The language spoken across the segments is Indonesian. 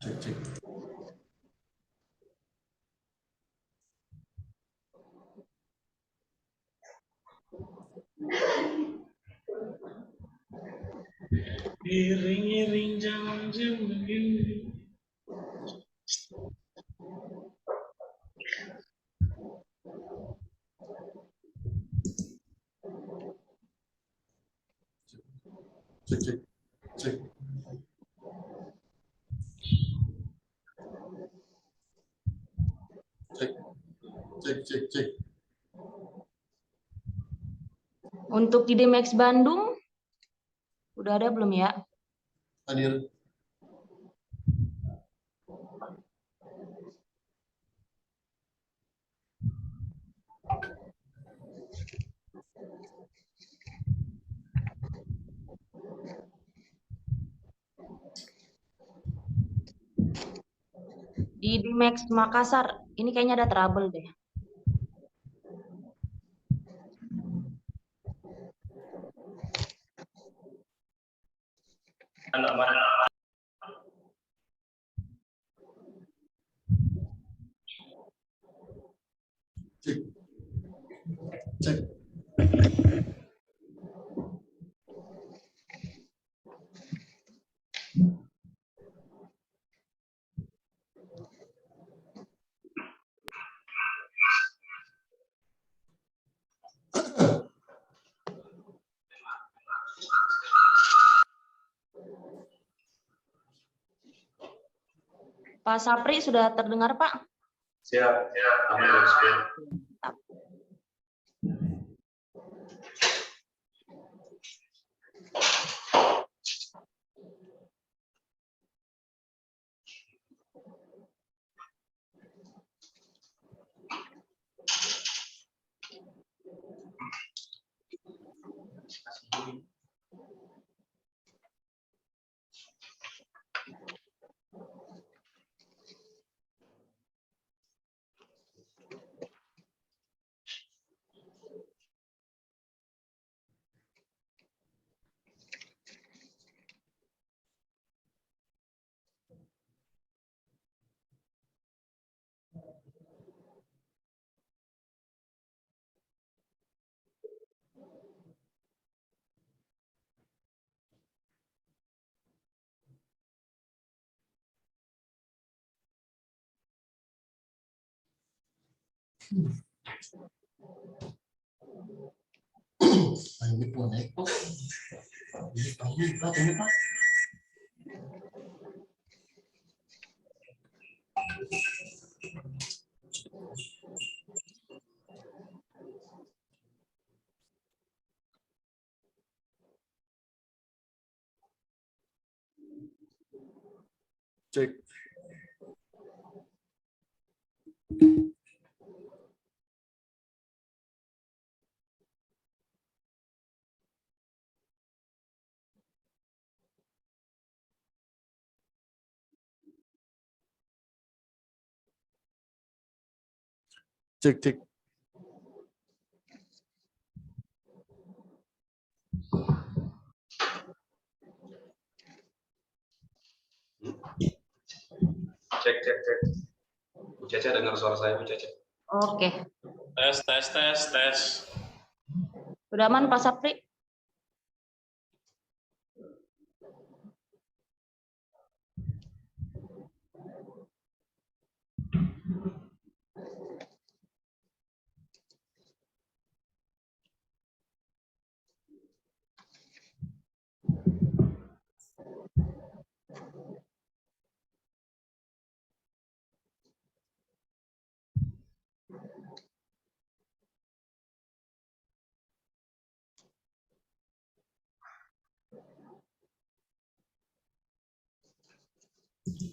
Cek, cek. Iring-iring jam-jam begini. Cek, cek, cek. Cek, cek, cek, cek. Untuk di DMX Bandung, udah ada belum ya? Hadir. Di DMX Makassar, ini kayaknya ada trouble deh. Anak mana? Cek, cek. Pak Sapri sudah terdengar, Pak? Siap, siap. Aman, siap. Ini pun naik. Ini Pak. Cek. Cek, cek. Cek, cek, cek. Bu Caca dengar suara saya, Bu Caca. Oke. Tes, tes, tes, tes. Udah aman, Pak Sapri?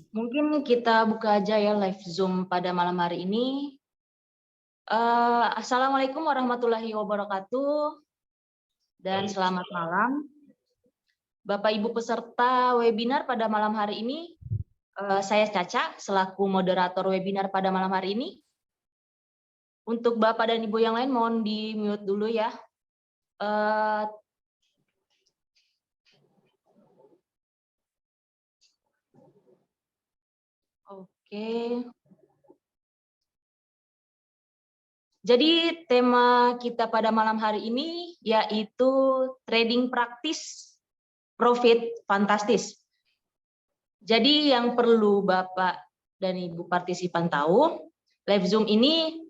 Mungkin kita buka aja ya live Zoom pada malam hari ini. Assalamualaikum warahmatullahi wabarakatuh. Dan selamat malam. Bapak Ibu peserta webinar pada malam hari ini, saya Caca selaku moderator webinar pada malam hari ini. Untuk Bapak dan Ibu yang lain mohon di-mute dulu ya. Oke. Jadi tema kita pada malam hari ini yaitu trading praktis profit fantastis. Jadi yang perlu Bapak dan Ibu partisipan tahu, live Zoom ini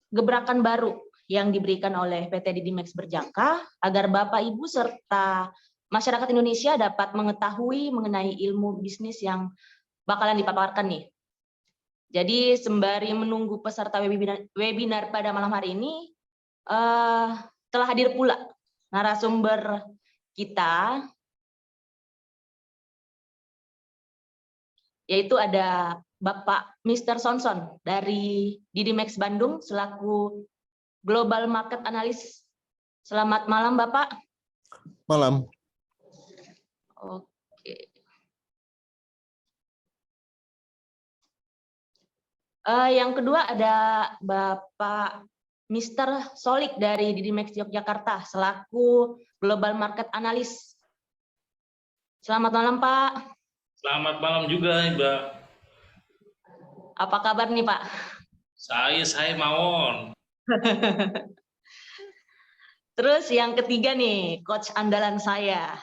gebrakan baru yang diberikan oleh PT Didimex Berjangka agar Bapak, Ibu, serta masyarakat Indonesia dapat mengetahui mengenai ilmu bisnis yang bakalan dipaparkan nih. Jadi sembari menunggu peserta webinar pada malam hari ini, telah hadir pula narasumber kita, yaitu ada Bapak Mr. Sonson dari Didimex Bandung selaku Global Market Analyst. Selamat malam, Bapak. Malam. Oke. Yang kedua ada Bapak Mr. Solik dari Didimex Yogyakarta selaku Global Market Analyst. Selamat malam, Pak. Selamat malam juga, Mbak. Apa kabar nih, Pak? Saya mawon. Terus yang ketiga nih, coach andalan saya.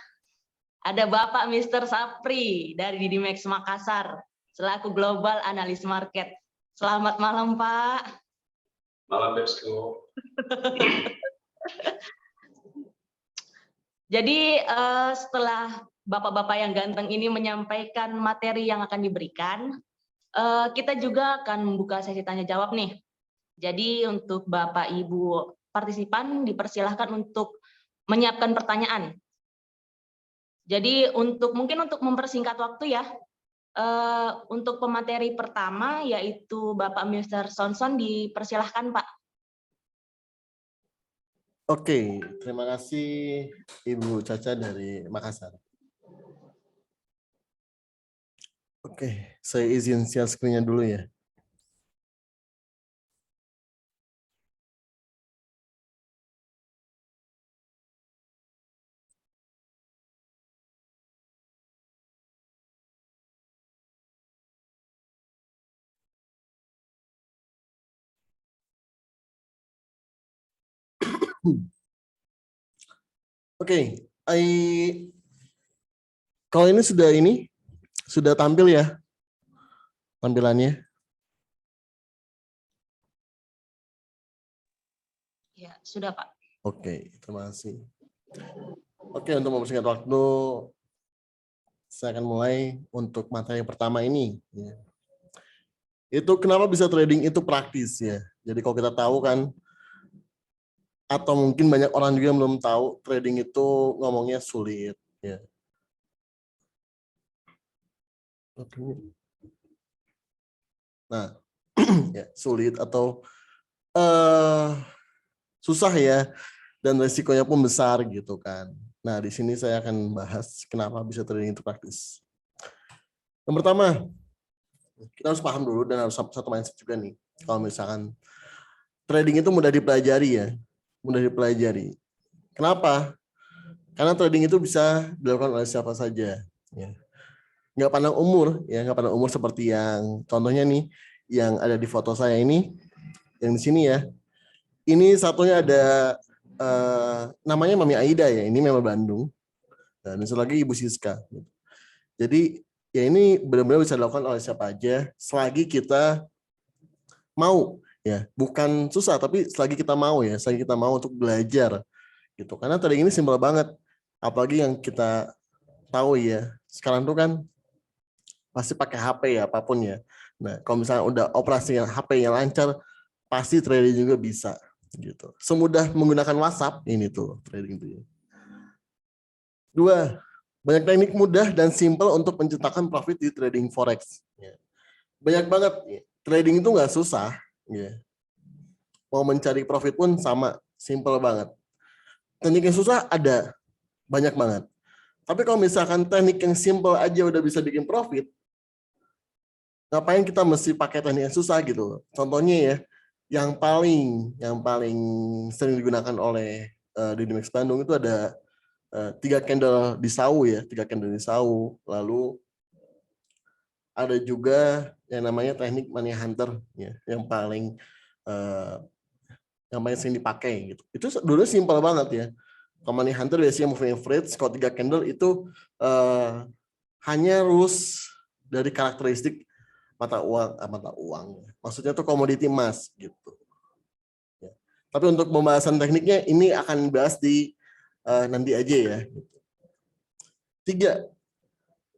Ada Bapak Mr. Sapri dari Didimex Makassar selaku Global Analyst Market. Selamat malam, Pak. Malam, Bebsko. Jadi setelah Bapak-Bapak yang ganteng ini menyampaikan materi yang akan diberikan, kita juga akan membuka sesi tanya jawab nih. Jadi untuk Bapak Ibu partisipan dipersilahkan untuk menyiapkan pertanyaan. Jadi mungkin untuk mempersingkat waktu ya, untuk pemateri pertama yaitu Bapak Mr. Sonson, dipersilahkan Pak. Oke, terima kasih Ibu Caca dari Makassar. Oke, saya izin share screen-nya dulu ya. Oke, kalau ini sudah tampil ya tampilannya. Ya, sudah Pak. Oke, terima kasih. Oke, untuk mempersingkat waktu, saya akan mulai untuk materi pertama ini. Ya. Itu kenapa bisa trading itu praktis ya. Jadi kalau kita tahu kan, atau mungkin banyak orang juga yang belum tahu, trading itu ngomongnya sulit. Ya. Nah, ya, sulit atau susah ya, dan resikonya pun besar gitu kan. Nah, di sini saya akan bahas kenapa bisa trading itu praktis. Yang pertama, kita harus paham dulu dan harus satu mindset juga nih. Kalau misalkan trading itu mudah dipelajari ya, mudah dipelajari. Kenapa? Karena trading itu bisa dilakukan oleh siapa saja. Ya. Nggak pandang umur, ya nggak pandang umur seperti yang contohnya nih, yang ada di foto saya ini, yang di sini ya. Ini satunya ada namanya Mami Aida ya, ini memang Bandung. Dan satu lagi Ibu Siska. Jadi ya ini benar-benar bisa dilakukan oleh siapa aja selagi kita mau ya, bukan susah tapi selagi kita mau ya, selagi kita mau untuk belajar gitu. Karena trading ini simpel banget. Apalagi yang kita tahu ya, sekarang tuh kan pasti pakai HP ya, apapun ya. Nah, kalau misalnya udah operasi yang HP yang lancar, pasti trading juga bisa gitu. Semudah menggunakan WhatsApp ini tuh trading itu. Dua, banyak teknik mudah dan simple untuk menciptakan profit di trading forex. Banyak banget. Trading itu nggak susah. Mau mencari profit pun sama, simple banget. Teknik yang susah ada, banyak banget. Tapi kalau misalkan teknik yang simple aja udah bisa bikin profit, ngapain kita mesti pakai teknik yang susah gitu? Contohnya ya, yang paling sering digunakan oleh Didimex Bandung itu ada 3 candle di sawu ya, 3 candle di sawu, lalu ada juga yang namanya teknik money hunter ya, yang paling sering dipakai gitu. Itu dulu simpel banget ya. Kalau money hunter biasanya moving average, kalau 3 candle itu hanya rules dari karakteristik mata uang. Maksudnya tuh komoditi emas gitu. Ya. Tapi untuk pembahasan tekniknya ini akan dibahas di nanti aja ya. 3.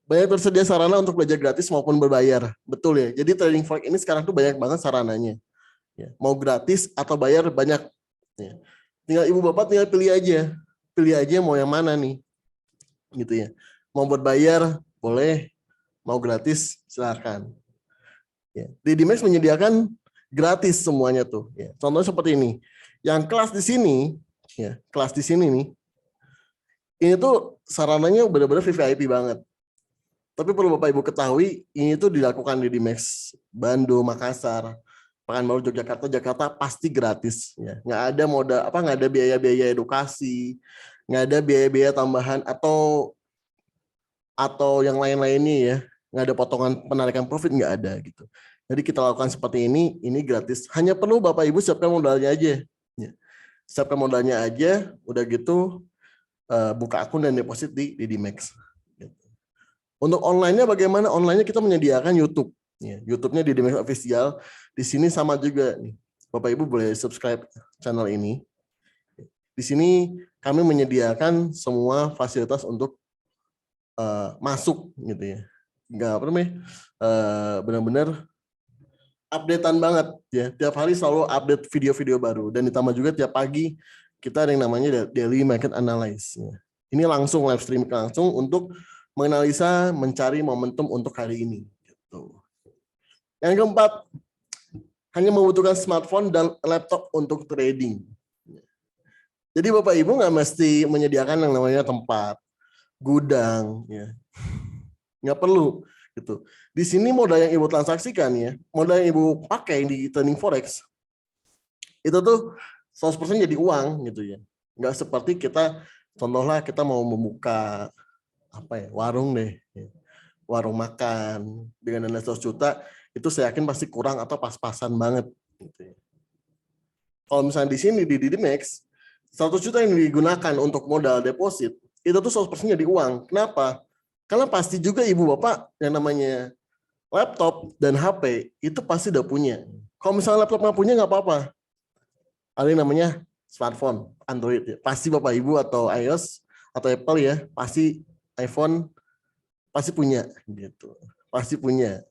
Banyak tersedia sarana untuk belajar gratis maupun berbayar. Betul ya. Jadi trading forex ini sekarang tuh banyak banget sarananya. Ya. Mau gratis atau bayar banyak. Ya. Tinggal ibu bapak tinggal pilih aja. Pilih aja mau yang mana nih. Gitu ya. Mau berbayar boleh. Mau gratis silakan. Ya. DDMax menyediakan gratis semuanya tuh. Ya. Contohnya seperti ini. Yang kelas di sini, ya, kelas di sini nih. Ini tuh sarananya benar-benar VIP banget. Tapi perlu Bapak Ibu ketahui, ini tuh dilakukan di DDMax Bandung, Makassar, Pekanbaru, Yogyakarta, Jakarta pasti gratis. Ya. Nggak ada modal, nggak ada biaya-biaya edukasi, nggak ada biaya-biaya tambahan atau yang lain-lainnya ya, nggak ada potongan penarikan profit, nggak ada gitu. Jadi kita lakukan seperti ini gratis. Hanya perlu Bapak Ibu siapkan modalnya aja. Ya. Siapkan modalnya aja, udah gitu buka akun dan deposit di DDMax. Untuk online-nya bagaimana? Online-nya kita menyediakan YouTube. Ya, YouTube-nya di DDMax Official. Di sini sama juga nih. Bapak Ibu boleh subscribe channel ini. Di sini kami menyediakan semua fasilitas untuk masuk gitu ya. Enggak benar-benar updatean banget ya. Tiap hari selalu update video-video baru dan ditambah juga tiap pagi kita ada yang namanya daily market analysis. Ya. Ini langsung live stream langsung untuk menganalisa, mencari momentum untuk hari ini. Gitu. Yang keempat, hanya membutuhkan smartphone dan laptop untuk trading. Jadi Bapak Ibu nggak mesti menyediakan yang namanya tempat, gudang, ya. Nggak perlu. Gitu. Di sini modal yang Ibu transaksikan, ya, modal yang Ibu pakai di trading forex, itu tuh 100% jadi uang, gitu ya. Nggak seperti kita, contohlah kita mau membuka warung deh, warung makan dengan dana 100 juta, itu saya yakin pasti kurang atau pas-pasan banget. Gitu. Kalau misalnya di sini di DDMax, 100 juta yang digunakan untuk modal deposit, itu tuh 100% jadi uang. Kenapa? Karena pasti juga ibu bapak yang namanya laptop dan HP, itu pasti udah punya. Kalau misalnya laptop nggak punya nggak apa-apa. Ada yang namanya smartphone, Android. Ya. Pasti bapak ibu atau iOS atau Apple ya, pasti iPhone pasti punya gitu, pasti punya.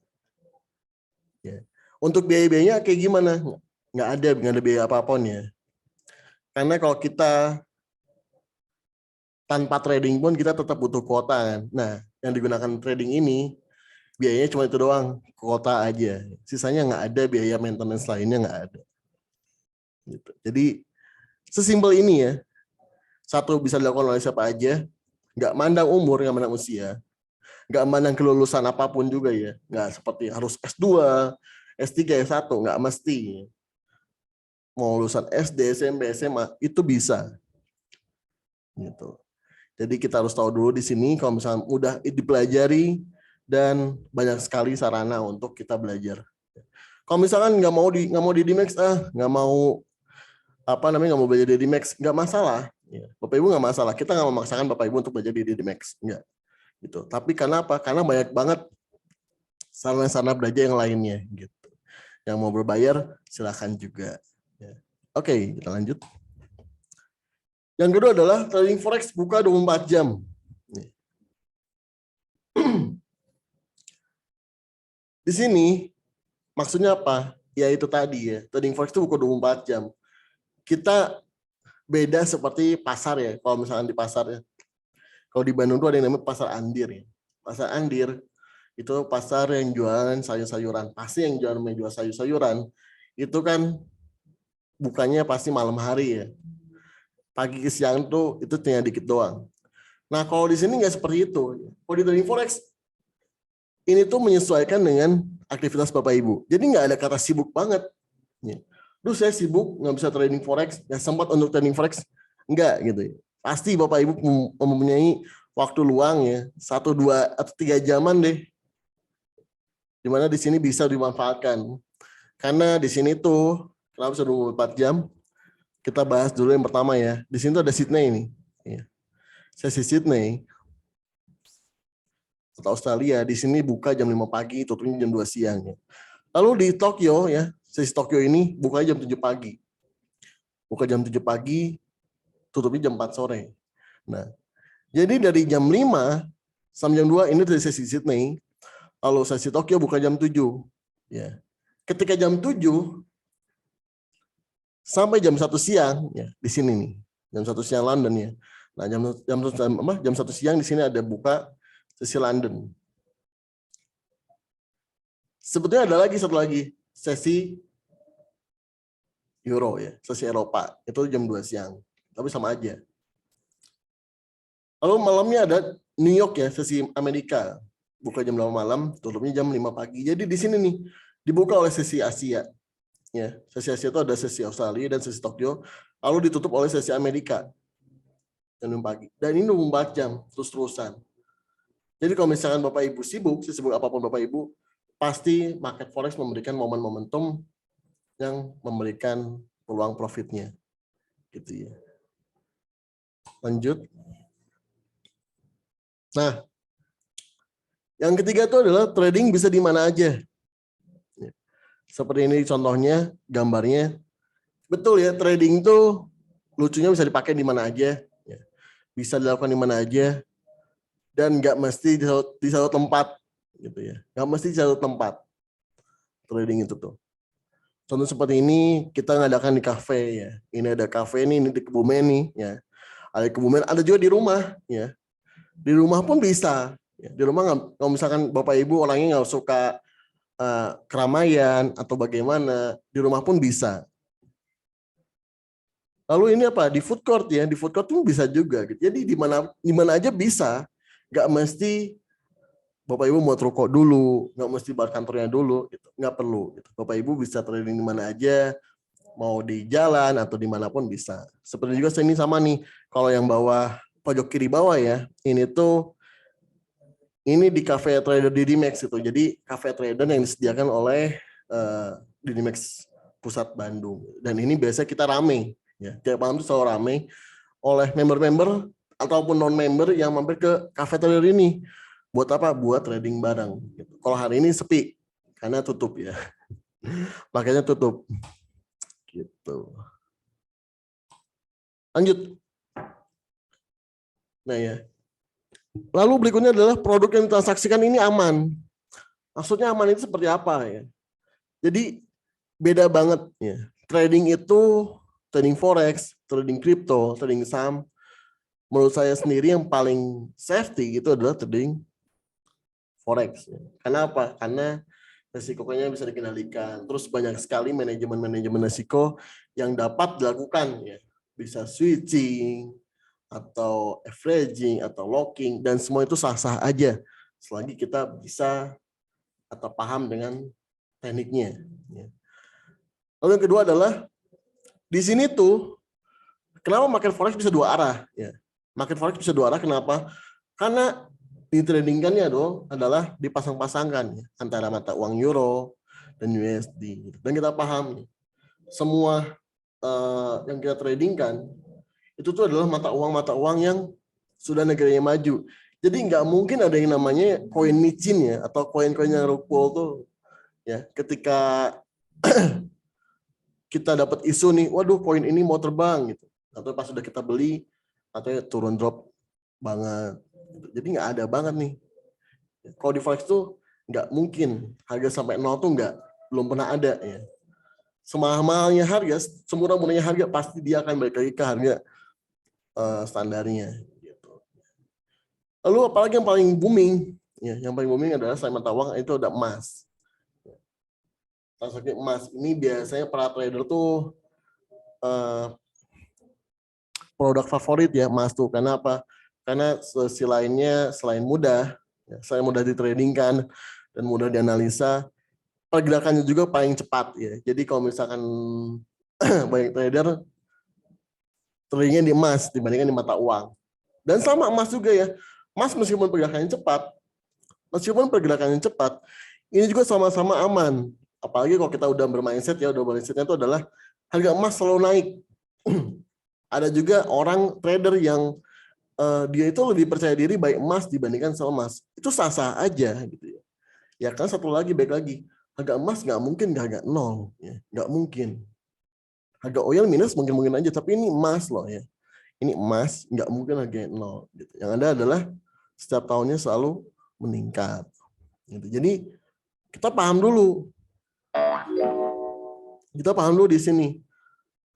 Ya. Untuk biaya-biayanya kayak gimana? Nggak ada biaya apapun ya. Karena kalau kita tanpa trading pun kita tetap butuh kuota kan. Nah, yang digunakan trading ini biayanya cuma itu doang, kuota aja. Sisanya nggak ada biaya maintenance lainnya nggak ada. Gitu. Jadi sesimpel ini ya. Satu bisa dilakukan oleh siapa aja. Nggak mandang umur, nggak mandang usia, nggak mandang kelulusan apapun juga ya, nggak seperti harus S2, S3, S1, nggak mesti. Mau lulusan SD, SMP, SMA itu bisa. Gitu. Jadi kita harus tahu dulu di sini kalau misalnya udah dipelajari dan banyak sekali sarana untuk kita belajar. Kalau misalkan nggak mau di DDMax, nggak mau belajar di DDMax, nggak masalah. Ya. Bapak Ibu nggak masalah. Kita nggak memaksakan Bapak Ibu untuk belajar di DDMax, enggak. Gitu. Tapi karena apa? Karena banyak banget sarana-sarana belajar yang lainnya. Gitu. Yang mau berbayar silakan juga. Ya. Oke, kita lanjut. Yang kedua adalah trading forex buka 24 jam. Di sini maksudnya apa? Ya itu tadi ya. Trading forex itu buka 24 jam. Kita beda seperti pasar ya. Kalau misalnya di pasar ya. Kalau di Bandung itu ada yang namanya pasar Andir ya. Pasar Andir itu pasar yang jualan sayur-sayuran. Pasti yang jual sayur-sayuran itu kan bukanya pasti malam hari ya. Pagi ke siang tuh itu tinggal dikit doang. Nah kalau di sini nggak seperti itu. Kalau di trading forex ini tuh menyesuaikan dengan aktivitas Bapak Ibu. Jadi nggak ada kata sibuk banget. Duh saya sibuk nggak bisa trading forex, nggak sempat untuk trading forex, enggak gitu. Pasti Bapak Ibu mempunyai waktu luang ya 1, 2, atau 3 jaman deh di mana di sini bisa dimanfaatkan. Karena di sini tuh kenapa bisa 24 jam? Kita bahas dulu yang pertama ya. Di sini tuh ada Sydney nih. Ya. Sesi Sydney atau Australia di sini buka jam 5 pagi, tutupnya jam 2 siang ya. Lalu di Tokyo ya, sesi Tokyo ini buka jam 7 pagi. Buka jam 7 pagi, tutupnya jam 4 sore. Nah, jadi dari jam 5 sampai jam 2 ini dari sesi Sydney. Lalu sesi Tokyo buka jam 7. Ya. Ketika jam 7 sampai jam 1 siang ya di sini nih. Jam 1 siang London ya. Nah, jam 1 siang di sini ada buka sesi London. Sebetulnya ada lagi satu lagi sesi Euro ya, sesi Eropa. Itu jam 2 siang. Tapi sama aja. Lalu malamnya ada New York ya, sesi Amerika. Buka jam 8 malam, tutupnya jam 5 pagi. Jadi di sini nih dibuka oleh sesi Asia. Ya, sesi Asia itu ada sesi Australia dan sesi Tokyo, lalu ditutup oleh sesi Amerika. Jam 6 pagi. Dan ini 24 jam terus-terusan. Jadi kalau misalkan Bapak Ibu sibuk, sesibuk apapun Bapak Ibu, pasti market forex memberikan momen-momentum yang memberikan peluang profitnya. Gitu ya. Lanjut. Nah, yang ketiga itu adalah trading bisa di mana aja. Seperti ini contohnya, gambarnya. Betul ya, trading itu lucunya bisa dipakai di mana aja. Bisa dilakukan di mana aja. Dan nggak mesti di satu tempat. Gitu ya. Nggak mesti di satu tempat. Trading itu tuh. Contoh seperti ini, kita ngadakan di kafe ya. Ini ada kafe ini di Kebumen nih. Ya. Ada di Kebumen, ada juga di rumah. Ya. Di rumah pun bisa. Ya. Di rumah kalau misalkan Bapak Ibu orangnya nggak suka keramaian atau bagaimana, di rumah pun bisa. Lalu ini apa? Di food court ya, di food court pun bisa juga. Gitu. Jadi di mana aja bisa, nggak mesti Bapak Ibu mau rokok dulu, nggak mesti bar kantornya dulu, gitu. Nggak perlu. Gitu. Bapak Ibu bisa trading di mana aja, mau di jalan atau dimanapun bisa. Seperti juga ini sama nih, kalau yang bawah pojok kiri bawah ya, ini di Cafe Trader Didimax itu. Jadi Cafe Trader yang disediakan oleh Didimax Pusat Bandung. Dan ini biasanya kita rame. Ya. Tiap malam itu selalu rame oleh member-member ataupun non-member yang mampir ke Cafe Trader ini. Buat apa? Buat trading bareng. Gitu. Kalau hari ini sepi, karena tutup ya. Makanya tutup. Gitu. Lanjut. Nah ya. Lalu berikutnya adalah produk yang ditransaksikan ini aman. Maksudnya aman itu seperti apa ya? Jadi beda banget ya. Trading itu, trading forex, trading crypto, trading saham. Menurut saya sendiri yang paling safety itu adalah trading forex. Ya. Karena apa? Karena resikonya bisa dikendalikan. Terus banyak sekali manajemen risiko yang dapat dilakukan. Ya. Bisa switching, atau averaging, atau locking, dan semua itu sah-sah aja selagi kita bisa atau paham dengan tekniknya. Lalu yang kedua adalah di sini tuh kenapa market forex bisa dua arah? Ya, market forex bisa dua arah. Kenapa? Karena ditradingkannya dong adalah dipasang-pasangkan ya, antara mata uang euro dan USD. Dan kita paham semua yang kita tradingkan itu tuh adalah mata uang yang sudah negaranya maju. Jadi nggak mungkin ada yang namanya koin micin ya, atau koin-koin yang rug pull tuh ya. Ketika kita dapat isu nih, waduh koin ini mau terbang gitu, atau pas sudah kita beli atau turun drop banget. Jadi nggak ada banget nih. Kalau di forex tuh nggak mungkin harga sampai 0 tuh belum pernah ada ya. Semahal-mahalnya harga, semurah-murahnya harga pasti dia akan balik lagi ke harga standarnya. Gitu. Lalu apalagi yang paling booming? Ya, yang paling booming adalah selain mata uang itu ada emas. Transaksi emas ini biasanya para trader tuh produk favorit ya emas tuh. Karena apa? Karena selain mudah ditradingkan dan mudah dianalisa, pergerakannya juga paling cepat ya. Jadi kalau misalkan banyak trader tradingnya di emas dibandingkan di mata uang. Dan sama emas juga ya. Emas meskipun pergerakannya cepat, Ini juga sama-sama aman. Apalagi kalau kita udah bermindset ya, udah mindsetnya itu adalah harga emas selalu naik. Ada juga orang trader yang dia itu lebih percaya diri buy emas dibandingkan sell emas. Itu sah-sah aja gitu ya. Ya kan satu lagi, baik lagi. Harga emas nggak mungkin harga nol. Ya. Nggak mungkin. Harga oil minus mungkin-mungkin aja. Tapi ini emas loh ya. Ini emas nggak mungkin harganya nol. Gitu. Yang ada adalah setiap tahunnya selalu meningkat. Gitu. Jadi kita paham dulu. Kita paham dulu di sini.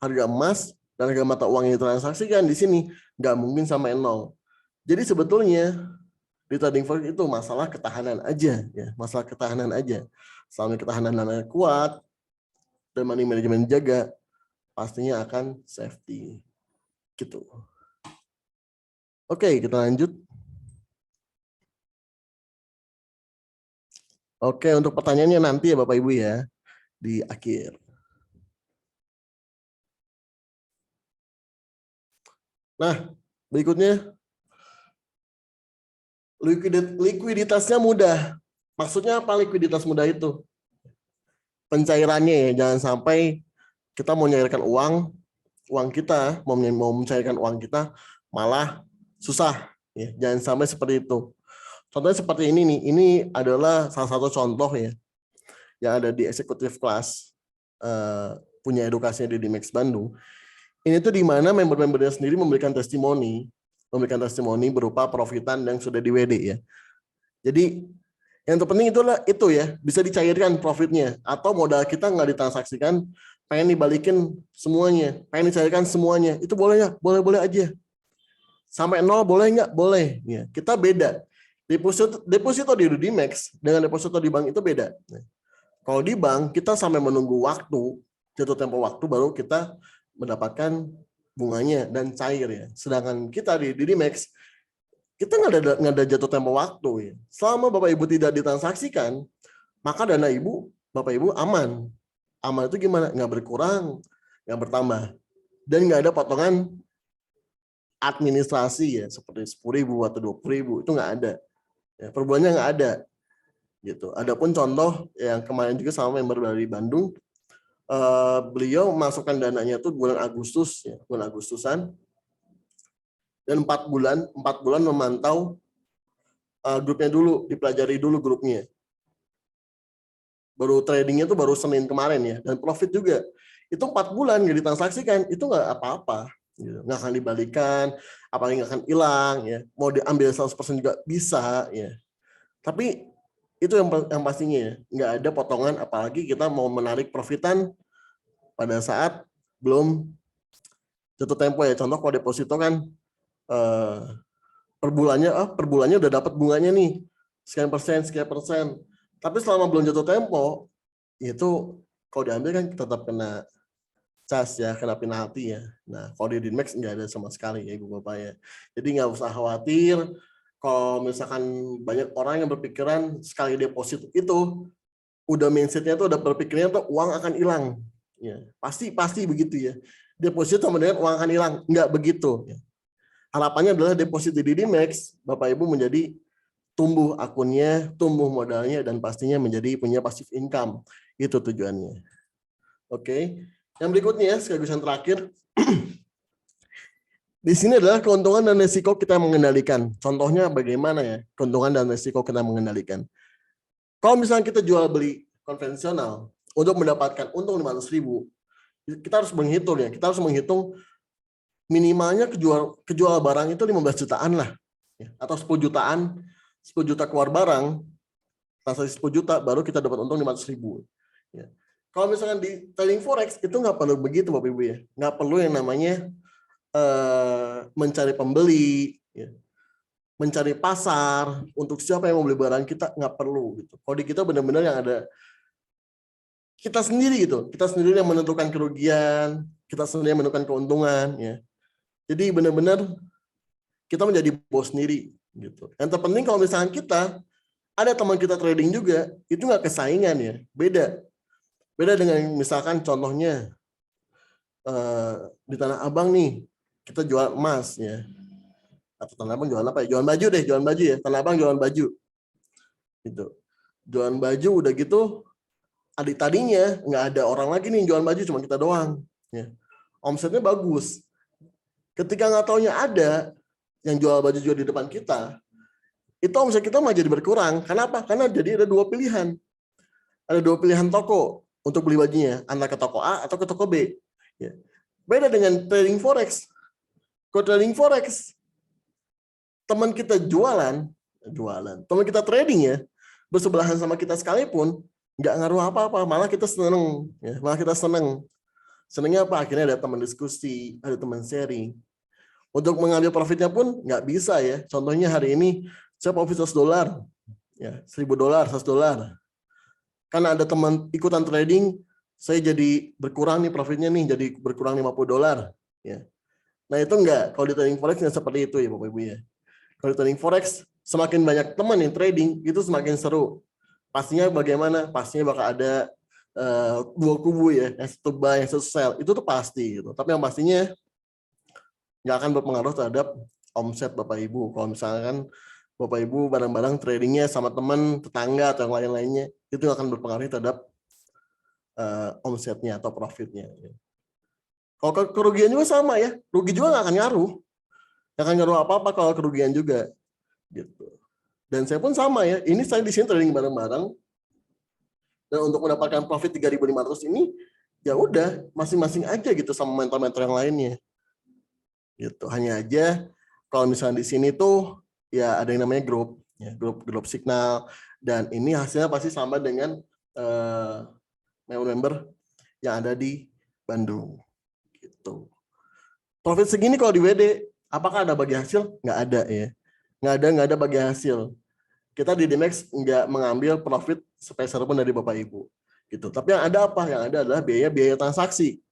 Harga emas dan harga mata uang yang ditransaksikan di sini nggak mungkin sama nol. Jadi sebetulnya di trading forex itu masalah ketahanan aja, ya, masalah ketahanan aja. Selama ketahanan dana kuat dan money management jaga, pastinya akan safety. Gitu. Oke, kita lanjut. Oke, untuk pertanyaannya nanti ya Bapak Ibu ya di akhir. Nah, berikutnya likuiditasnya mudah. Maksudnya apa likuiditas mudah itu? Pencairannya ya, jangan sampai kita mau mencairkan uang kita, mau mencairkan uang kita malah susah. Ya, jangan sampai seperti itu. Contohnya seperti ini nih, ini adalah salah satu contoh ya yang ada di executive class punya edukasinya di Max Bandung. Ini tuh di mana member-membernya sendiri memberikan testimoni berupa profitan yang sudah di WD ya. Jadi yang terpenting itulah itu ya, bisa dicairkan profitnya atau modal kita nggak ditransaksikan, pengen dibalikin semuanya, pengen dicairkan semuanya, itu boleh nggak? Boleh-boleh aja. Sampai nol boleh nggak? Boleh. Ya, kita beda. Deposito di Rudimax dengan deposito di bank itu beda. Kalau di bank kita sampai menunggu waktu, jatuh tempo waktu baru kita mendapatkan bunganya dan cair ya. Sedangkan kita di Rudimax kita nggak ada jatuh tempo waktu ya. Selama Bapak Ibu tidak ditransaksikan, maka dana Ibu, Bapak Ibu aman. Aman itu gimana? Nggak berkurang, nggak bertambah, dan nggak ada potongan administrasi ya seperti 10.000 atau 20.000 itu nggak ada. Ya, per bulannya nggak ada. Gitu. Adapun contoh yang kemarin juga sama member dari Bandung, beliau masukkan dananya itu bulan Agustus, ya, bulan Agustusan, dan 4 bulan memantau grupnya dulu, dipelajari dulu grupnya. Baru tradingnya itu baru Senin kemarin ya, dan profit juga. Itu 4 bulan nggak ditransaksikan, itu nggak apa-apa. Gitu. Nggak akan dibalikan, apalagi nggak akan hilang, ya. Mau diambil 100% juga bisa, ya. Tapi itu yang pastinya ya, nggak ada potongan, apalagi kita mau menarik profitan pada saat belum jatuh tempo ya. Contoh kalau deposito kan per bulannya udah dapat bunganya nih sekian persen. Tapi selama belum jatuh tempo itu kalau diambil kan tetap kena cas ya, kena penalti ya. Nah kalau di Dinmax nggak ada sama sekali ya Ibu Bapak ya. Jadi nggak usah khawatir kalau misalkan banyak orang yang berpikiran sekali deposit itu udah mindsetnya tuh udah berpikirnya tuh uang akan hilang. Ya, pasti begitu ya. Deposit sama dengan uang akan hilang, nggak begitu. Ya. Harapannya adalah deposit di Dinmax, Bapak Ibu menjadi tumbuh akunnya, tumbuh modalnya, dan pastinya menjadi punya passive income. Itu tujuannya. Oke. Yang berikutnya, sekaligus yang terakhir, di sini adalah keuntungan dan risiko kita mengendalikan. Contohnya bagaimana ya keuntungan dan risiko kita mengendalikan. Kalau misalnya kita jual beli konvensional untuk mendapatkan untung 500.000, kita harus menghitung ya. Kita harus menghitung minimalnya kejual barang itu 15 jutaan lah, ya, atau 10 jutaan, 10 juta keluar barang, transaksi 10 juta baru kita dapat untung 500.000. Ya. Kalau misalkan di trading forex itu nggak perlu begitu Bapak Ibu ya, nggak perlu yang namanya mencari pembeli, ya. Mencari pasar untuk siapa yang mau beli barang kita nggak perlu gitu. Kalau di kita benar-benar yang ada kita sendiri gitu, kita sendiri yang menentukan kerugian, kita sendiri yang menentukan keuntungan, ya. Jadi benar-benar kita menjadi bos sendiri gitu. Yang terpenting kalau misalkan kita ada teman kita trading juga, itu nggak kesaingan ya, beda dengan misalkan contohnya di Tanah Abang nih kita jual emas ya, atau Tanah Abang jualan apa ya? Jualan baju ya, Tanah Abang jualan baju gitu. Jualan baju udah gitu, tadinya nggak ada orang lagi nih jualan baju, cuma kita doang. Ya. Omsetnya bagus. Ketika nggak taunya ada yang jual baju juga di depan kita, itu omset kita malah jadi berkurang. Kenapa? Karena jadi ada dua pilihan. Ada dua pilihan toko untuk beli bajunya, antara ke toko A atau ke toko B. Ya. Beda dengan trading forex. Kalau trading forex, teman kita teman kita trading ya, bersebelahan sama kita sekalipun, nggak ngaruh apa-apa, malah kita seneng, ya, malah kita seneng. Senengnya apa? Akhirnya ada teman diskusi, ada teman sharing. Untuk mengambil profitnya pun nggak bisa ya. Contohnya hari ini saya profit $100, ya, $1.000, $100. Karena ada teman ikutan trading, saya jadi berkurang nih profitnya nih, jadi berkurang $50. Ya. Nah itu enggak, kalau di trading forex nggak seperti itu ya Bapak Ibu ya. Kalau di trading forex, semakin banyak teman yang trading, itu semakin seru. Pastinya bagaimana? Pastinya bakal ada dua kubu ya, yang satu buy, yang satu sell. Itu tuh pasti gitu. Tapi yang pastinya nggak akan berpengaruh terhadap omset Bapak Ibu. Kalau misalkan Bapak Ibu bareng-bareng tradingnya sama teman, tetangga, atau yang lain-lainnya, itu akan berpengaruh terhadap omsetnya atau profitnya. Kalau kerugian juga sama ya, rugi juga nggak akan ngaruh. Nggak akan ngaruh apa-apa kalau kerugian juga. Gitu. Dan saya pun sama ya, ini saya di sini trading bareng-bareng, dan untuk mendapatkan profit 3.500 ini, ya udah masing-masing aja gitu sama mentor-mentor yang lainnya. Gitu. Hanya aja kalau misalnya di sini tuh ya ada yang namanya grup, ya, grup signal, dan ini hasilnya pasti sama dengan member yang ada di Bandung. Gitu. Profit segini kalau di WD, apakah ada bagi hasil? Nggak ada ya. Nggak ada bagi hasil. Kita di Dimex nggak mengambil profit sepeser pun dari Bapak Ibu. Gitu. Tapi yang ada apa? Yang ada adalah biaya transaksi.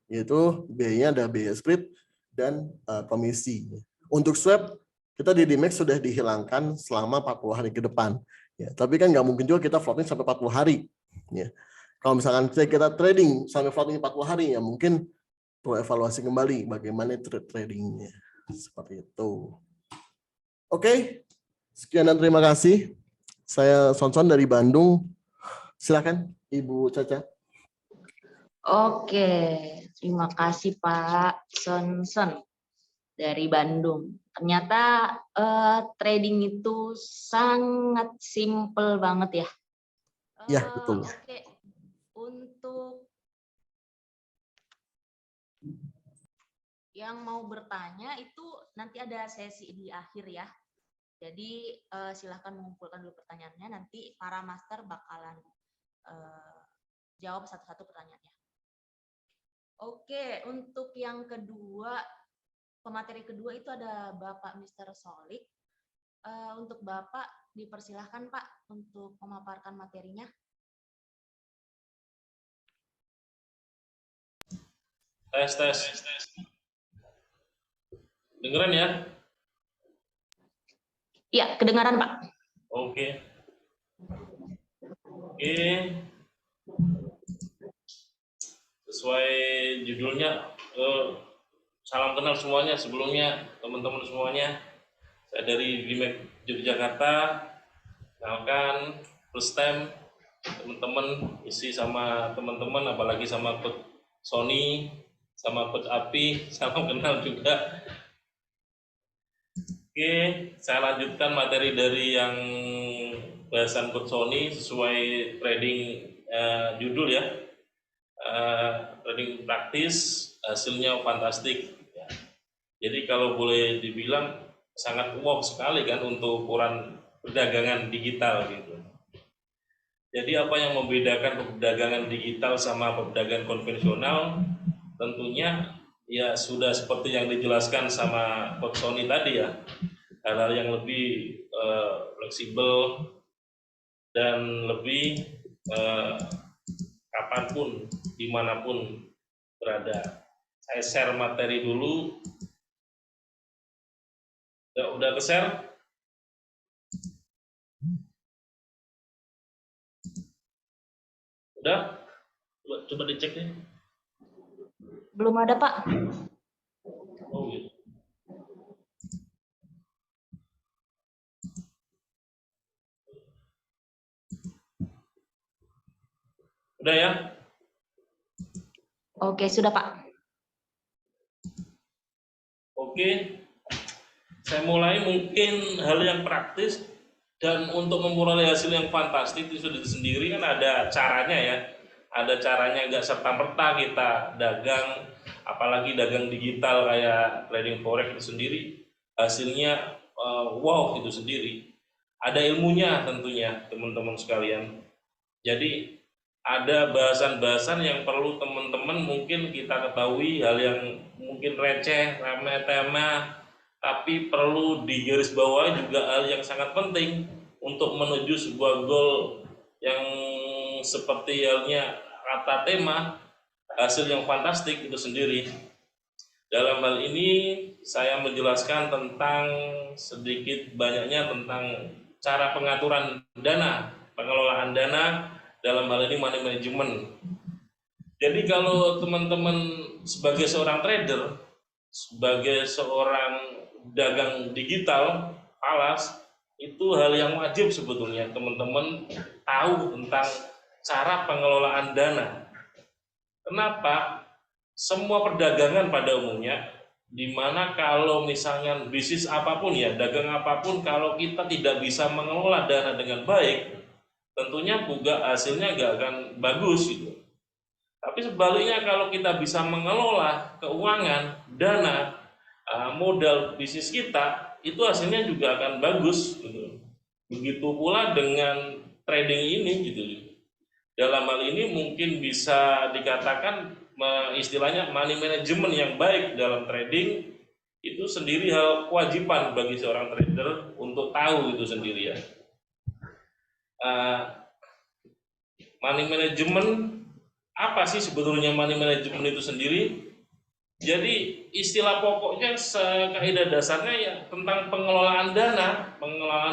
Yaitu biayanya ada biaya script dan komisi. Untuk swap, kita di Dimex sudah dihilangkan selama 40 hari ke depan. Ya, tapi kan nggak mungkin juga kita floating sampai 40 hari. Ya. Kalau misalkan kita trading sampai floating 40 hari, ya mungkin perlu evaluasi kembali bagaimana tradingnya. Seperti itu. Oke, sekian dan terima kasih. Saya Sonson dari Bandung. Silakan Ibu Caca. Oke, terima kasih Pak Sonson dari Bandung. Ternyata trading itu sangat simple banget ya. Ya, betul. Oke, untuk yang mau bertanya itu nanti ada sesi di akhir ya. Jadi silahkan mengumpulkan dulu pertanyaannya, nanti para master bakalan jawab satu-satu pertanyaannya. Oke, untuk yang kedua, pemateri kedua itu ada Bapak Mr. Solik. Untuk Bapak, dipersilahkan Pak untuk memaparkan materinya. Tes. Dengeran ya? Iya, kedengaran Pak. Oke. Sesuai judulnya, salam kenal semuanya. Sebelumnya, teman-teman semuanya, saya dari Dimex Yogyakarta. Kenalkan, first time teman-teman isi sama teman-teman, apalagi sama Coach Sony, sama Coach Api, salam kenal juga. Oke, saya lanjutkan materi dari yang bahasan Coach Sony sesuai trading judul ya. Trading praktis, hasilnya fantastik. Ya. Jadi kalau boleh dibilang sangat wow sekali kan untuk ukuran perdagangan digital gitu. Jadi apa yang membedakan perdagangan digital sama perdagangan konvensional? Tentunya ya sudah seperti yang dijelaskan sama Coach Sony tadi ya, hal-hal yang lebih fleksibel dan lebih kapanpun, dimanapun berada. Saya share materi dulu. Udah ke-share? Udah? Coba dicek nih. Belum ada Pak. Oh gitu. Udah ya? Oke, sudah Pak. Oke, saya mulai mungkin hal yang praktis, dan untuk memperoleh hasil yang fantastis itu sudah sendiri kan ada caranya ya. Ada caranya, nggak serta-merta kita dagang, apalagi dagang digital kayak trading forex itu sendiri, hasilnya wow itu sendiri. Ada ilmunya tentunya teman-teman sekalian. Jadi ada bahasan-bahasan yang perlu teman-teman mungkin kita ketahui, hal yang mungkin receh, remeh-temeh, tapi perlu digarisbawahi juga hal yang sangat penting untuk menuju sebuah goal yang seperti halnya kata tema hasil yang fantastik itu sendiri. Dalam hal ini saya menjelaskan tentang sedikit banyaknya tentang cara pengaturan dana, pengelolaan dana, dalam hal ini money management. Jadi kalau teman-teman sebagai seorang trader, sebagai seorang dagang digital, falas, itu hal yang wajib sebetulnya teman-teman tahu tentang cara pengelolaan dana. Kenapa? Semua perdagangan pada umumnya, dimana kalau misalnya bisnis apapun ya, dagang apapun, kalau kita tidak bisa mengelola dana dengan baik, tentunya juga hasilnya nggak akan bagus gitu. Tapi sebaliknya kalau kita bisa mengelola keuangan, dana, modal bisnis kita, itu hasilnya juga akan bagus gitu. Begitu pula dengan trading ini gitu. Dalam hal ini mungkin bisa dikatakan istilahnya money management yang baik dalam trading itu sendiri hal kewajiban bagi seorang trader untuk tahu itu sendiri ya. Money management, apa sih sebetulnya money management itu sendiri? Jadi istilah pokoknya kaidah dasarnya ya tentang pengelolaan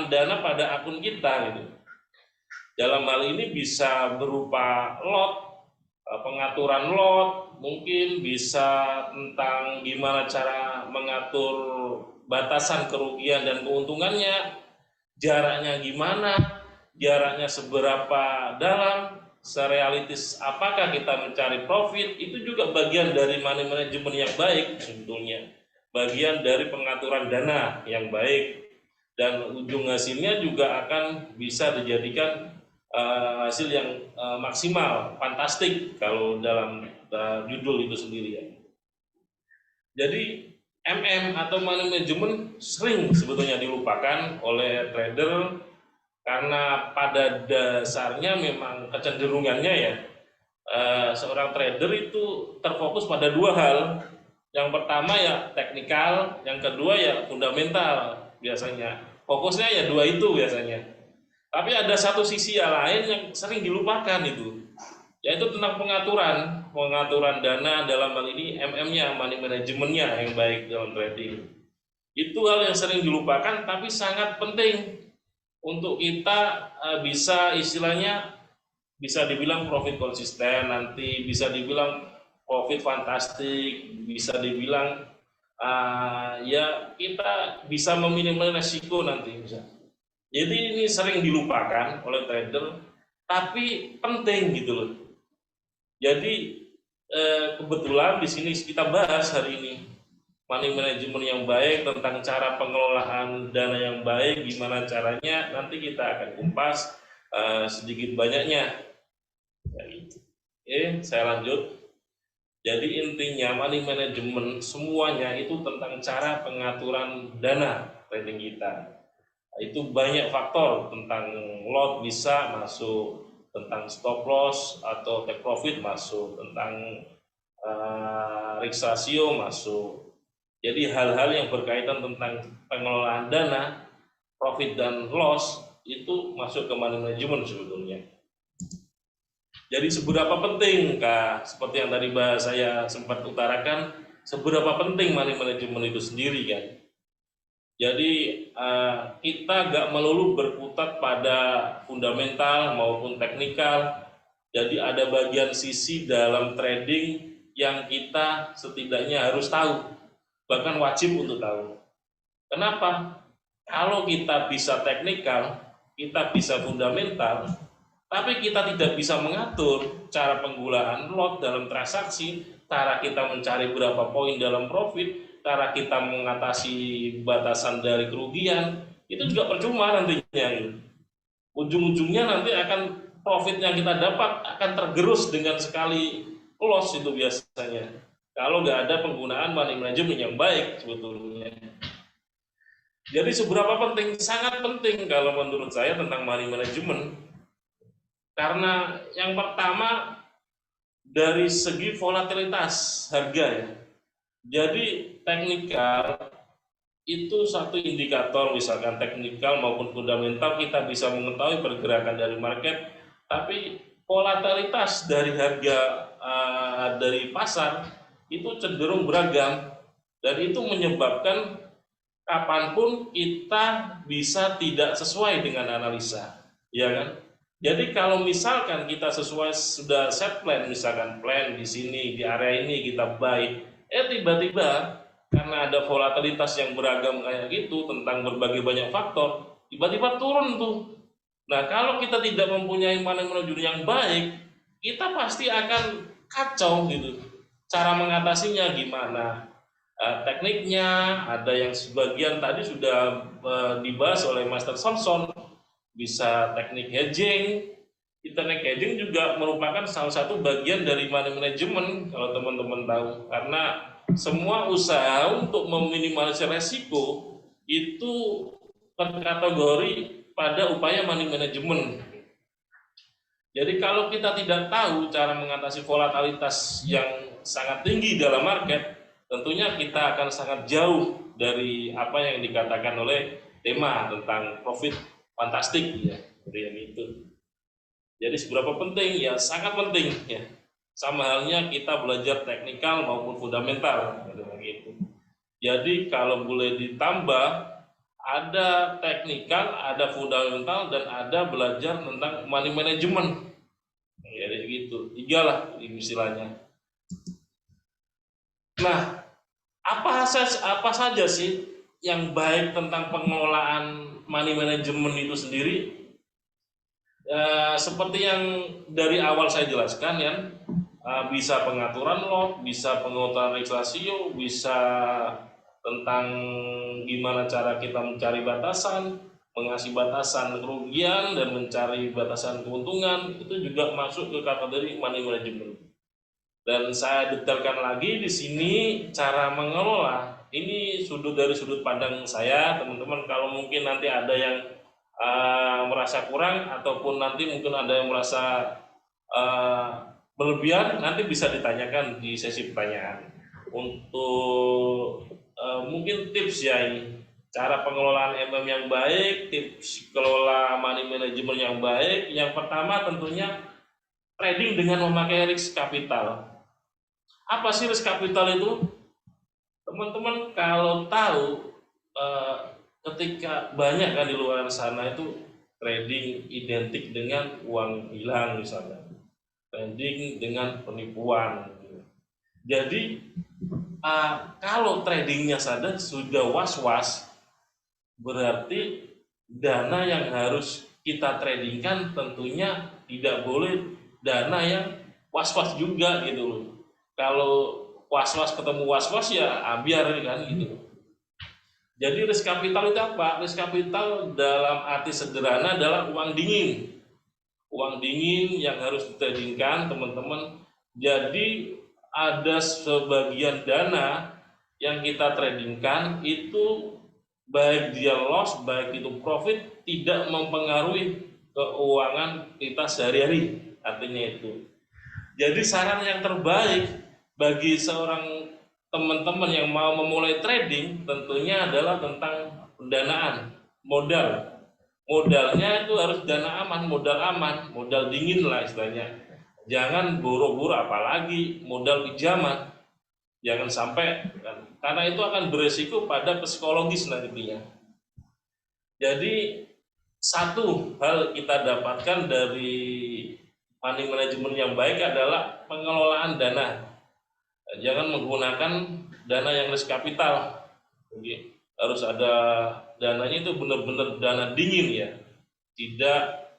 dana pada akun kita gitu. Dalam hal ini bisa berupa lot, pengaturan lot, mungkin bisa tentang gimana cara mengatur batasan kerugian dan keuntungannya, jaraknya gimana, jaraknya seberapa dalam, serealistis apakah kita mencari profit, itu juga bagian dari money management yang baik sebetulnya, bagian dari pengaturan dana yang baik, dan ujung hasilnya juga akan bisa dijadikan hasil yang maksimal, fantastik kalau dalam judul itu sendiri ya. Jadi MM atau money management sering sebetulnya dilupakan oleh trader karena pada dasarnya memang kecenderungannya ya seorang trader itu terfokus pada dua hal. Yang pertama ya teknikal, yang kedua ya fundamental biasanya. Fokusnya ya dua itu biasanya. Tapi ada satu sisi yang lain yang sering dilupakan itu, yaitu tentang pengaturan dana, dalam hal ini MM-nya, money management-nya yang baik dalam trading. Itu hal yang sering dilupakan tapi sangat penting untuk kita bisa istilahnya bisa dibilang profit konsisten, nanti bisa dibilang profit fantastik, bisa dibilang ya kita bisa meminimalkan resiko nanti bisa. Jadi ini sering dilupakan oleh trader, tapi penting gitu loh. Jadi kebetulan di sini kita bahas hari ini money management yang baik, tentang cara pengelolaan dana yang baik, gimana caranya, nanti kita akan kumpas sedikit banyaknya. Oke, saya lanjut. Jadi intinya money management semuanya itu tentang cara pengaturan dana trading kita. Itu banyak faktor, tentang lot bisa masuk, tentang stop loss atau take profit masuk, tentang risk ratio masuk. Jadi hal-hal yang berkaitan tentang pengelolaan dana, profit dan loss itu masuk ke money management sebetulnya. Jadi seberapa penting Kak, seperti yang tadi saya sempat utarakan, seberapa penting money management itu sendiri kan. Jadi kita nggak melulu berkutat pada fundamental maupun teknikal. Jadi ada bagian sisi dalam trading yang kita setidaknya harus tahu, bahkan wajib untuk tahu. Kenapa? Kalau kita bisa teknikal, kita bisa fundamental, Tapi kita tidak bisa mengatur cara penggunaan lot dalam transaksi, cara kita mencari berapa poin dalam profit, cara kita mengatasi batasan dari kerugian, itu juga percuma nantinya. Ujung-ujungnya nanti akan profit yang kita dapat akan tergerus dengan sekali loss itu biasanya. Kalau nggak ada penggunaan money management yang baik sebetulnya. Jadi seberapa penting? Sangat penting kalau menurut saya tentang money management. Karena yang pertama dari segi volatilitas harga ya. Jadi teknikal itu satu indikator, misalkan teknikal maupun fundamental kita bisa mengetahui pergerakan dari market, tapi volatilitas dari harga dari pasar itu cenderung beragam dan itu menyebabkan kapanpun kita bisa tidak sesuai dengan analisa, ya kan? Jadi kalau misalkan kita sesuai sudah set plan, misalkan plan di sini di area ini kita buy, tiba-tiba karena ada volatilitas yang beragam kayak gitu tentang berbagai banyak faktor, tiba-tiba turun tuh. Nah kalau kita tidak mempunyai money management yang baik, kita pasti akan kacau gitu. Cara mengatasinya gimana? Tekniknya ada yang sebagian tadi sudah dibahas oleh Master Samson. Bisa teknik hedging. Teknik hedging juga merupakan salah satu bagian dari money management kalau teman-teman tahu, karena semua usaha untuk meminimalisir resiko itu terkategori pada upaya money management. Jadi kalau kita tidak tahu cara mengatasi volatilitas yang sangat tinggi dalam market, tentunya kita akan sangat jauh dari apa yang dikatakan oleh tema tentang profit fantastik ya, yang itu. Jadi seberapa penting ya, sangat penting ya. Sama halnya kita belajar teknikal maupun fundamental gitu. Jadi kalau boleh ditambah ada teknikal, ada fundamental dan ada belajar tentang money management. Ya gitu. 3 lah istilahnya. Nah, apa saja sih yang baik tentang pengelolaan money management itu sendiri? Seperti yang dari awal saya jelaskan ya, bisa pengaturan lot, bisa pengaturan rasio, bisa tentang gimana cara kita mencari batasan, mengasih batasan kerugian dan mencari batasan keuntungan, itu juga masuk ke kategori money management. Dan saya detailkan lagi di sini cara mengelola. Ini dari sudut pandang saya, teman-teman. Kalau mungkin nanti ada yang merasa kurang ataupun nanti mungkin ada yang merasa berlebihan, nanti bisa ditanyakan di sesi pertanyaan. Untuk mungkin tips ya ini, cara pengelolaan MM yang baik, tips kelola money management yang baik. Yang pertama tentunya trading dengan memakai risk capital. Apa sih risk capital itu? Teman-teman kalau tahu ketika banyak kan di luar sana itu trading identik dengan uang hilang misalnya, trading dengan penipuan. Jadi kalau tradingnya saja sudah was-was, berarti dana yang harus kita tradingkan tentunya tidak boleh dana yang was-was juga gitu loh. Kalau was-was ketemu was-was ya biar kan gitu. Jadi risk capital itu apa? Risk capital dalam arti sederhana adalah uang dingin. Uang dingin yang harus ditradingkan teman-teman. Jadi ada sebagian dana yang kita tradingkan itu baik dia loss, baik itu profit, tidak mempengaruhi keuangan kita sehari-hari. Artinya itu. Jadi saran yang terbaik bagi seorang teman-teman yang mau memulai trading tentunya adalah tentang pendanaan, modal. Modalnya itu harus dana aman, modal dingin lah istilahnya. Jangan buru-buru, apalagi modal pinjaman. Jangan sampai, karena itu akan beresiko pada psikologis nantinya. Jadi satu hal kita dapatkan dari money management yang baik adalah pengelolaan dana. Jangan menggunakan dana yang risk capital. Jadi, harus ada dananya itu benar-benar dana dingin ya, tidak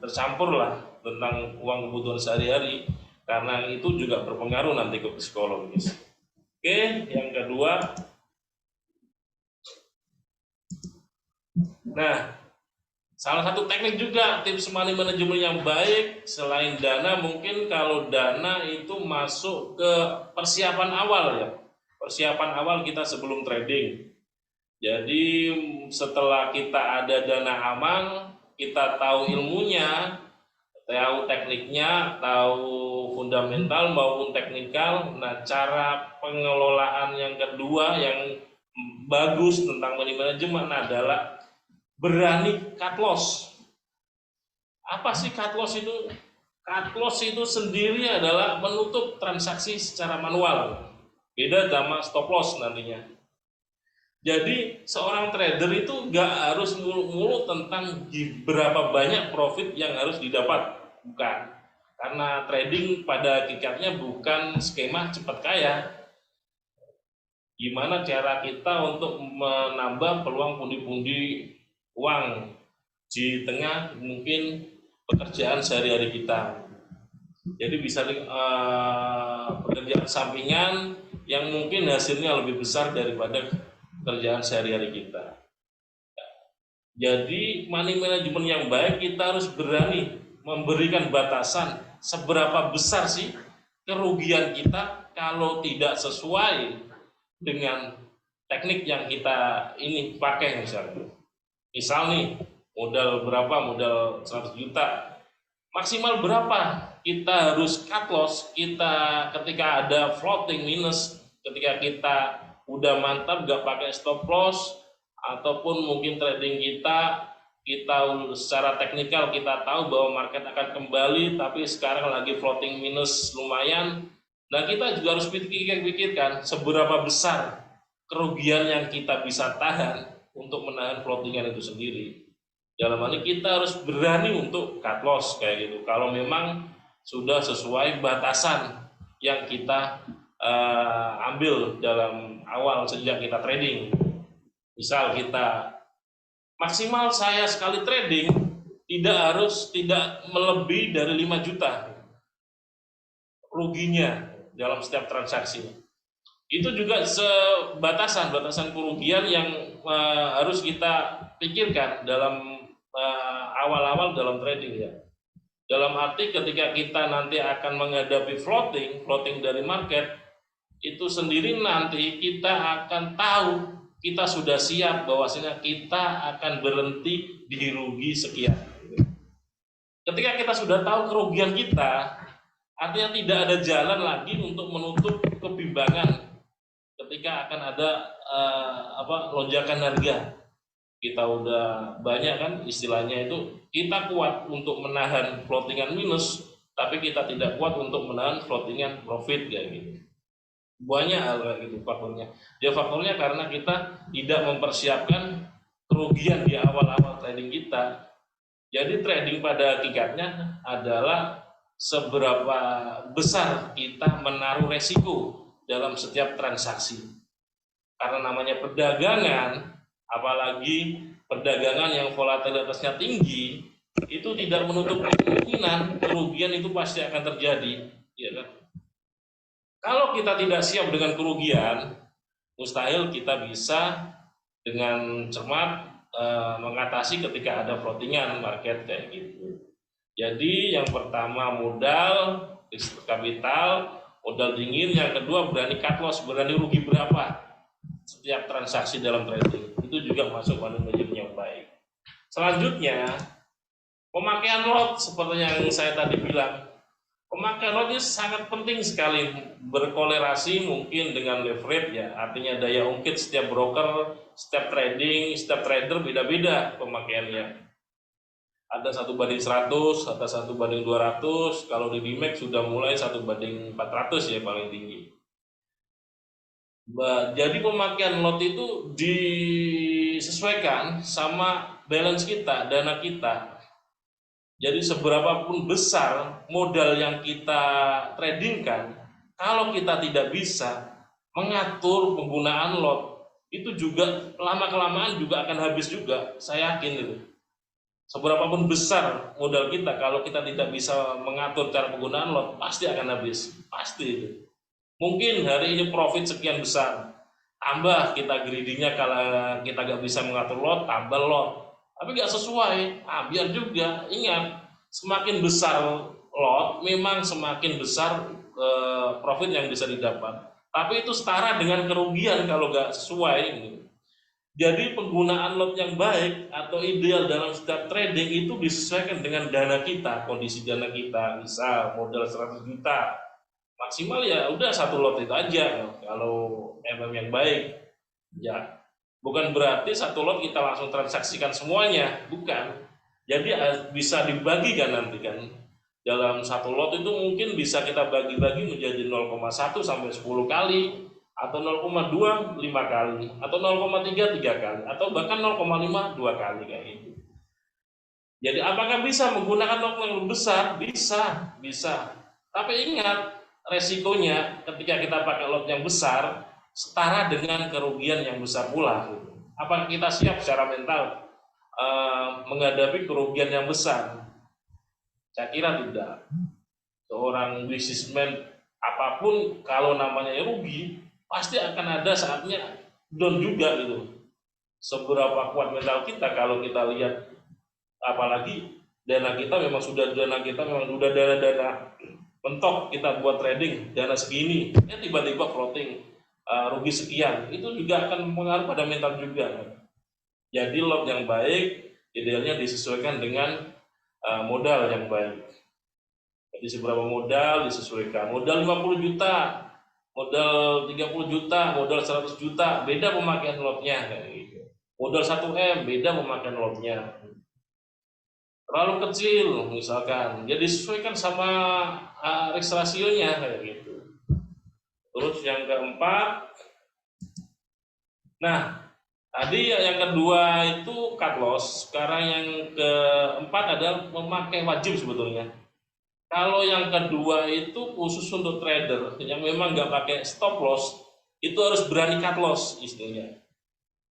tercampur lah tentang uang kebutuhan sehari-hari, karena itu juga berpengaruh nanti ke psikologis. Oke, yang kedua, nah, salah satu teknik juga tips money management yang baik selain dana, mungkin kalau dana itu masuk ke persiapan awal ya. Persiapan awal kita sebelum trading. Jadi setelah kita ada dana aman, kita tahu ilmunya, tahu tekniknya, tahu fundamental maupun teknikal. Nah, cara pengelolaan yang kedua yang bagus tentang money management adalah berani cut loss. Apa sih cut loss itu? Cut loss itu sendiri adalah menutup transaksi secara manual. Beda sama stop loss nantinya. Jadi seorang trader itu nggak harus mulu-mulu tentang berapa banyak profit yang harus didapat. Bukan. Karena trading pada hakikatnya bukan skema cepat kaya. Gimana cara kita untuk menambah peluang pundi-pundi uang di tengah mungkin pekerjaan sehari-hari kita. Jadi bisa pekerjaan sampingan yang mungkin hasilnya lebih besar daripada pekerjaan sehari-hari kita. Jadi money management yang baik, kita harus berani memberikan batasan seberapa besar sih kerugian kita kalau tidak sesuai dengan teknik yang kita ini pakai misalnya. Misal nih, modal berapa, modal 100 juta, maksimal berapa kita harus cut loss kita ketika ada floating minus, ketika kita udah mantap gak pakai stop loss, ataupun mungkin trading kita secara teknikal kita tahu bahwa market akan kembali, tapi sekarang lagi floating minus lumayan. Nah, kita juga harus pikirkan seberapa besar kerugian yang kita bisa tahan untuk menahan floatingan itu sendiri. Dalam hal ini kita harus berani untuk cut loss kayak gitu. Kalau memang sudah sesuai batasan yang kita ambil dalam awal sejak kita trading. Misal kita maksimal saya sekali trading tidak melebihi dari 5 juta ruginya dalam setiap transaksi. Itu juga batasan kerugian yang harus kita pikirkan dalam awal-awal dalam trading ya. Dalam arti ketika kita nanti akan menghadapi floating dari market, itu sendiri nanti kita akan tahu, kita sudah siap bahwasanya kita akan berhenti di rugi sekian. Ketika kita sudah tahu kerugian kita, artinya tidak ada jalan lagi untuk menutup kebimbangan ketika akan ada lonjakan harga. Kita udah banyak kan istilahnya itu, kita kuat untuk menahan floatingan minus, tapi kita tidak kuat untuk menahan floatingan profit kayak gitu. Banyak hal kayak gitu faktornya. Ya faktornya karena kita tidak mempersiapkan kerugian di awal-awal trading kita. Jadi trading pada hakikatnya adalah seberapa besar kita menaruh resiko dalam setiap transaksi. Karena namanya perdagangan, apalagi perdagangan yang volatilitasnya tinggi, itu tidak menutup kemungkinan kerugian itu pasti akan terjadi, ya kan? Kalau kita tidak siap dengan kerugian, mustahil kita bisa dengan cermat mengatasi ketika ada floatingan market kayak gitu. Jadi yang pertama modal, kapital, modal dingin. Yang kedua berani cut loss, berani rugi berapa setiap transaksi dalam trading. Itu juga masuk money management yang baik. Selanjutnya pemakaian lot seperti yang saya tadi bilang. Pemakaian lot ini sangat penting sekali, berkolerasi mungkin dengan leverage ya. Artinya daya ungkit setiap broker, setiap trading, setiap trader beda-beda pemakaiannya. Ada 1:100, ada 1:200. Kalau di DMAX sudah mulai 1:400 ya paling tinggi. Jadi pemakaian lot itu disesuaikan sama balance kita, dana kita. Jadi seberapapun besar modal yang kita tradingkan, kalau kita tidak bisa mengatur penggunaan lot, itu juga lama-kelamaan juga akan habis juga, saya yakin itu. Seberapapun besar modal kita, kalau kita tidak bisa mengatur cara penggunaan lot, pasti akan habis. Pasti itu. Mungkin hari ini profit sekian besar, tambah kita greedy-nya kalau kita nggak bisa mengatur lot, tambah lot. Tapi nggak sesuai, biar juga. Ingat, semakin besar lot, memang semakin besar profit yang bisa didapat. Tapi itu setara dengan kerugian kalau nggak sesuai. Jadi penggunaan lot yang baik atau ideal dalam setiap trading itu disesuaikan dengan dana kita, kondisi dana kita. Misal modal 100 juta, maksimal ya udah satu lot itu aja kalau yang baik. Ya, bukan berarti satu lot kita langsung transaksikan semuanya, bukan. Jadi bisa dibagikan nanti kan. Dalam satu lot itu mungkin bisa kita bagi-bagi menjadi 0,1 sampai 10 kali, atau 0,2 5 kali, atau 0,3 3 kali, atau bahkan 0,5 2 kali kayak gitu. Jadi apakah bisa menggunakan lot yang besar? Bisa. Tapi ingat, resikonya ketika kita pakai lot yang besar setara dengan kerugian yang besar pula. Apakah kita siap secara mental menghadapi kerugian yang besar? Saya kira tidak. Seorang bisnismen apapun kalau namanya rugi, pasti akan ada saatnya down juga gitu. Seberapa kuat mental kita kalau kita lihat, apalagi dana kita memang sudah dana mentok kita buat trading dana segini, tiba-tiba floating rugi sekian, itu juga akan mengaruh pada mental juga. Jadi lot yang baik idealnya disesuaikan dengan modal yang baik. Jadi seberapa modal disesuaikan. Modal 50 juta, modal 30 juta, modal 100 juta, beda pemakaian lotnya kayak gitu. Modal 1M, beda pemakaian lotnya. Terlalu kecil misalkan, jadi sesuaikan sama risk ratio-nya kayak gitu. Terus yang keempat, nah tadi yang kedua itu cut loss, sekarang yang keempat adalah memakai wajib sebetulnya. Kalau yang kedua itu khusus untuk trader yang memang nggak pakai stop loss, itu harus berani cut loss istilahnya.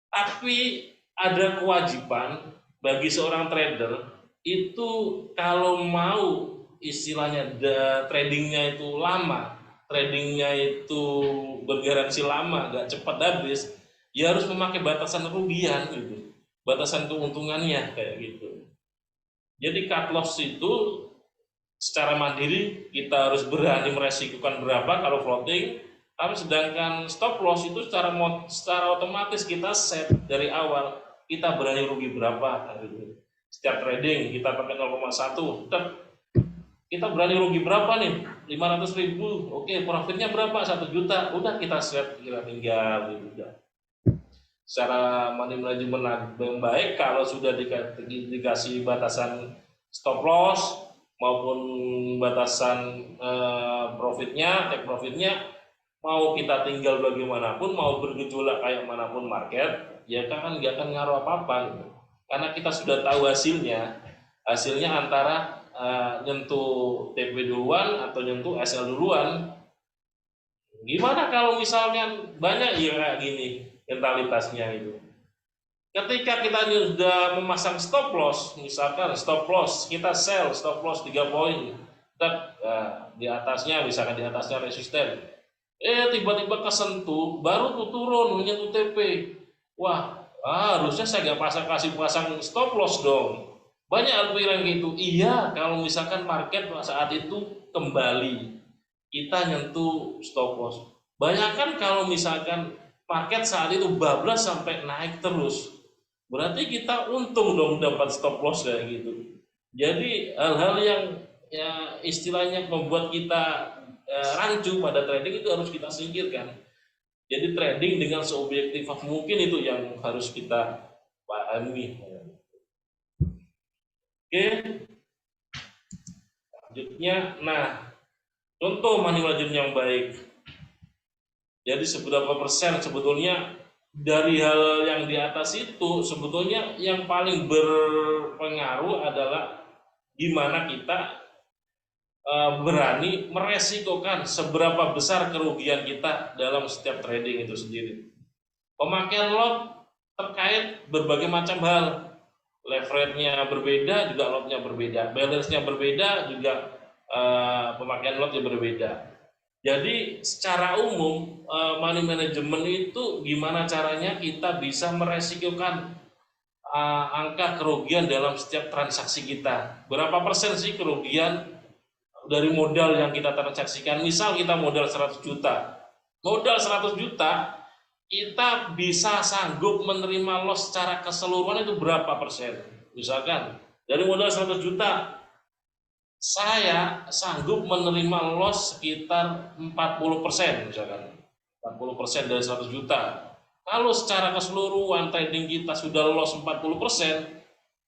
Tapi ada kewajiban bagi seorang trader itu kalau mau istilahnya tradingnya itu lama, tradingnya itu bergaransi lama, nggak cepat habis, ya harus memakai batasan kerugian gitu, batasan keuntungannya kayak gitu. Jadi cut loss itu secara mandiri kita harus berani meresikukan berapa kalau floating, tapi sedangkan stop loss itu secara otomatis kita set dari awal kita berani rugi berapa gitu. Setiap trading kita pakai 0,1, kita berani rugi berapa nih, 500.000, oke, profitnya berapa, 1 juta, udah kita set, kita tinggal gitu. Secara money management yang baik, kalau sudah dikasih batasan stop loss maupun batasan profitnya, take profitnya, mau kita tinggal bagaimanapun, mau bergejolak kayak manapun market, ya kan nggak akan ngaruh apa-apa gitu. Karena kita sudah tahu hasilnya antara nyentuh TP duluan atau nyentuh SL duluan. Gimana kalau misalnya banyak ya kayak gini mentalitasnya itu. Ketika kita sudah memasang stop loss, misalkan stop loss kita sell stop loss 3 poin, di atasnya misalkan di atasnya resisten, tiba-tiba kesentuh, baru tuh turun menyentuh TP. Wah, harusnya saya nggak pasang stop loss dong. Banyak yang gitu. Iya, kalau misalkan market saat itu kembali, kita nyentuh stop loss. Bayangkan kalau misalkan market saat itu bablas sampai naik terus, berarti kita untung dong dapat stop loss kayak gitu. Jadi hal-hal yang ya istilahnya membuat kita rancu pada trading itu harus kita singkirkan. Jadi trading dengan seobjektif mungkin itu yang harus kita pahami. Oke, selanjutnya, nah contoh money management yang baik. Jadi seberapa persen sebetulnya dari hal yang di atas itu sebetulnya yang paling berpengaruh adalah gimana kita berani meresikokan seberapa besar kerugian kita dalam setiap trading itu sendiri. Pemakaian lot terkait berbagai macam hal. leverage-nya berbeda, juga lot-nya berbeda, balance-nya berbeda, juga pemakaian lot-nya berbeda. Jadi secara umum money management itu gimana caranya kita bisa meresikokan angka kerugian dalam setiap transaksi kita. Berapa persen sih kerugian dari modal yang kita transaksikan? Misal kita modal 100 juta. Modal 100 juta, kita bisa sanggup menerima loss secara keseluruhan itu berapa persen? Misalkan dari modal 100 juta, saya sanggup menerima loss sekitar 40%, misalkan 40% dari 100 juta. Kalau secara keseluruhan trading kita sudah loss 40%,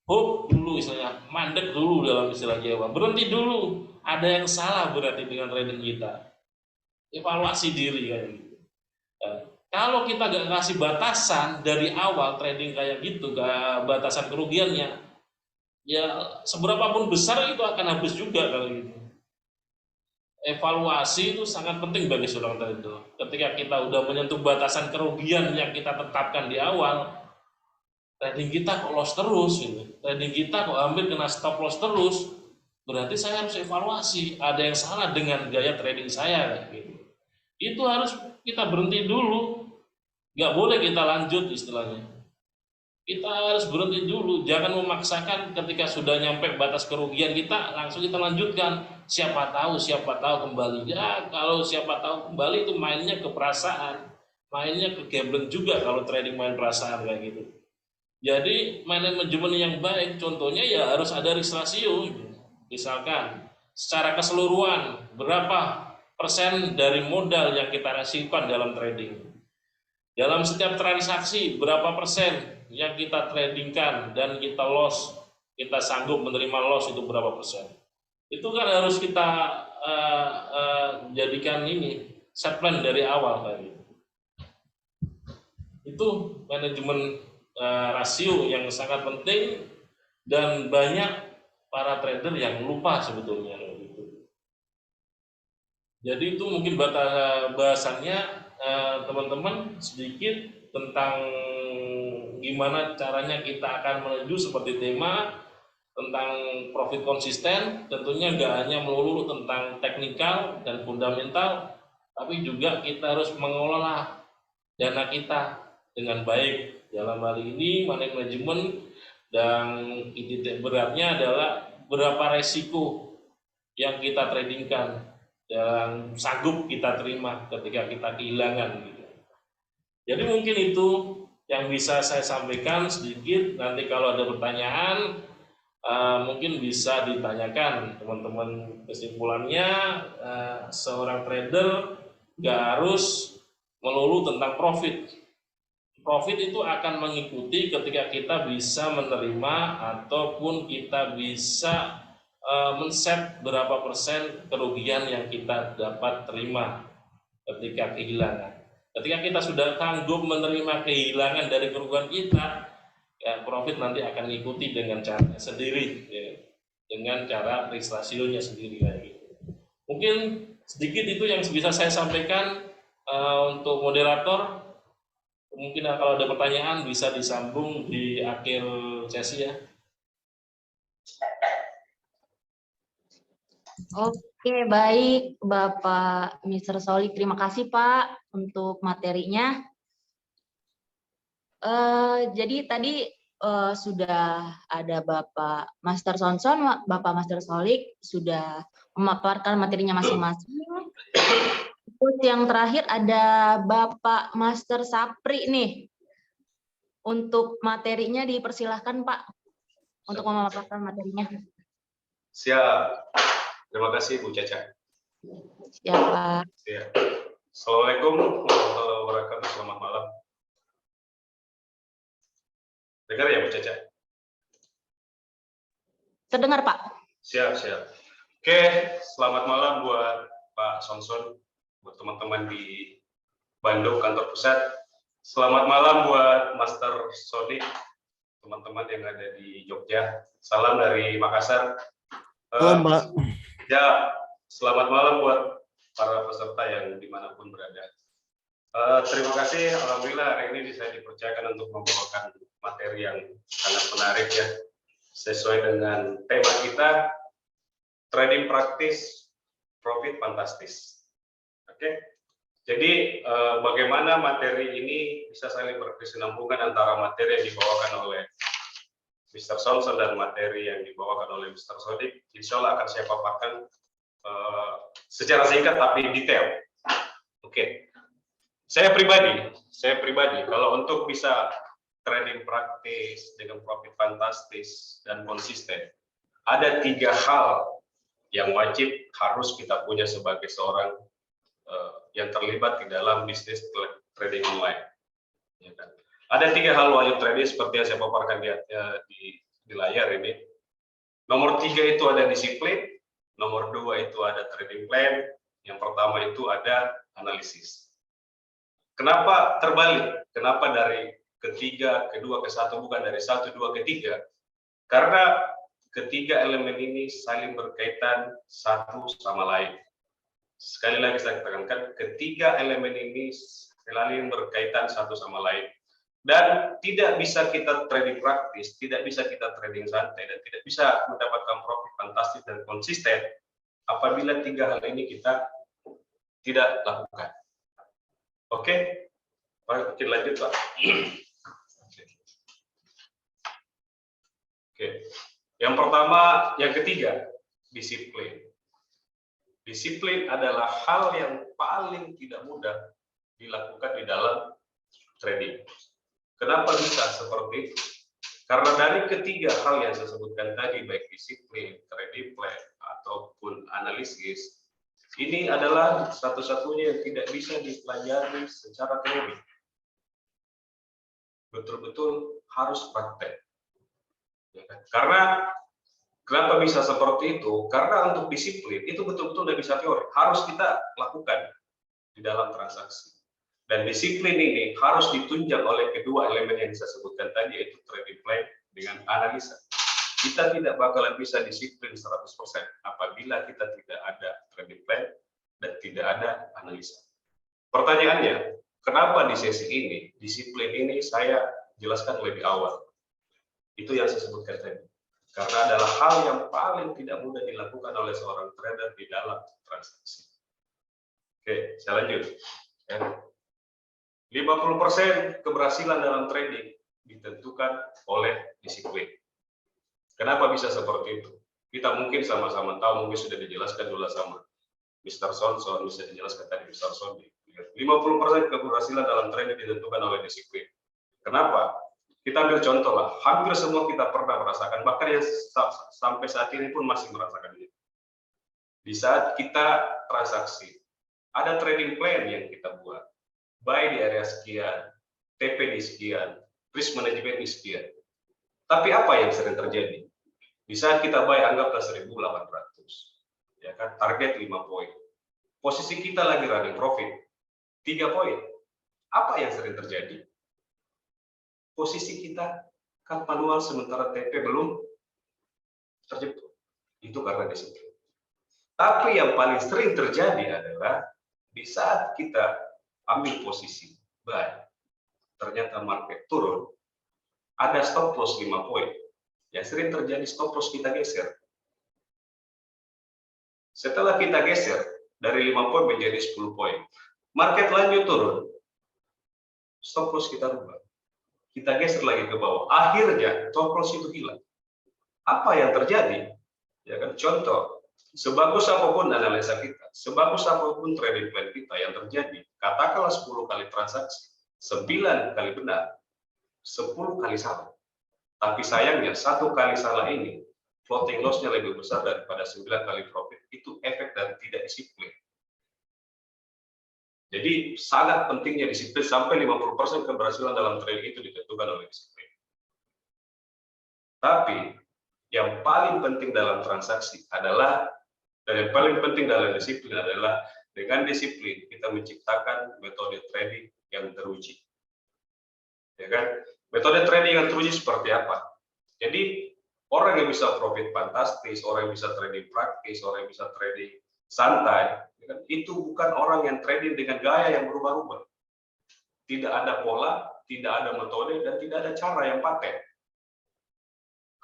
hook dulu istilahnya, mandek dulu dalam istilah Jawa, berhenti dulu. Ada yang salah berarti dengan trading kita. Evaluasi diri kayak gitu. Kalau kita gak kasih batasan dari awal trading kayak gitu, batasan kerugiannya, ya seberapapun besar itu akan habis juga kalau gitu. Evaluasi itu sangat penting bagi seorang trader. Ketika kita udah menyentuh batasan kerugian yang kita tetapkan di awal, trading kita kok loss terus, gitu. Trading kita kok hampir kena stop loss terus, berarti saya harus evaluasi. Ada yang salah dengan gaya trading saya, gitu. Itu harus kita berhenti dulu, nggak boleh kita lanjut istilahnya. Kita harus berhenti dulu, jangan memaksakan ketika sudah nyampe batas kerugian kita langsung kita lanjutkan. Siapa tahu kembali. Ya kalau siapa tahu kembali itu mainnya ke perasaan, mainnya ke gambling juga kalau trading main perasaan kayak gitu. Jadi manajemen yang baik contohnya ya harus ada risk ratio. Misalkan secara keseluruhan berapa persen dari modal yang kita resikokan dalam trading. Dalam setiap transaksi berapa persen yang kita tradingkan dan kita loss, kita sanggup menerima loss itu berapa persen. Itu kan harus kita jadikan ini set plan dari awal tadi. Itu manajemen rasio yang sangat penting dan banyak para trader yang lupa sebetulnya. Jadi itu mungkin bahasannya teman-teman sedikit tentang gimana caranya kita akan menuju seperti tema tentang profit konsisten. Tentunya nggak hanya melulu tentang teknikal dan fundamental, tapi juga kita harus mengelola dana kita dengan baik. Dalam hal ini manajemen dan titik beratnya adalah berapa resiko yang kita tradingkan dan sanggup kita terima ketika kita kehilangan gitu. Jadi mungkin itu yang bisa saya sampaikan sedikit. Nanti kalau ada pertanyaan mungkin bisa ditanyakan teman-teman. Kesimpulannya seorang trader nggak harus melulu tentang profit. Profit itu akan mengikuti ketika kita bisa menerima ataupun kita bisa men-set berapa persen kerugian yang kita dapat terima ketika kehilangan. Ketika kita sudah sanggup menerima kehilangan dari kerugian kita, ya profit nanti akan mengikuti dengan cara sendiri, ya, dengan cara risk ratio-nya sendiri kayak gitu. Mungkin sedikit itu yang bisa saya sampaikan untuk moderator. Mungkin kalau ada pertanyaan bisa disambung di akhir sesi ya. Oke, baik Bapak Mr. Solik. Terima kasih Pak untuk materinya. Jadi tadi sudah ada Bapak Master Sonson, Bapak Master Solik sudah memaparkan materinya masing-masing. Terus yang terakhir ada Bapak Master Sapri nih. Untuk materinya dipersilahkan Pak untuk memaparkan materinya. Siap. Terima kasih Bu Caca. Siapa? Siap. Assalamualaikum warahmatullahi wabarakatuh. Selamat malam. Dengar ya Bu Caca? Terdengar Pak? Siap. Oke, selamat malam buat Pak Sonson, buat teman-teman di Bandung kantor pusat. Selamat malam buat Master Sodik, teman-teman yang ada di Jogja. Salam dari Makassar. Halo Mbak. Ya, selamat malam buat para peserta yang dimanapun berada. Terima kasih, alhamdulillah hari ini saya dipercayakan untuk membawakan materi yang sangat menarik ya. sesuai dengan tema kita, trading praktis, profit fantastis. Oke, jadi bagaimana materi ini bisa saling berkesinambungan antara materi yang dibawakan oleh Mr. Sonson dan materi yang dibawakan oleh Mr. Sodik, insya Allah akan saya paparkan secara singkat tapi detail. Oke, saya pribadi kalau untuk bisa trading praktis dengan profit fantastis dan konsisten, ada 3 hal yang wajib harus kita punya sebagai seorang yang terlibat di dalam bisnis trading online. Ya kan? Ada 3 hal wajib trading seperti yang saya paparkan di layar ini. Nomor 3 itu ada disiplin, nomor 2 itu ada trading plan, yang pertama itu ada analisis. Kenapa terbalik? Kenapa dari ketiga, kedua ke satu, bukan dari 1, 2 ke 3? Karena ketiga elemen ini saling berkaitan satu sama lain. Sekali lagi saya tekankan, ketiga elemen ini saling berkaitan satu sama lain. Dan tidak bisa kita trading praktis, tidak bisa kita trading santai, dan tidak bisa mendapatkan profit fantastis dan konsisten apabila 3 hal ini kita tidak lakukan. Oke, mungkin lanjut Pak. Oke, yang pertama, yang ketiga, disiplin. Disiplin adalah hal yang paling tidak mudah dilakukan di dalam trading. Kenapa bisa seperti itu? Karena dari ketiga hal yang saya sebutkan tadi, baik disiplin, trading plan, ataupun analisis, ini adalah satu-satunya yang tidak bisa dipelajari secara teori. Betul-betul harus praktek. Ya kan? Karena kenapa bisa seperti itu? Karena untuk disiplin itu betul-betul tidak bisa teori, harus kita lakukan di dalam transaksi. Dan disiplin ini harus ditunjang oleh kedua elemen yang saya sebutkan tadi, yaitu trading plan dengan analisa. Kita tidak bakalan bisa disiplin 100% apabila kita tidak ada trading plan dan tidak ada analisa. Pertanyaannya, kenapa di sesi ini, disiplin ini saya jelaskan lebih awal? Itu yang saya sebutkan tadi. Karena adalah hal yang paling tidak mudah dilakukan oleh seorang trader di dalam transaksi. Oke, saya lanjut. 50% keberhasilan dalam trading ditentukan oleh disiplin. Kenapa bisa seperti itu? Kita mungkin sama-sama tahu, mungkin sudah dijelaskan dulu sama Mr. Sonson, bisa dijelaskan tadi Mr. Sondi. 50% keberhasilan dalam trading ditentukan oleh disiplin. Kenapa? Kita ambil contoh lah, hampir semua kita pernah merasakan, bahkan yang sampai saat ini pun masih merasakan ini. Di saat kita transaksi, ada trading plan yang kita buat. Buy di area sekian, TP di sekian, risk management di sekian. Tapi apa yang sering terjadi? Di saat kita buy anggaplah 1.800, ya kan, target 5 poin. Posisi kita lagi running profit 3 poin. Apa yang sering terjadi? Posisi kita kan manual sementara TP belum terjebak. Itu karena disiplin. Tapi yang paling sering terjadi adalah di saat kita ambil posisi buy, ternyata market turun, ada stop loss 5 poin. Yang sering terjadi stop loss kita geser. Setelah kita geser dari 5 poin menjadi 10 poin, market lanjut turun, stop loss kita rubah. Kita geser lagi ke bawah. Akhirnya stop loss itu hilang. Apa yang terjadi? Ya kan, contoh, sebagus apapun analisa kita, sebagus apapun trading plan kita, yang terjadi, katakanlah 10 kali transaksi, 9 kali benar, 10 kali salah. Tapi sayangnya 1 kali salah ini, floating loss-nya lebih besar daripada 9 kali profit. Itu efek dari tidak disiplin. Jadi sangat pentingnya disiplin, sampai 50% keberhasilan dalam trading itu ditentukan oleh disiplin. Tapi yang paling penting dalam transaksi adalah, dan yang paling penting dalam disiplin adalah, dengan disiplin kita menciptakan metode trading yang teruji. Ya kan? Metode trading yang teruji seperti apa? Jadi orang yang bisa profit fantastis, orang yang bisa trading praktis, orang yang bisa trading santai, ya kan? Itu bukan orang yang trading dengan gaya yang berubah-ubah. Tidak ada pola, tidak ada metode, dan tidak ada cara yang paten.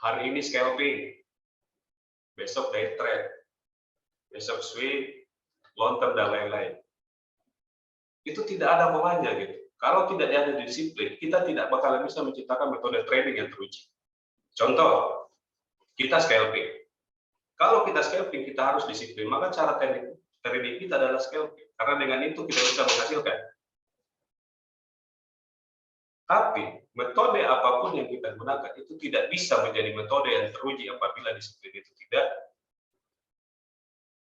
hari ini scalping, besok day trade, besok swing, long term dan lain-lain. Itu tidak ada polanya gitu. Kalau tidak ada disiplin, kita tidak bakalan bisa menciptakan metode trading yang teruji. Contoh, kita scalping. Kalau kita scalping, kita harus disiplin. Maka cara trading kita adalah scalping. Karena dengan itu kita bisa menghasilkan. Tapi metode apapun yang kita gunakan itu tidak bisa menjadi metode yang teruji apabila disiplin itu tidak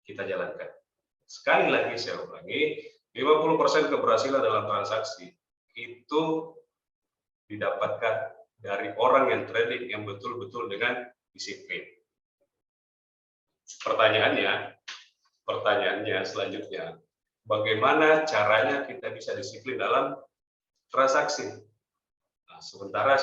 kita jalankan. Sekali lagi saya ulangi, 50% keberhasilan dalam transaksi itu didapatkan dari orang yang trading yang betul-betul dengan disiplin. Pertanyaannya selanjutnya, bagaimana caranya kita bisa disiplin dalam transaksi? Nah, sementara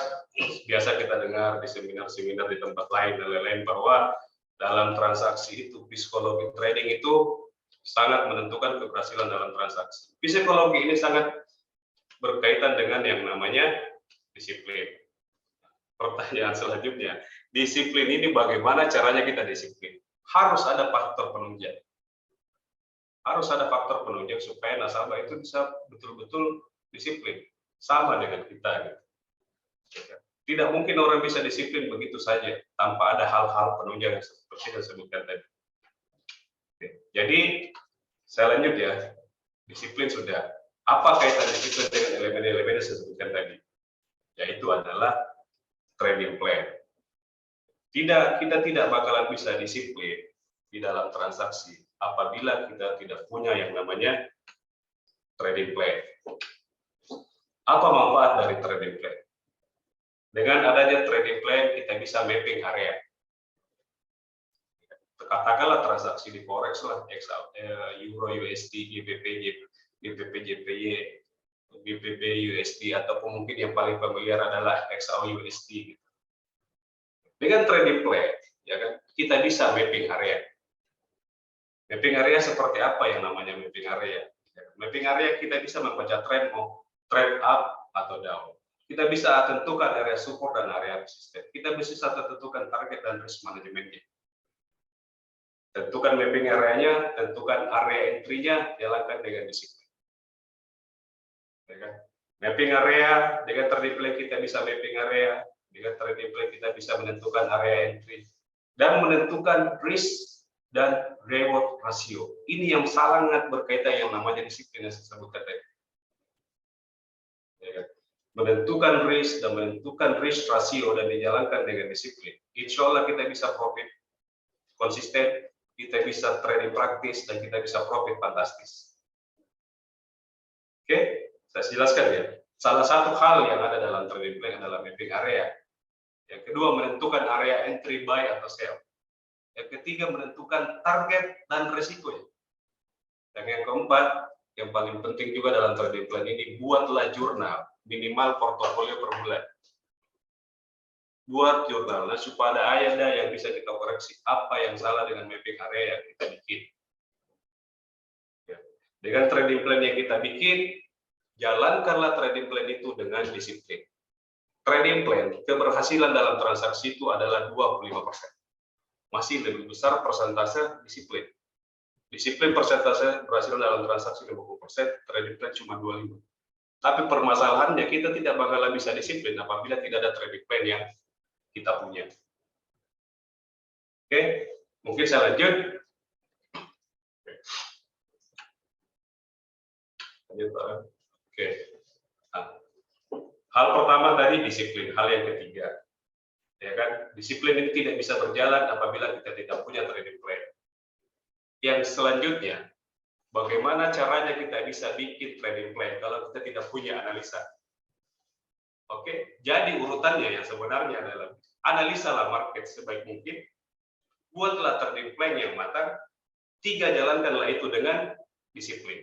biasa kita dengar di seminar-seminar di tempat lain dan lain-lain bahwa dalam transaksi itu psikologi trading itu sangat menentukan keberhasilan dalam transaksi. Psikologi ini sangat berkaitan dengan yang namanya disiplin. Pertanyaan selanjutnya, disiplin ini bagaimana caranya kita disiplin? Harus ada faktor penunjang. Harus ada faktor penunjang supaya nasabah itu bisa betul-betul disiplin. Sama dengan kita. Gitu. Tidak mungkin orang bisa disiplin begitu saja tanpa ada hal-hal penunjang yang seperti yang saya sebutkan tadi. Oke. Jadi, saya lanjut ya. Disiplin sudah. Apa kaitan disiplin dengan elemen-elemen yang saya sebutkan tadi? Yaitu adalah trading plan. Kita tidak bakalan bisa disiplin di dalam transaksi apabila kita tidak punya yang namanya trading plan. Apa manfaat dari trading plan? Dengan adanya trading plan, kita bisa mapping area. Katakanlah transaksi di forex lah, euro USD, GBP JPY, GBP USD, ataupun mungkin yang paling familiar adalah XAU USD. Dengan trading plan, ya kan, kita bisa mapping area. Mapping area seperti apa yang namanya mapping area? Mapping area kita bisa membaca trend mau trend up atau down. Kita bisa tentukan area support dan area resistance. Kita bisa tentukan target dan risk manajemennya. Tentukan mapping areanya, tentukan area entry-nya, jalankan dengan disiplin. Ya kan? Mapping area, dengan trading plan kita bisa mapping area, dengan trading plan kita bisa menentukan area entry, dan menentukan risk dan reward ratio. Ini yang sangat berkaitan yang namanya disiplin yang saya sebutkan tadi. Ya kan? Menentukan risk dan menentukan risk ratio dan dijalankan dengan disiplin. Insya Allah kita bisa profit konsisten, kita bisa trading praktis, dan kita bisa profit fantastis. Oke, saya jelaskan ya. Salah satu hal yang ada dalam trading plan adalah mapping area. Yang kedua, menentukan area entry, buy atau sell. Yang ketiga, menentukan target dan resiko. Dan yang keempat, yang paling penting juga dalam trading plan ini, buatlah jurnal, minimal portofolio per bulan. Buat jurnalnya supaya ada yang bisa kita koreksi apa yang salah dengan mapping area yang kita bikin. Ya. Dengan trading plan yang kita bikin, jalankanlah trading plan itu dengan disiplin. Trading plan, keberhasilan dalam transaksi itu adalah 25%. Masih lebih besar persentase disiplin. Disiplin persentase keberhasilan dalam transaksi 50%, trading plan cuma 25%. Tapi permasalahannya kita tidak bakalan bisa disiplin apabila tidak ada trading plan yang kita punya. Oke, mungkin saya lanjut. Oke. Nah, hal pertama tadi disiplin. Hal yang ketiga, ya kan, disiplin ini tidak bisa berjalan apabila kita tidak punya trading plan. Yang selanjutnya, bagaimana caranya kita bisa bikin trading plan kalau kita tidak punya analisa? Oke, jadi urutannya yang sebenarnya adalah analisalah market sebaik mungkin, buatlah trading plan yang matang, 3, jalankanlah itu dengan disiplin.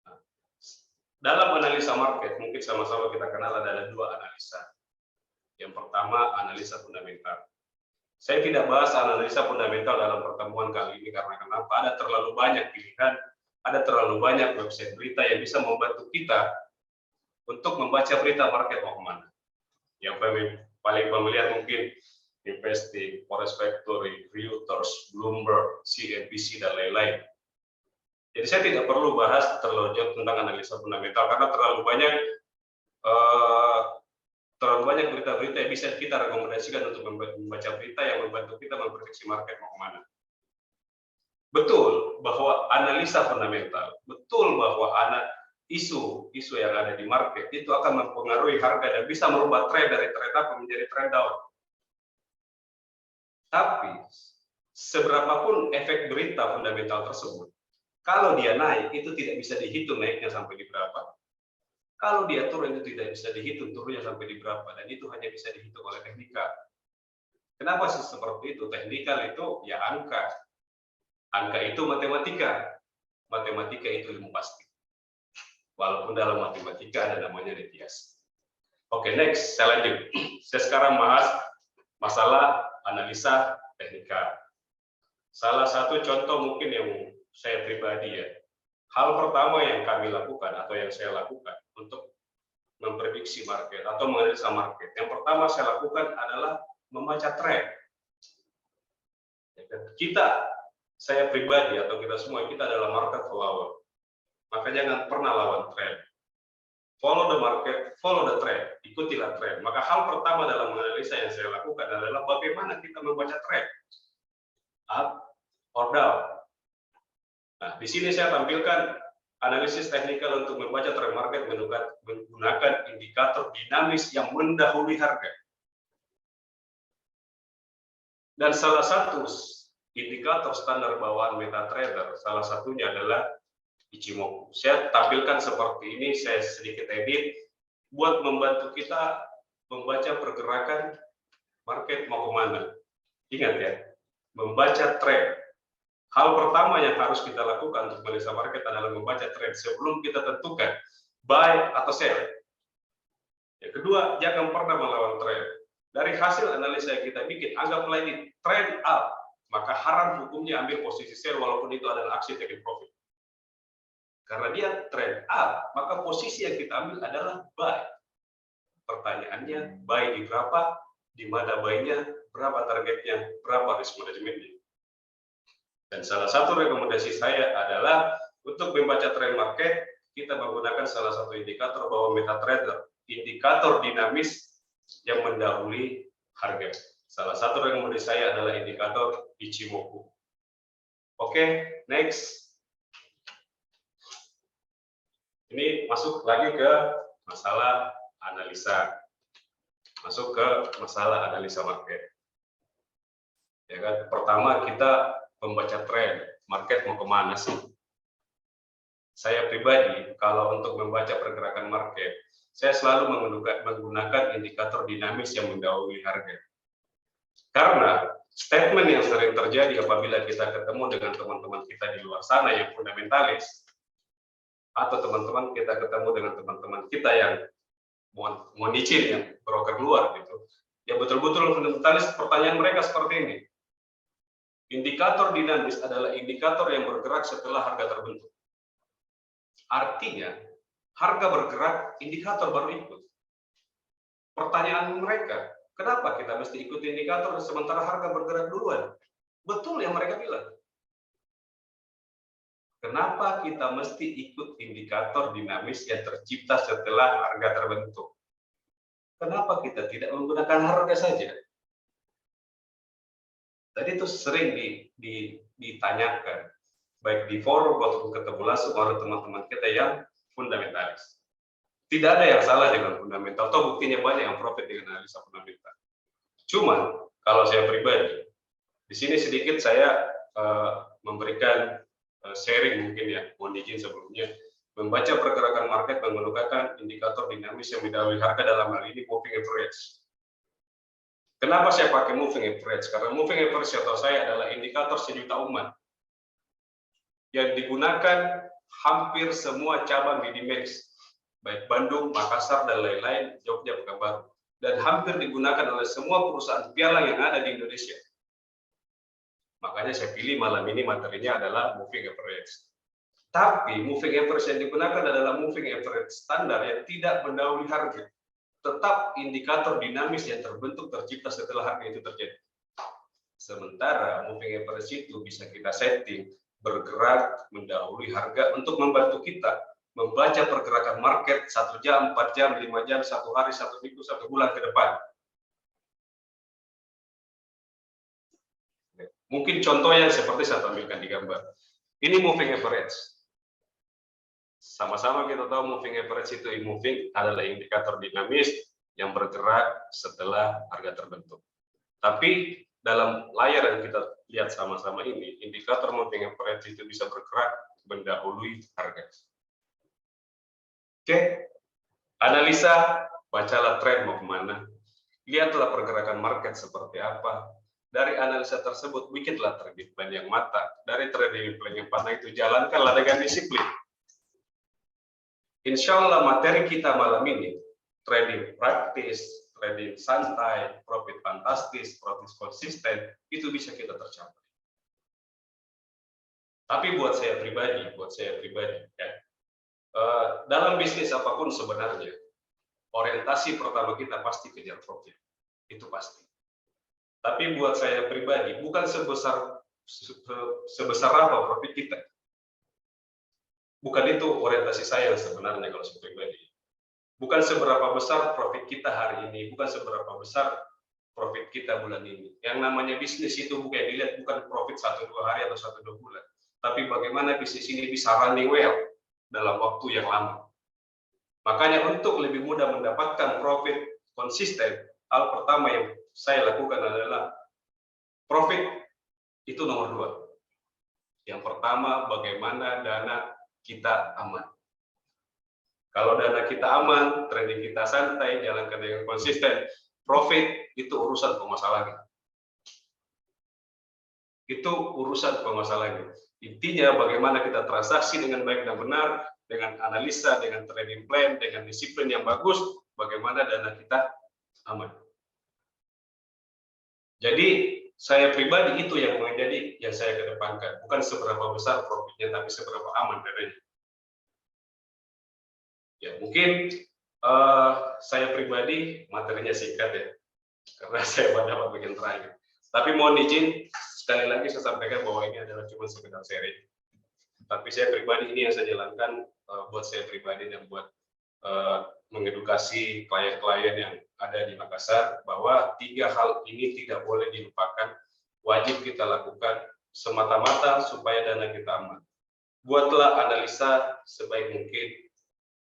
Nah, dalam analisa market, mungkin sama-sama kita kenal ada 2 analisa. Yang pertama, analisa fundamental. Saya tidak bahas analisa fundamental dalam pertemuan kali ini karena kenapa? Ada terlalu banyak pilihan, ada terlalu banyak website berita yang bisa membantu kita untuk membaca berita market mau kemana. Yang paling familiar mungkin Investing, Forex Factory, Reuters, Bloomberg, CNBC, dan lain-lain. Jadi saya tidak perlu bahas terlalu jauh tentang analisa fundamental karena terlalu banyak berita-berita yang bisa kita rekomendasikan untuk membaca berita yang membantu kita memprediksi market mau kemana. Betul bahwa analisa fundamental, betul bahwa isu yang ada di market itu akan mempengaruhi harga dan bisa merubah tren dari trend up menjadi trend down. Tapi seberapapun efek berita fundamental tersebut, kalau dia naik itu tidak bisa dihitung naiknya sampai di berapa. Kalau dia turun itu tidak bisa dihitung turunnya sampai di berapa, dan itu hanya bisa dihitung oleh teknikal. Kenapa sih seperti itu? Teknikal itu ya angka. Angka itu matematika. Matematika itu ilmu pasti. Walaupun dalam matematika ada namanya deviasi. Oke, next, saya lanjut. Saya sekarang bahas masalah analisa teknikal. Salah satu contoh mungkin yang saya pribadi ya. Hal pertama yang kami lakukan atau yang saya lakukan untuk memprediksi market atau menganalisa market. Yang pertama saya lakukan adalah membaca tren. Saya pribadi atau kita semua, kita adalah market follower. Maka jangan pernah lawan tren. Follow the market, follow the trend, ikutilah tren. Maka hal pertama dalam menganalisa yang saya lakukan adalah bagaimana kita membaca tren. Up or down. Nah, di sini saya tampilkan analisis teknikal untuk membaca tren market menggunakan indikator dinamis yang mendahului harga. Dan salah satu indikator standar bawaan MetaTrader, salah satunya adalah Ichimoku. Saya tampilkan seperti ini, saya sedikit edit, buat membantu kita membaca pergerakan market mau kemana. Ingat ya, membaca tren. Hal pertama yang harus kita lakukan untuk menganalisa market adalah membaca tren sebelum kita tentukan buy atau sell. Yang kedua, jangan pernah melawan tren. Dari hasil analisa yang kita bikin, anggaplah ini trend up, maka haram hukumnya ambil posisi sell walaupun itu adalah aksi taking profit. Karena dia trend up, maka posisi yang kita ambil adalah buy. Pertanyaannya, buy di berapa, di mana buy-nya, berapa targetnya, berapa risk management-nya. Dan salah satu rekomendasi saya adalah untuk membaca tren market, kita menggunakan salah satu indikator bahwa MetaTrader, indikator dinamis yang mendahului harga. Salah satu rekomendasi saya adalah indikator Ichimoku. Oke, next. Ini masuk lagi ke masalah analisa. Masuk ke masalah analisa market. Ya kan? Pertama kita membaca tren, market mau kemana sih? Saya pribadi, kalau untuk membaca pergerakan market, saya selalu menggunakan indikator dinamis yang mendahului harga. Karena statement yang sering terjadi apabila kita ketemu dengan teman-teman kita di luar sana yang fundamentalis, atau teman-teman kita ketemu dengan teman-teman kita yang monicin, yang broker luar gitu, ya betul-betul fundamentalis, pertanyaan mereka seperti ini. Indikator dinamis adalah indikator yang bergerak setelah harga terbentuk. Artinya, harga bergerak, indikator baru ikut. Pertanyaan mereka, kenapa kita mesti ikut indikator sementara harga bergerak duluan? Betul yang mereka bilang. Kenapa kita mesti ikut indikator dinamis yang tercipta setelah harga terbentuk? Kenapa kita tidak menggunakan harga saja? Tadi itu sering ditanyakan, baik di forum atau ketemu langsung oleh teman-teman kita yang fundamentalis. Tidak ada yang salah dengan fundamental, atau buktinya banyak yang profit dengan analisa fundamental. Cuman, kalau saya pribadi, di sini sedikit saya memberikan sharing mungkin ya, mohon izin sebelumnya, membaca pergerakan market menggunakan indikator dinamis yang mendahului harga, dalam hal ini moving average. Kenapa saya pakai moving average? Karena moving average atau saya adalah indikator sejuta umat yang digunakan hampir semua cabang di DMAX, baik Bandung, Makassar, dan lain-lain, Jogja, Pekanbaru, dan hampir digunakan oleh semua perusahaan pialang yang ada di Indonesia. Makanya saya pilih malam ini materinya adalah moving average. Tapi moving average yang digunakan adalah moving average standar yang tidak mendahului harga. tetap indikator dinamis yang terbentuk tercipta setelah harga itu terjadi. Sementara moving average itu bisa kita setting bergerak mendahului harga untuk membantu kita membaca pergerakan market 1 jam, 4 jam, 5 jam, 1 hari, 1 minggu, 1 bulan ke depan. Mungkin contohnya seperti saya tampilkan di gambar. Ini moving average. Sama-sama kita tahu moving average itu moving adalah indikator dinamis yang bergerak setelah harga terbentuk. Tapi dalam layar yang kita lihat sama-sama ini, indikator moving average itu bisa bergerak mendahului harga. Oke, analisa, bacalah tren mau kemana, lihatlah pergerakan market seperti apa. Dari analisa tersebut, bikinlah trading plan yang matang. Dari trading plan yang matang itu jalankanlah dengan disiplin. Insya Allah materi kita malam ini, trading praktis, trading santai, profit fantastis, profit konsisten, itu bisa kita tercapai. Tapi buat saya pribadi, ya, dalam bisnis apapun sebenarnya, orientasi pertama kita pasti kejar profit, itu pasti. Tapi buat saya pribadi, bukan sebesar apa profit kita. Bukan itu orientasi saya sebenarnya kalau saya pribadi. Bukan seberapa besar profit kita hari ini, bukan seberapa besar profit kita bulan ini. Yang namanya bisnis itu bukan dilihat bukan profit 1-2 hari atau 1-2 bulan, tapi bagaimana bisnis ini bisa running well dalam waktu yang lama. Makanya untuk lebih mudah mendapatkan profit konsisten, hal pertama yang saya lakukan adalah profit itu nomor 2. Yang pertama, bagaimana dana kita aman. Kalau dana kita aman, trading kita santai, jalankan dengan konsisten, profit itu urusan pemasalannya. Itu urusan pemasalannya. Intinya bagaimana kita transaksi dengan baik dan benar, dengan analisa, dengan trading plan, dengan disiplin yang bagus, bagaimana dana kita aman. Jadi saya pribadi itu yang menjadi yang saya kedepankan, bukan seberapa besar profitnya, tapi seberapa aman dananya. Ya mungkin saya pribadi materinya singkat ya, karena saya dapat bagian terakhir. Tapi mohon izin sekali lagi saya sampaikan bahwa ini adalah cuma sekedar sharing. Tapi saya pribadi ini yang saya jalankan buat saya pribadi dan buat mengedukasi klien-klien yang ada di Makassar bahwa 3 hal ini tidak boleh dilupakan, wajib kita lakukan semata-mata supaya dana kita aman. Buatlah analisa sebaik mungkin,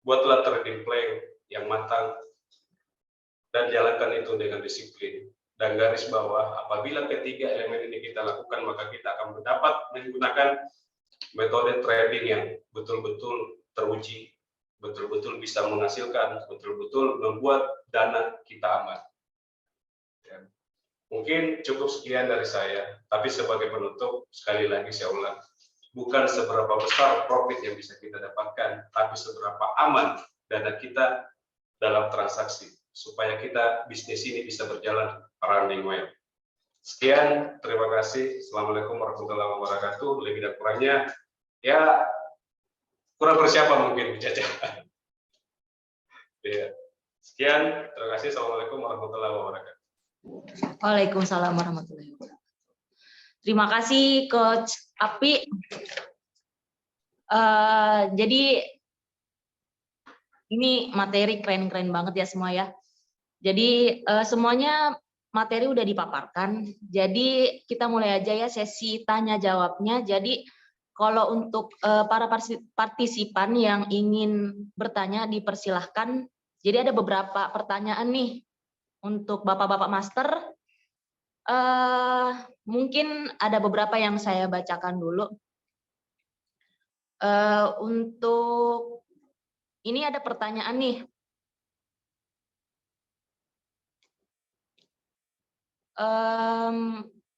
buatlah trading plan yang matang, dan jalankan itu dengan disiplin. Dan garis bawah, apabila ketiga elemen ini kita lakukan, maka kita akan dapat menggunakan metode trading yang betul-betul teruji, betul-betul bisa menghasilkan, betul-betul membuat dana kita aman. Ya. Mungkin cukup sekian dari saya, tapi sebagai penutup, sekali lagi saya ulang, bukan seberapa besar profit yang bisa kita dapatkan, tapi seberapa aman dana kita dalam transaksi, supaya kita bisnis ini bisa berjalan running well. Sekian, terima kasih. Assalamualaikum warahmatullahi wabarakatuh. Lebih dan kurangnya, ya kurang persiapan mungkin Caca. Ya. Sekian, terima kasih. Assalamualaikum warahmatullahi wabarakatuh. Waalaikumsalam warahmatullahi wabarakatuh. Terima kasih Coach Api. Jadi ini materi keren-keren banget ya semua ya. Jadi semuanya materi udah dipaparkan. Jadi kita mulai aja ya sesi tanya jawabnya. Jadi kalau untuk para partisipan yang ingin bertanya dipersilahkan. Jadi ada beberapa pertanyaan nih untuk Bapak-bapak master. Mungkin ada beberapa yang saya bacakan dulu. Untuk ini ada pertanyaan nih.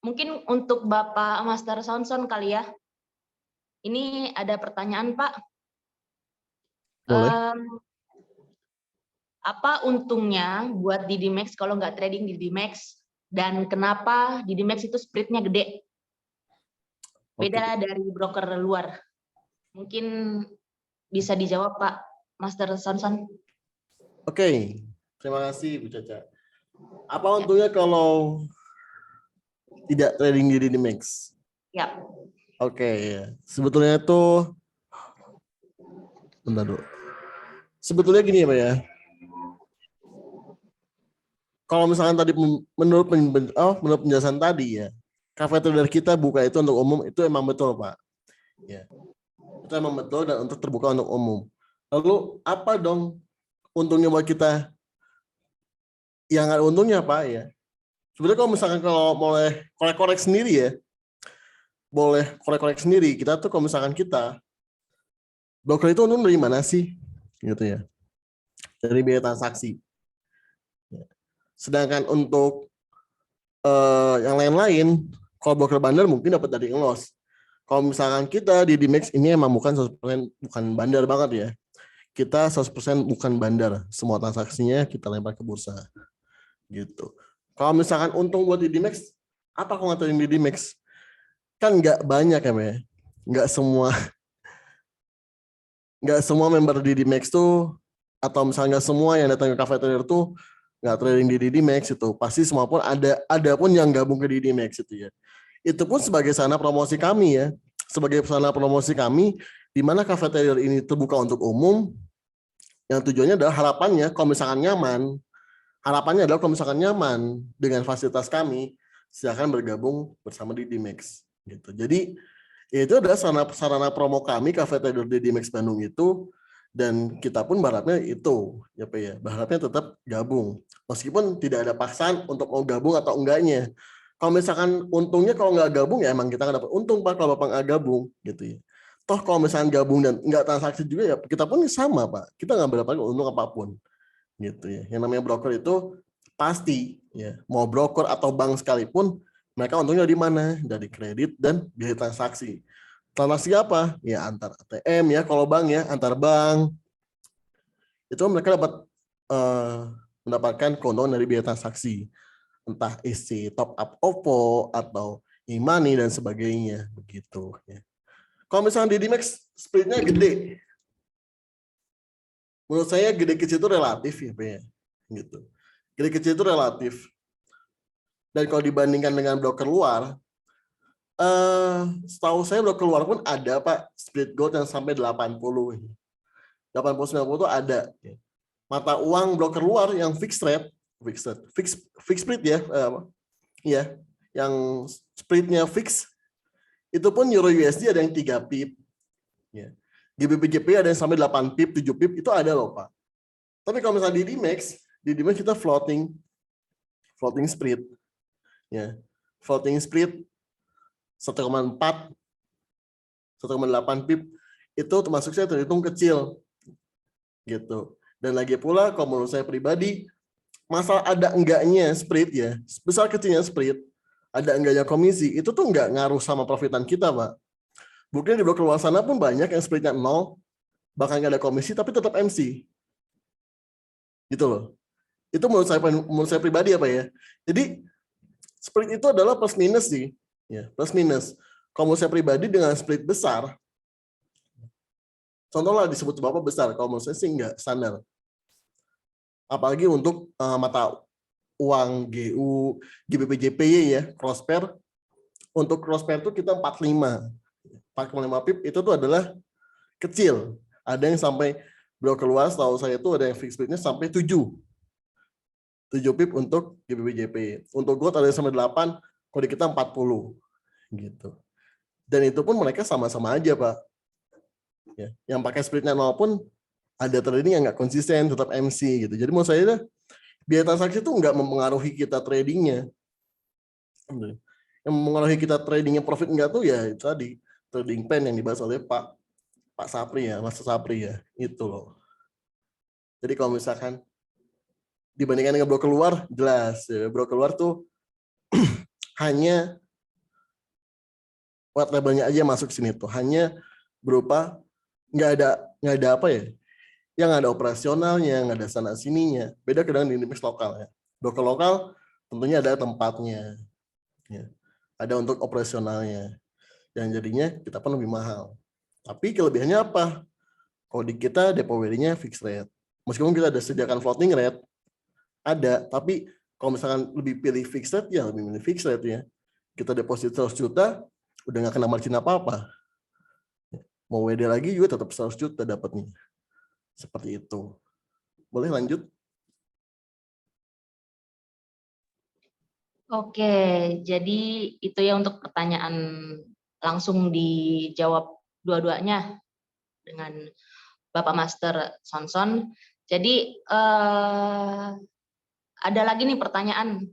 Mungkin untuk Bapak Master Sonson kali ya. Ini ada pertanyaan Pak. Boleh. Apa untungnya buat Didimax kalau nggak trading di Didimax? Dan kenapa Didimax itu spreadnya gede? Beda dari broker luar. Mungkin bisa dijawab Pak Master Sonson. Oke, Terima kasih Bu Caca. Apa untungnya kalau tidak trading di Didimax? Ya. Oke, ya. Sebetulnya itu, bentar dulu. Sebetulnya gini ya Pak ya. Kalau misalkan tadi menurut penjelasan tadi ya, cafe trader kita buka itu untuk umum, itu emang betul Pak. Ya. Itu emang betul dan untuk terbuka untuk umum. Lalu apa dong untungnya buat kita? Yang ada untungnya Pak ya. Sebenarnya kalau misalkan kalau boleh korek-korek sendiri ya, boleh korek-korek sendiri, kita tuh kalau misalkan kita, broker itu untung dari mana sih? Gitu ya. Dari biaya transaksi. Sedangkan untuk yang lain-lain, kalau broker bandar mungkin dapat dari loss. Kalau misalkan kita di Dimax ini emang bukan 100% bukan bandar banget ya. Kita 100% bukan bandar. Semua transaksinya kita lempar ke bursa. Gitu. Kalau misalkan untung buat di Dimax, apa kalau ngatain di Dimax? Kan nggak banyak ya, Mbak. Nggak semua member di Dimax tuh, atau misalnya nggak semua yang datang ke Cafe Trader tuh nggak trading di Didimax itu. Pasti semua pun ada pun yang gabung ke Didimax itu ya. Itu pun sebagai sarana promosi kami ya. Sebagai sarana promosi kami, di mana Cafe Trader ini terbuka untuk umum, yang tujuannya adalah harapannya kalau misalkan nyaman, dengan fasilitas kami, silakan bergabung bersama di Didimax. Gitu. Jadi itu adalah sarana promo kami Cafe Trader di Didimax Bandung itu, dan kita pun berharapnya itu ya Pak ya, berharapnya tetap gabung meskipun tidak ada paksaan untuk mau gabung atau enggaknya. Kalau misalkan untungnya kalau nggak gabung ya emang kita nggak dapat untung Pak kalau Bapak nggak gabung gitu ya. Toh kalau misalkan gabung dan nggak transaksi juga ya kita pun sama Pak, kita nggak mendapatkan untung apapun gitu ya. Yang namanya broker itu pasti ya, mau broker atau bank sekalipun mereka untungnya di mana? Dari kredit dan biaya transaksi. Transaksi apa? Ya antar ATM ya, kalau bank ya, antar bank. Itu mereka dapat mendapatkan keuntungan dari biaya transaksi. Entah isi top up OVO atau e-money dan sebagainya. Begitu. Ya. Kalau misalnya di Dimax, spreadnya gede. Menurut saya gede kecil itu relatif ya, Pak ya. Gitu. Gede kecil itu relatif. Dan kalau dibandingkan dengan broker luar, setahu saya broker luar pun ada Pak split gold yang sampai 80. 80-90 itu ada. Mata uang broker luar yang fixed split ya. Ya, yang splitnya fix itu pun Euro USD ada yang 3 pip. Ya. GBP ada yang sampai 8 pip, 7 pip itu ada loh Pak. Tapi kalau misalnya di Dimax kita floating split. Ya. Floating split 1,4 1,8 pip itu termasuk saya terhitung kecil gitu. Dan lagi pula kalau menurut saya pribadi, masalah ada enggaknya split ya, besar kecilnya split, ada enggaknya komisi, itu tuh enggak ngaruh sama profitan kita Pak. Buktinya di broker luar sana pun banyak yang splitnya 0, bahkan nggak ada komisi tapi tetap MC. Gitu loh. Itu menurut saya pribadi apa ya. Jadi split itu adalah plus minus sih. Ya, plus minus. Kalau menurut saya pribadi dengan split besar, contohnya disebut Bapak besar, kalau menurut saya sih enggak standar. Apalagi untuk mata uang GU, GBP-JPY ya, cross pair. Untuk cross pair itu kita 45 pip itu tuh adalah kecil. Ada yang sampai broker luar, setahu saya itu ada yang fixed splitnya sampai 7 pip untuk GBP-JPY. Untuk gold ada yang sampai 8, kalau di kita 40 gitu. Dan itu pun mereka sama-sama aja Pak. Ya, yang pakai splitnya 0 pun ada trading yang nggak konsisten, tetap MC gitu. Jadi menurut saya biaya transaksi itu nggak mempengaruhi kita tradingnya. Yang mempengaruhi kita tradingnya profit enggak tuh ya itu tadi trading plan yang dibahas oleh Pak Sapri ya, Mas Sapri ya, itu loh. Jadi kalau misalkan dibandingkan dengan broker luar, jelas ya, broker luar tuh hanya white labelnya aja masuk sini tuh, hanya berupa nggak ada apa ya, yang ada operasionalnya, nggak ada sana sininya. Beda dengan di Dimax lokal ya. Broker lokal tentunya ada tempatnya, ya. Ada untuk operasionalnya, yang jadinya kita pun lebih mahal. Tapi kelebihannya apa? Kalau di kita depo value-nya fixed rate. Meskipun kita ada sediakan floating rate, ada, tapi kalau misalkan lebih pilih fixed rate, ya lebih milih fixed rate ya. Kita deposit 100 juta, udah nggak kena margin apa-apa. Mau WD lagi juga tetap 100 juta dapatnya. Seperti itu. Boleh lanjut? Oke, jadi itu ya untuk pertanyaan langsung dijawab dua-duanya dengan Bapak Master Sonson. Jadi ada lagi nih pertanyaan,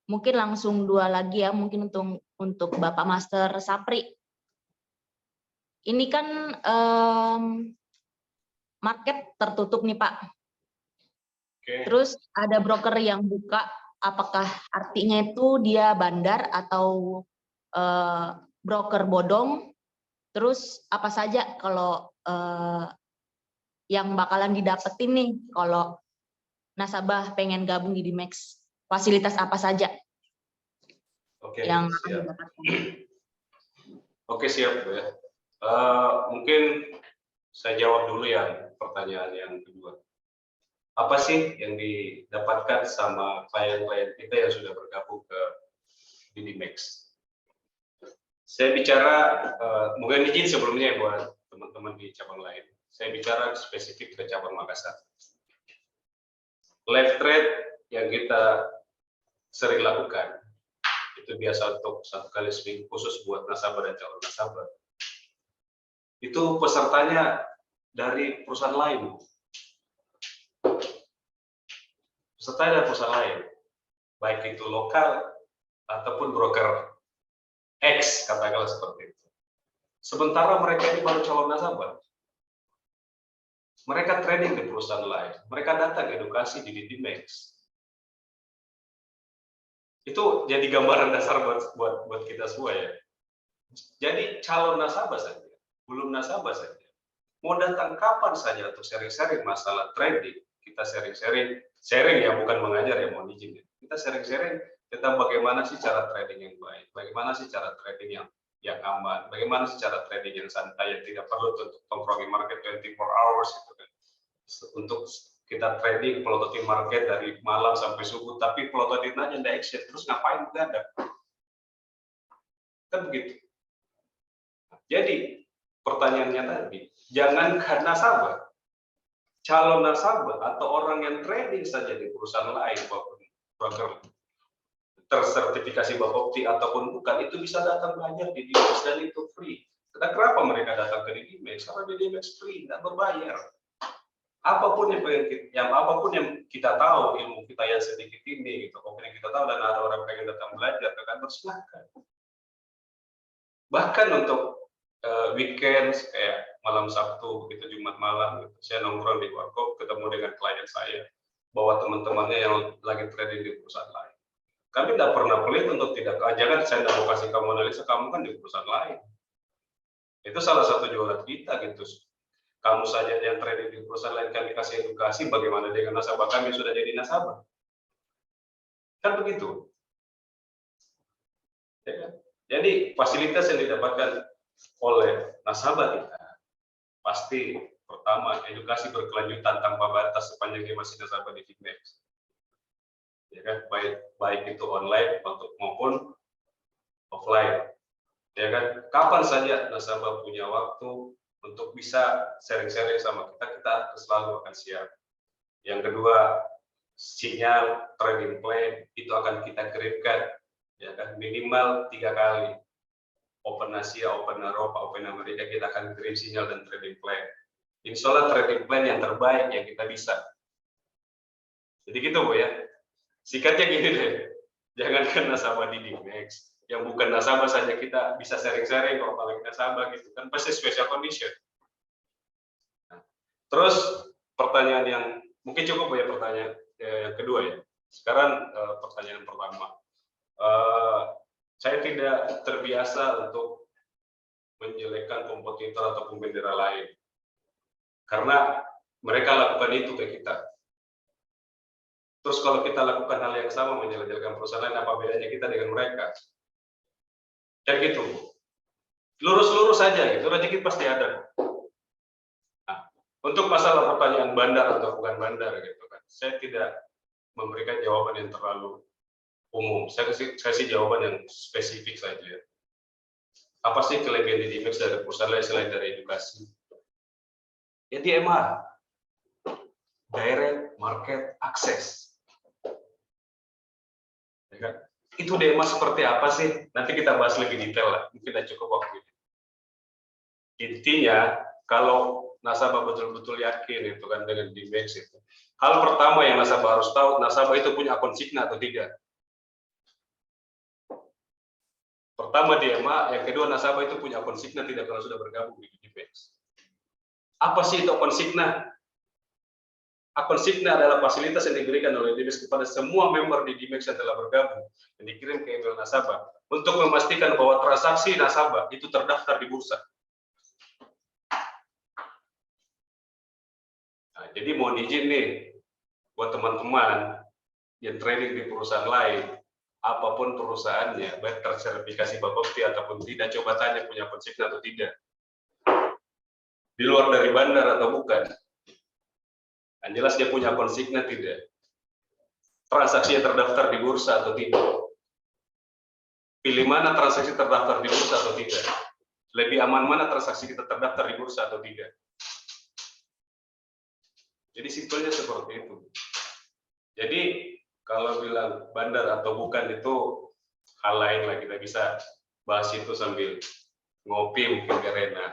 mungkin langsung dua lagi ya, mungkin untuk Bapak Master Sapri. Ini kan market tertutup nih Pak. Oke. Terus ada broker yang buka, apakah artinya itu dia bandar atau broker bodong? Terus apa saja kalau yang bakalan didapetin nih kalau nasabah pengen gabung di Dimex? Fasilitas apa saja Oke, yang akan siap. didapatkan? Oke, siap Bu ya. Mungkin saya jawab dulu ya pertanyaan yang kedua. Apa sih yang didapatkan sama klien-klien kita yang sudah bergabung ke Dimex? Saya bicara, mungkin izin sebelumnya buat teman-teman di cabang lain. Saya bicara spesifik ke cabang Makassar. Live trade yang kita sering lakukan, itu biasa untuk 1 kali seminggu khusus buat nasabah dan calon nasabah. Itu pesertanya dari perusahaan lain. Peserta dari perusahaan lain, baik itu lokal ataupun broker X, katakanlah seperti itu. Sementara mereka ini baru calon nasabah. Mereka trading di perusahaan lain. Mereka datang edukasi di Dimex. Itu jadi gambaran dasar buat kita semua ya. Jadi calon nasabah saja, belum nasabah saja. Mau datang kapan saja untuk sharing-sharing masalah trading. Kita sharing ya, bukan mengajar ya, mohon izin. Kita sharing-sharing tentang bagaimana sih cara trading yang baik, bagaimana sih cara trading yang aman, bagaimana sih cara trading yang santai, yang tidak perlu untuk tongkrongi market 24 hours gitu kan. Untuk kita trading pelototin market dari malam sampai subuh, tapi pelototin aja nggak action, terus ngapain begadang? Kan begitu. Jadi pertanyaannya tadi, jangankan nasabah, calon nasabah atau orang yang trading saja di perusahaan lain, broker tersertifikasi Bapepti ataupun bukan, itu bisa datang belajar di Dimex dan itu free. Kenapa mereka datang ke Dimex? Karena di Dimex free, tidak berbayar. Apapun yang kita tahu, ilmu kita yang sedikit ini, gitu, mungkin yang kita tahu dan ada orang pengen datang belajar ke kantor, silahkan. Bahkan untuk weekend kayak malam Sabtu, begitu Jumat malam, gitu, saya nongkrong di warkop, ketemu dengan klien saya, bawa teman-temannya yang lagi trading di perusahaan lain. Kami tidak pernah pelit untuk tidak, jangan saya tidak mau kasih kamu analisa, kamu kan di perusahaan lain. Itu salah satu jualan kita gitu. Kamu saja yang trading di perusahaan lain, kami kasih edukasi bagaimana dengan nasabah kami sudah jadi nasabah. Kan begitu. Ya kan? Jadi fasilitas yang didapatkan oleh nasabah kita pasti pertama edukasi berkelanjutan tanpa batas sepanjang dia masih nasabah di Dimex. Ya kan, baik itu online maupun offline. Ya kan, kapan saja nasabah punya waktu untuk bisa sharing-sharing sama kita selalu akan siap. Yang kedua, sinyal trading plan itu akan kita kirimkan, ya kan, minimal 3 kali. Open Asia, Open Eropa, Open Amerika, kita akan kirim sinyal dan trading plan. Insya Allah trading plan yang terbaik yang kita bisa. Jadi gitu Bu ya. Singkatnya gini deh, jangankan nasabah di Dimex, yang bukan nasabah saja kita bisa sharing-sharing kalau paling nasabah gitu kan, pasti special condition. Nah, terus pertanyaan yang mungkin cukup ya, pertanyaan yang kedua ya. Sekarang pertanyaan pertama, saya tidak terbiasa untuk menjelekkan kompetitor ataupun bendera lain, karena mereka lakukan itu ke kita. Terus kalau kita lakukan hal yang sama menjelek-jelekan perusahaan lain, apa bedanya kita dengan mereka? Dan gitu, lurus-lurus saja gitu, rezeki pasti ada. Nah, Untuk masalah pertanyaan bandar atau bukan bandar gitu kan, saya tidak memberikan jawaban yang terlalu umum. Saya kasih jawaban yang spesifik saja. Apa sih kelebihan di Dimex dari perusahaan lain selain dari edukasi? Ya DMA, Direct Market Access. Ya kan? Itu DMA seperti apa sih? Nanti kita bahas lebih detail lah. Mungkin tidak cukup waktu ini. Intinya, kalau nasabah betul-betul yakin itu kan dengan Dimex itu. Hal pertama yang nasabah harus tahu, nasabah itu punya akun Signa atau tidak. Pertama DMA, yang kedua nasabah itu punya akun Signa tidak karena sudah bergabung di Dimex. Apa sih itu akun Signa? Akun Signa adalah fasilitas yang diberikan oleh Dimex kepada semua member di Dimex yang telah bergabung dan dikirim ke email nasabah untuk memastikan bahwa transaksi nasabah itu terdaftar di bursa. Nah, jadi mohon izin nih buat teman-teman yang trading di perusahaan lain, apapun perusahaannya, baik tersertifikasi Bapepti ataupun tidak, coba tanya punya akun Signa atau tidak. Di luar dari bandar atau bukan. Yang jelas dia punya akun Signa tidak. Transaksinya terdaftar di bursa atau tidak. Pilih mana transaksi terdaftar di bursa atau tidak. Lebih aman mana transaksi kita terdaftar di bursa atau tidak. Jadi simpelnya seperti itu. Jadi kalau bilang bandar atau bukan itu hal lain lah, kita bisa bahas itu sambil ngopi mungkin ke Rena.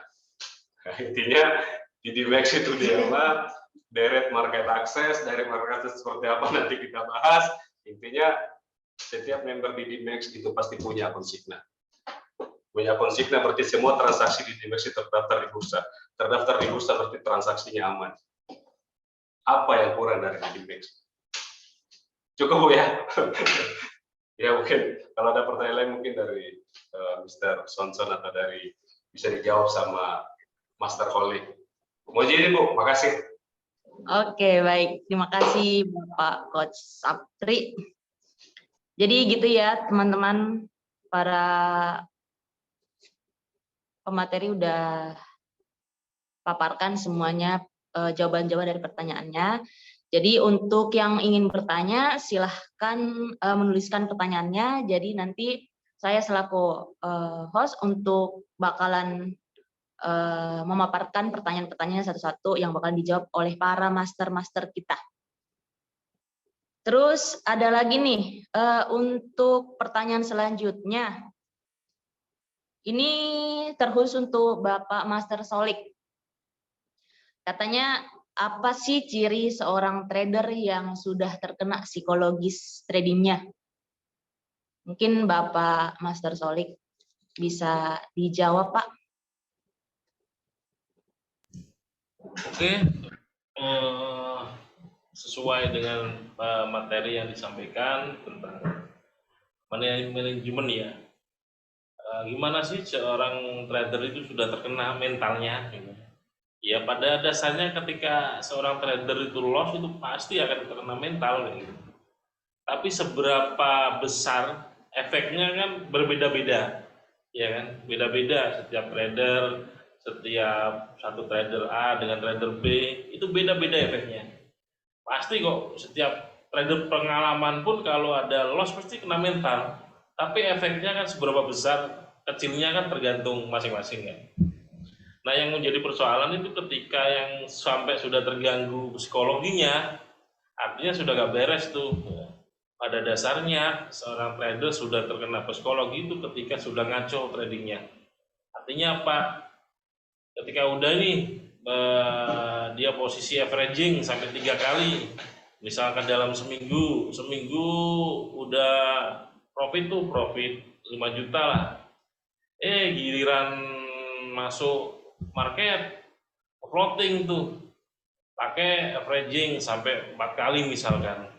Nah, intinya di Dimex itu DMA, Direct Market Access, Direct Market Access seperti apa nanti kita bahas. Intinya setiap member di Dimex itu pasti punya akun Signa. Punya akun Signa berarti semua transaksi di Dimex itu terdaftar di bursa. Terdaftar di bursa berarti transaksinya aman. Apa yang kurang dari Dimex? Cukup Bu ya? Ya mungkin kalau ada pertanyaan lain mungkin dari Mr. Sonson atau dari bisa dijawab sama Master Holly. Mau jadi Bu, makasih. Oke, baik. Terima kasih Bapak Coach Saptri. Jadi gitu ya teman-teman, para pemateri udah paparkan semuanya jawaban-jawaban dari pertanyaannya. Jadi untuk yang ingin bertanya silahkan menuliskan pertanyaannya. Jadi nanti saya selaku host untuk bakalan memaparkan pertanyaan-pertanyaan satu-satu yang bakal dijawab oleh para master-master kita. Terus ada lagi nih untuk pertanyaan selanjutnya. Ini terkhusus untuk Bapak Master Solik. Katanya apa sih ciri seorang trader yang sudah terkena psikologis tradingnya? Mungkin Bapak Master Solik bisa dijawab, Pak. Oke, sesuai dengan materi yang disampaikan tentang manajemen ya. Gimana sih seorang trader itu sudah terkena mentalnya? Ya pada dasarnya ketika seorang trader itu loss itu pasti akan terkena mental. Tapi seberapa besar efeknya kan berbeda-beda, ya kan? Beda-beda setiap trader. Setiap satu trader A dengan trader B itu beda-beda efeknya. Pasti kok setiap trader pengalaman pun kalau ada loss pasti kena mental. Tapi efeknya kan seberapa besar, kecilnya kan tergantung masing-masing kan. Nah yang menjadi persoalan itu ketika yang sampai sudah terganggu psikologinya, artinya sudah gak beres tuh. Pada dasarnya seorang trader sudah terkena psikologi itu ketika sudah ngaco tradingnya. Artinya apa? Ketika udah nih dia posisi averaging sampai 3 kali, misalkan dalam seminggu udah profit 5 juta lah, giliran masuk market floating tuh pakai averaging sampai 4 kali misalkan,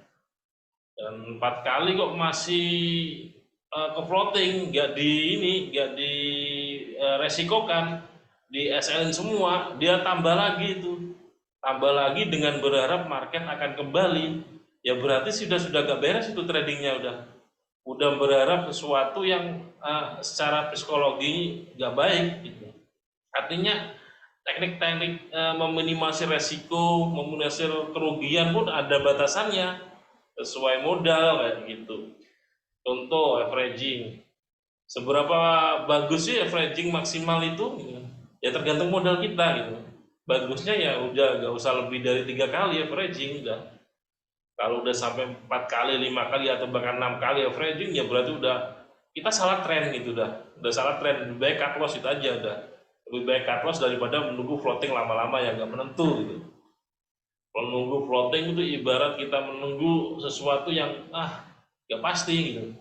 dan 4 kali kok masih ke floating, nggak di resikokan, di SL semua, dia tambah lagi dengan berharap market akan kembali, ya berarti sudah gak beres itu tradingnya, udah berharap sesuatu yang secara psikologi gak baik gitu. Artinya teknik-teknik meminimasi resiko, meminimasi kerugian pun ada batasannya sesuai modal kayak gitu. Contoh averaging, seberapa bagus sih averaging maksimal itu? Ya tergantung modal kita gitu. Bagusnya ya udah nggak usah lebih dari 3 kali averaging udah. Kalau udah sampai 4 kali, 5 kali atau bahkan 6 kali averaging ya berarti udah kita salah tren gitu udah salah tren. Lebih baik cut loss itu aja udah. Lebih baik cut loss daripada menunggu floating lama-lama yang nggak menentu gitu. Menunggu floating itu ibarat kita menunggu sesuatu yang nggak pasti gitu,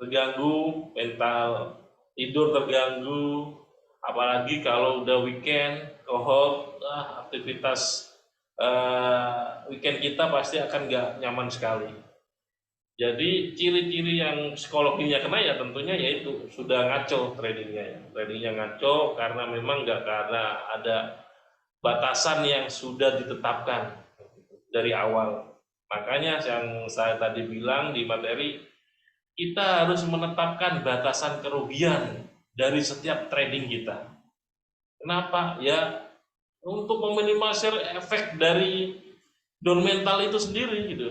terganggu mental, tidur terganggu, apalagi kalau udah weekend, kohort, aktivitas weekend kita pasti akan nggak nyaman sekali. Jadi ciri-ciri yang psikologinya kena ya tentunya yaitu sudah ngaco tradingnya ya. Tradingnya ngaco karena memang nggak karena ada batasan yang sudah ditetapkan dari awal. Makanya yang saya tadi bilang di materi, kita harus menetapkan batasan kerugian dari setiap trading kita. Kenapa? Ya untuk meminimalisir efek dari down mental itu sendiri gitu.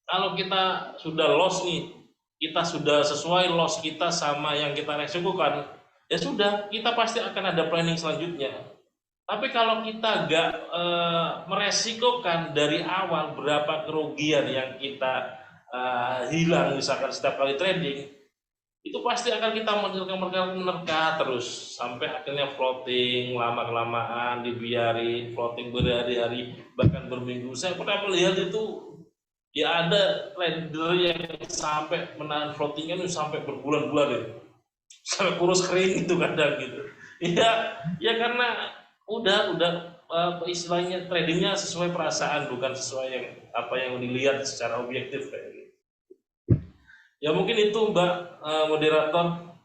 Kalau kita sudah loss nih, kita sudah sesuai loss kita sama yang kita resikokan, ya sudah, kita pasti akan ada planning selanjutnya. Tapi kalau kita nggak meresikokan dari awal berapa kerugian yang kita hilang misalkan setiap kali trading, itu pasti akan kita menerka terus sampai akhirnya floating lama-kelamaan dibiarin floating berhari-hari bahkan berminggu. Saya pernah melihat itu ya ada trader yang sampai menahan floatingan itu sampai berbulan-bulan itu sampai kurus kering gitu kadang gitu. Ya karena udah istilahnya tradingnya sesuai perasaan bukan sesuai yang apa yang dilihat secara objektif kayak gitu. Ya mungkin itu Mbak moderator,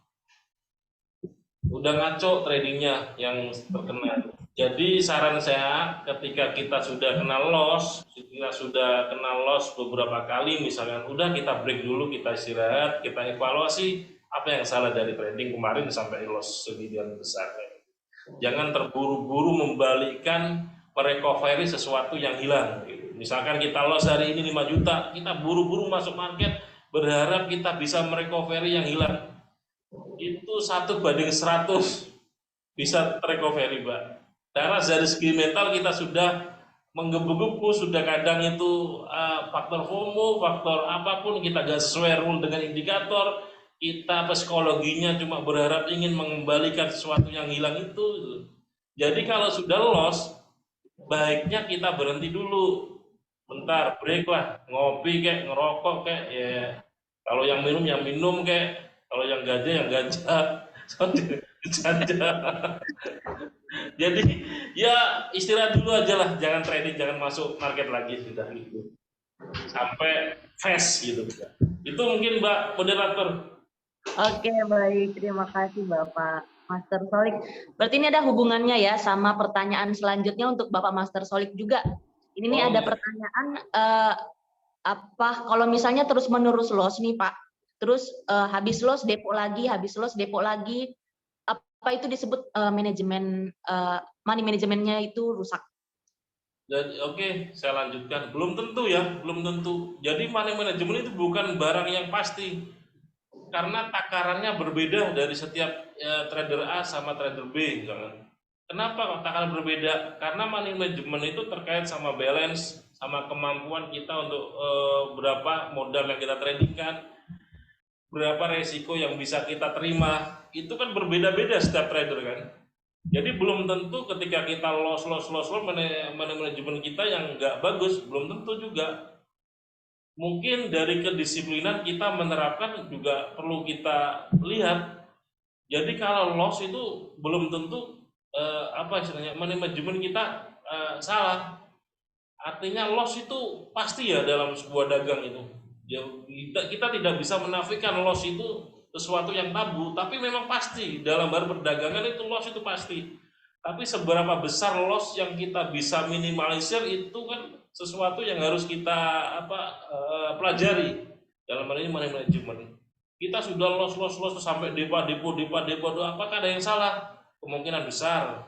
udah ngaco tradingnya yang terkena. Jadi saran saya ketika kita sudah kena loss beberapa kali misalkan udah kita break dulu, kita istirahat, kita evaluasi apa yang salah dari trading kemarin sampai loss segian besar. Jangan terburu-buru membalikkan merecovery sesuatu yang hilang. Misalkan kita loss hari ini 5 juta, kita buru-buru masuk market berharap kita bisa merecovery yang hilang. Itu 1:100 bisa recovery, Mbak. Karena dari segi mental kita sudah menggebu-gebu, sudah kadang itu faktor FOMO, faktor apapun kita gak sesuai rule dengan indikator, kita psikologinya cuma berharap ingin mengembalikan sesuatu yang hilang itu. Jadi kalau sudah loss, baiknya kita berhenti dulu, bentar, break lah, ngopi kayak, ngerokok kayak, ya. Kalau yang minum kayak, kalau yang ganja Jadi ya istirahat dulu aja lah, jangan trading, jangan masuk market lagi sudah gitu. Sampai fast gitu. Itu mungkin Mbak moderator. Oke, baik. Terima kasih Bapak Master Solik. Berarti ini ada hubungannya ya sama pertanyaan selanjutnya untuk Bapak Master Solik juga. Ini nih ada pertanyaan apa kalau misalnya terus-menerus loss nih Pak. Terus habis loss depot lagi, habis loss depot lagi. Apa itu disebut manajemen money manajemennya itu rusak? Jadi oke, saya lanjutkan. Belum tentu ya, belum tentu. Jadi money management itu bukan barang yang pasti. Karena takarannya berbeda dari setiap trader A sama trader B misalkan. Kenapa takaran berbeda? Karena money management itu terkait sama balance, sama kemampuan kita untuk berapa modal yang kita tradingkan, berapa resiko yang bisa kita terima. Itu kan berbeda-beda setiap trader kan. Jadi belum tentu ketika kita loss manajemen kita yang nggak bagus, belum tentu juga. Mungkin dari kedisiplinan kita menerapkan juga perlu kita lihat. Jadi kalau loss itu belum tentu manajemen kita salah. Artinya loss itu pasti ya dalam sebuah dagang itu. Ya, kita tidak bisa menafikan loss itu sesuatu yang tabu, tapi memang pasti dalam perdagangan itu loss itu pasti. Tapi seberapa besar loss yang kita bisa minimalisir itu kan sesuatu yang harus kita pelajari dalam hal ini money management. Kita sudah loss sampai depo, apakah ada yang salah? Kemungkinan besar.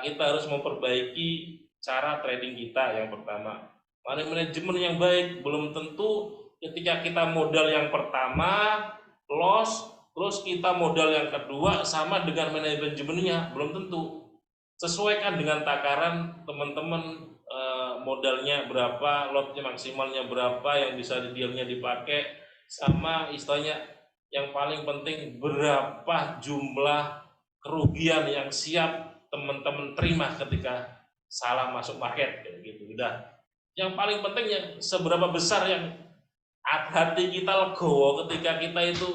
kita harus memperbaiki cara trading kita yang pertama. Money management yang baik belum tentu ketika kita modal yang pertama loss, terus kita modal yang kedua sama dengan manajemennya, belum tentu. Sesuaikan dengan takaran teman-teman, modalnya berapa, lotnya maksimalnya berapa yang bisa dealnya dipakai, sama istilahnya yang paling penting berapa jumlah kerugian yang siap teman-teman terima ketika salah masuk market kayak gitu. Udah. Yang paling penting yang seberapa besar yang hati kita legowo ketika kita itu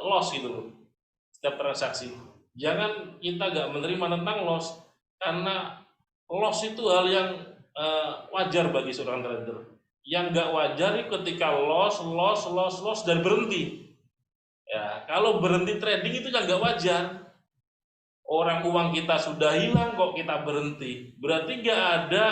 loss gitu loh setiap transaksi. Jangan kita nggak menerima tentang loss, karena loss itu hal yang wajar bagi seorang trader. Yang nggak wajar ketika loss dan berhenti. Ya, kalau berhenti trading itu yang nggak wajar. Orang uang kita sudah hilang kok kita berhenti, berarti nggak ada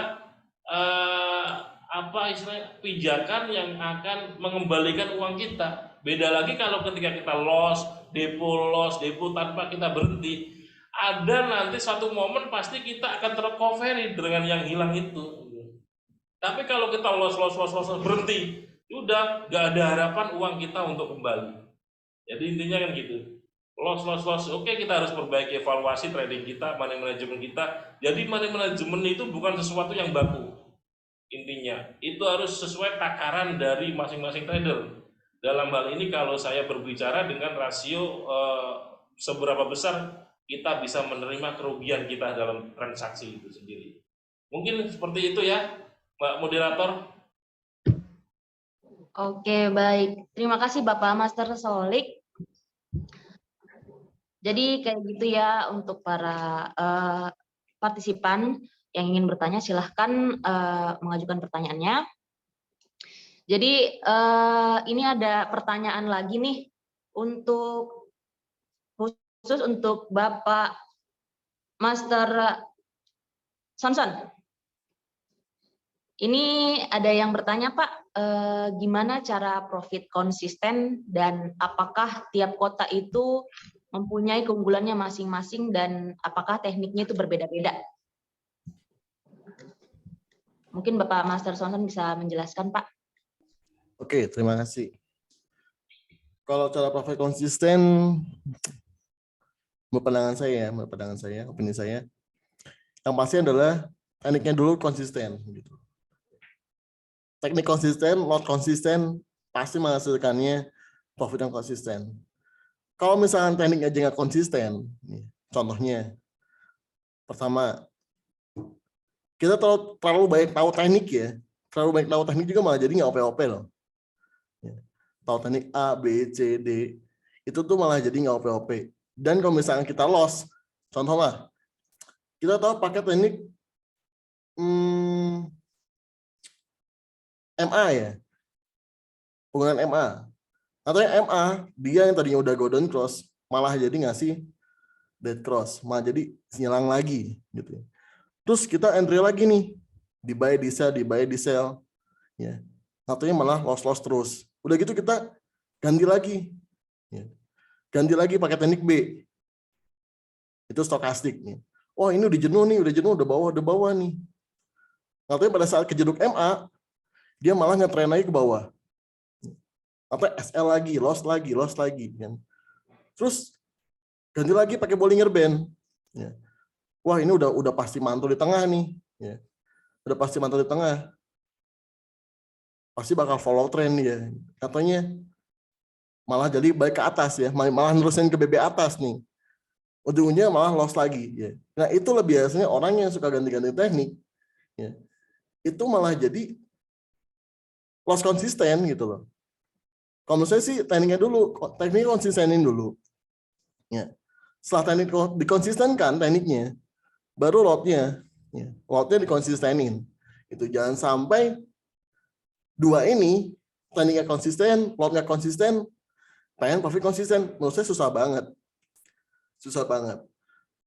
istilah pijakan yang akan mengembalikan uang kita. Beda lagi kalau ketika kita loss depo tanpa kita berhenti, ada nanti satu momen pasti kita akan terrecovery dengan yang hilang itu. Tapi kalau kita loss berhenti, udah nggak ada harapan uang kita untuk kembali. Jadi intinya kan gitu. Loss. Oke, kita harus perbaiki evaluasi trading kita, money management kita. Jadi money management itu bukan sesuatu yang baku. Intinya, itu harus sesuai takaran dari masing-masing trader. Dalam hal ini kalau saya berbicara dengan rasio seberapa besar kita bisa menerima kerugian kita dalam transaksi itu sendiri. Mungkin seperti itu ya, Mbak Moderator. Oke, baik. Terima kasih Bapak Master Solik. Jadi kayak gitu ya untuk para partisipan yang ingin bertanya, silahkan mengajukan pertanyaannya. Jadi ini ada pertanyaan lagi nih khusus untuk Bapak Master Sonson. Ini ada yang bertanya, Pak, gimana cara profit konsisten dan apakah tiap kota itu mempunyai keunggulannya masing-masing dan apakah tekniknya itu berbeda-beda? Mungkin Bapak Master Sonson bisa menjelaskan, Pak. Oke, terima kasih. Kalau cara profit konsisten, menurut pandangan saya, opini saya, yang pasti adalah tekniknya dulu konsisten. Gitu. Teknik konsisten, lot konsisten, pasti menghasilkannya profit yang konsisten. Kalau misalnya teknik aja nggak konsisten, contohnya, pertama, kita terlalu banyak tahu teknik ya, terlalu banyak tahu teknik juga malah jadi nggak OP-OP loh. Tahu teknik A, B, C, D, itu tuh malah jadi nggak OP-OP. Dan kalau misalnya kita loss, contoh lah, kita tahu pakai teknik MA ya, penggunaan MA. Atau yang MA, dia yang tadinya udah golden cross, malah jadi ngasih dead cross, malah jadi nyilang lagi. Gitu. Terus kita entry lagi nih, di buy, di sell. Ya. Satunya malah loss terus. Udah gitu kita ganti lagi. Ya. Ganti lagi pakai teknik B. Itu stokastik. Nih. Oh ini udah jenuh, udah bawah nih. Satunya pada saat kejeduk MA, dia malah nge-trend lagi ke bawah. Atau SL lagi, loss lagi. Kan. Terus ganti lagi pakai Bollinger Band. Ya. Wah ini udah pasti mantul di tengah nih. Ya. Udah pasti mantul di tengah. Pasti bakal follow trend ya. Katanya malah jadi balik ke atas ya. Malah nerusin ke BB atas nih. Ujung-ujungnya malah loss lagi. Ya. Nah itu lebih biasanya orang yang suka ganti-ganti teknik. Ya. Itu malah jadi loss konsisten gitu loh. Kalau menurut saya sih tekniknya konsistenin dulu. Ya. Setelah teknik dikonsistenkan tekniknya, baru lotnya. Ya. Lotnya dikonsistenin. Itu jangan sampai dua ini, tekniknya konsisten, lotnya konsisten, pengen profit konsisten. Menurut saya susah banget.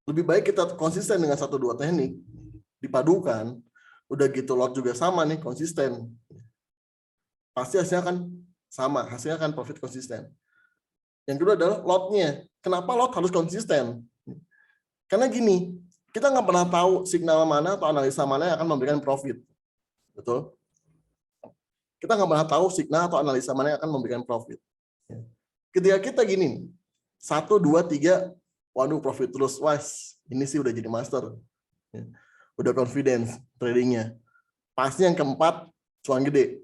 Lebih baik kita konsisten dengan 1-2 teknik, dipadukan, udah gitu lot juga sama nih, konsisten. Pasti hasilnya akan sama, hasilnya akan profit konsisten. Yang kedua adalah lotnya. Kenapa lot harus konsisten? Karena gini, kita nggak pernah tahu signal mana atau analisa mana yang akan memberikan profit. Betul? Kita nggak pernah tahu signal atau analisa mana yang akan memberikan profit. Ketika kita gini, 1, 2, 3, waduh profit terus, wah ini sih udah jadi master. Udah confidence tradingnya. Pasti yang keempat cuan gede.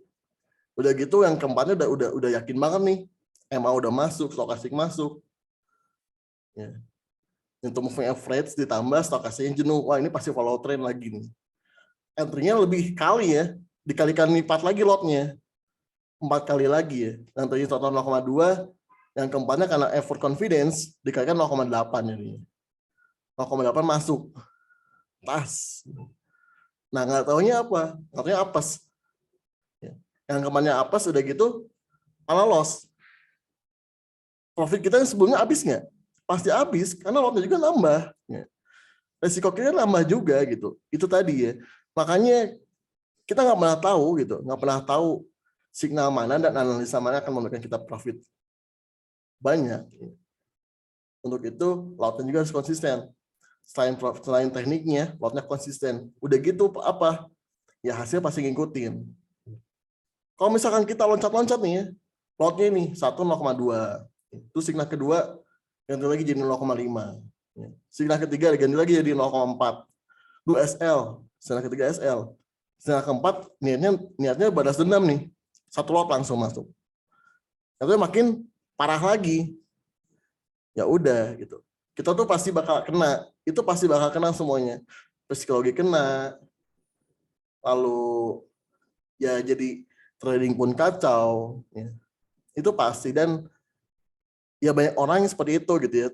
Udah gitu yang keempatnya udah yakin banget nih. MA udah masuk, stokastik masuk. Ya. Untuk moving average ditambah stokastiknya jenuh. Wah ini pasti follow trend lagi nih. Entry-nya lebih kali ya. Dikalikan lipat lagi lotnya. 4 kali lagi ya. Yang tadi total 0,2. Yang keempatnya karena effort confidence dikalikan 0,8 ini. 0,8 masuk. Tas. Nah nggak taunya apa? Nggak taunya apes. Yang keempatnya apes udah gitu malah loss. Profit kita yang sebelumnya habis nggak? Pasti habis karena lotnya juga nambah. Resiko kita nambah juga gitu. Itu tadi ya. Makanya kita nggak pernah tahu gitu, nggak pernah tahu signal mana dan analisa mana akan memberikan kita profit banyak. Untuk itu lotnya juga harus konsisten. Selain tekniknya, lotnya konsisten. Udah gitu apa? Ya hasil pasti ngikutin. Kalau misalkan kita loncat-loncat nih ya, lotnya ini 1 0,2. Itu signal kedua ganti lagi jadi 0,5. Signal ketiga ganti lagi jadi 0,4. Lu SL, signal ketiga SL. Signal keempat niatnya balas dendam nih. 1 lot langsung masuk. Katanya makin parah lagi. Ya udah gitu. Kita tuh pasti bakal kena. Itu pasti bakal kena semuanya. Psikologi kena. Lalu ya jadi trading pun kacau. Ya. Itu pasti dan ya banyak orang yang seperti itu gitu ya.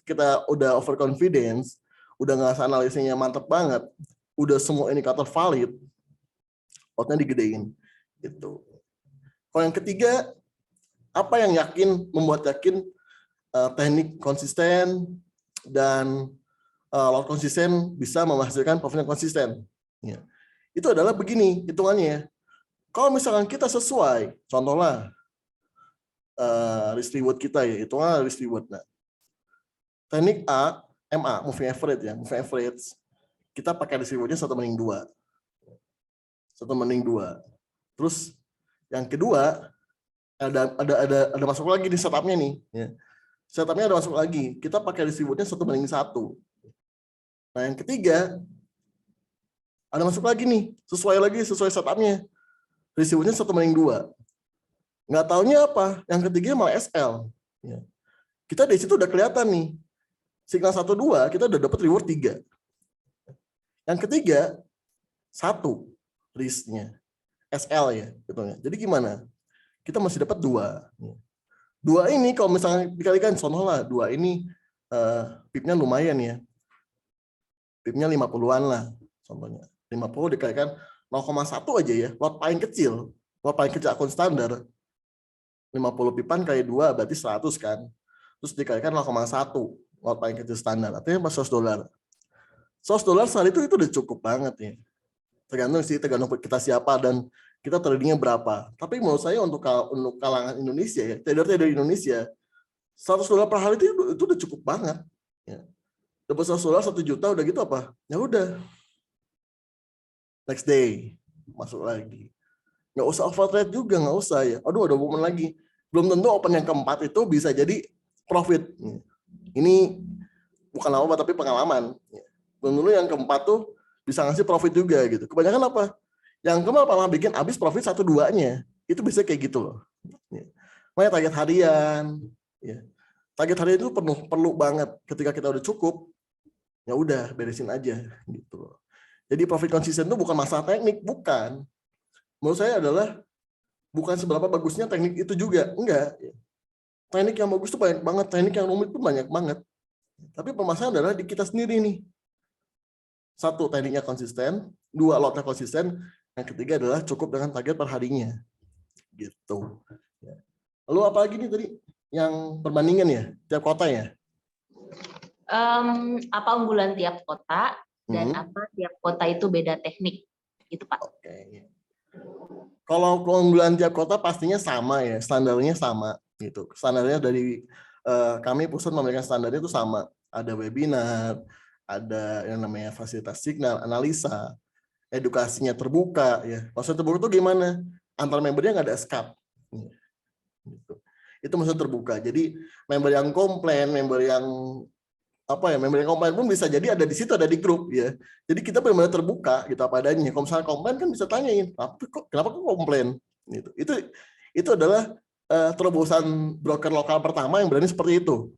Kita udah overconfidence, udah ngerasa analisanya mantep banget, udah semua indikator valid, lotnya digedein gitu. Kalau yang ketiga, apa yang membuat yakin teknik konsisten dan lot konsisten bisa menghasilkan profit yang konsisten. Ya. Itu adalah begini hitungannya. Kalau misalkan kita sesuai, contohnya risk reward kita ya, hitungnya risk reward. Nah, teknik A, MA, moving average ya, moving average, kita pakai risk rewardnya 1/2. 1/2. Terus yang kedua ada masuk lagi di setupnya nih. Ya. Setupnya ada masuk lagi. Kita pakai risk rewardnya 1/1. Nah yang ketiga ada masuk lagi nih, sesuai setupnya. Risk rewardnya 1/2. Nggak taunya apa? Yang ketiga malah SL. Ya. Kita di situ udah kelihatan nih. Signal 1, 2, kita udah dapat reward 3. Yang ketiga, 1 risknya. SL ya. Gitu. Jadi gimana? Kita masih dapat 2. 2 ini kalau misalnya dikalikan, contoh lah, 2 ini pipnya lumayan ya. Pipnya 50-an lah, contohnya. 50 dikalikan 0,1 aja ya. Lot paling kecil akun standar. 50 pipan kali 2 berarti 100 kan. Terus dikalikan 0,1 lot paling kecil standar. Artinya $100. $100 sehari itu udah cukup banget ya. Tergantung kita siapa dan kita tradingnya berapa. Tapi menurut saya untuk kalangan Indonesia ya, trader Indonesia, $100 per hari itu udah cukup banget. Ya. Dapat $100 1 juta udah gitu apa? Ya udah. Next day masuk lagi. Nggak usah overtrade juga, nggak usah ya. Aduh ada momen lagi. Belum tentu open yang keempat itu bisa jadi profit. Ini bukan apa tapi pengalaman. Belum tentu yang keempat tuh bisa ngasih profit juga gitu. Kebanyakan apa? Yang keempat malah bikin habis profit 1-2-nya. Itu bisa kayak gitu loh. Makanya target harian. Ya. Target harian itu perlu banget. Ketika kita udah cukup, ya udah beresin aja gitu loh. Jadi profit konsisten itu bukan masalah teknik, bukan. Menurut saya adalah bukan seberapa bagusnya teknik itu juga, enggak. Teknik yang bagus itu banyak banget, teknik yang rumit itu banyak banget. Tapi permasalahan adalah di kita sendiri nih. 1, tekniknya konsisten, 2, lotnya konsisten, yang ketiga adalah cukup dengan target per harinya. Gitu. Lalu apa lagi nih tadi yang perbandingan ya, tiap kota ya? Apa unggulan tiap kota dan apa tiap kota itu beda teknik, gitu Pak. Oke. Kalau keunggulan tiap kota pastinya sama ya, standarnya sama gitu. Standarnya dari kami pusat memberikan standarnya itu sama. Ada webinar, ada yang namanya fasilitas signal, analisa, edukasinya terbuka ya. Maksudnya terbuka itu gimana? Antar membernya nggak ada escape. Gitu. Itu maksudnya terbuka. Jadi member yang komplain, member yang komplain pun bisa jadi ada di situ, ada di grup ya. Jadi kita benar-benar terbuka gitu apa adanya. Kalau misalnya komplain kan bisa tanyain, kenapa kok komplain? Gitu. Itu adalah terobosan broker lokal pertama yang berani seperti itu.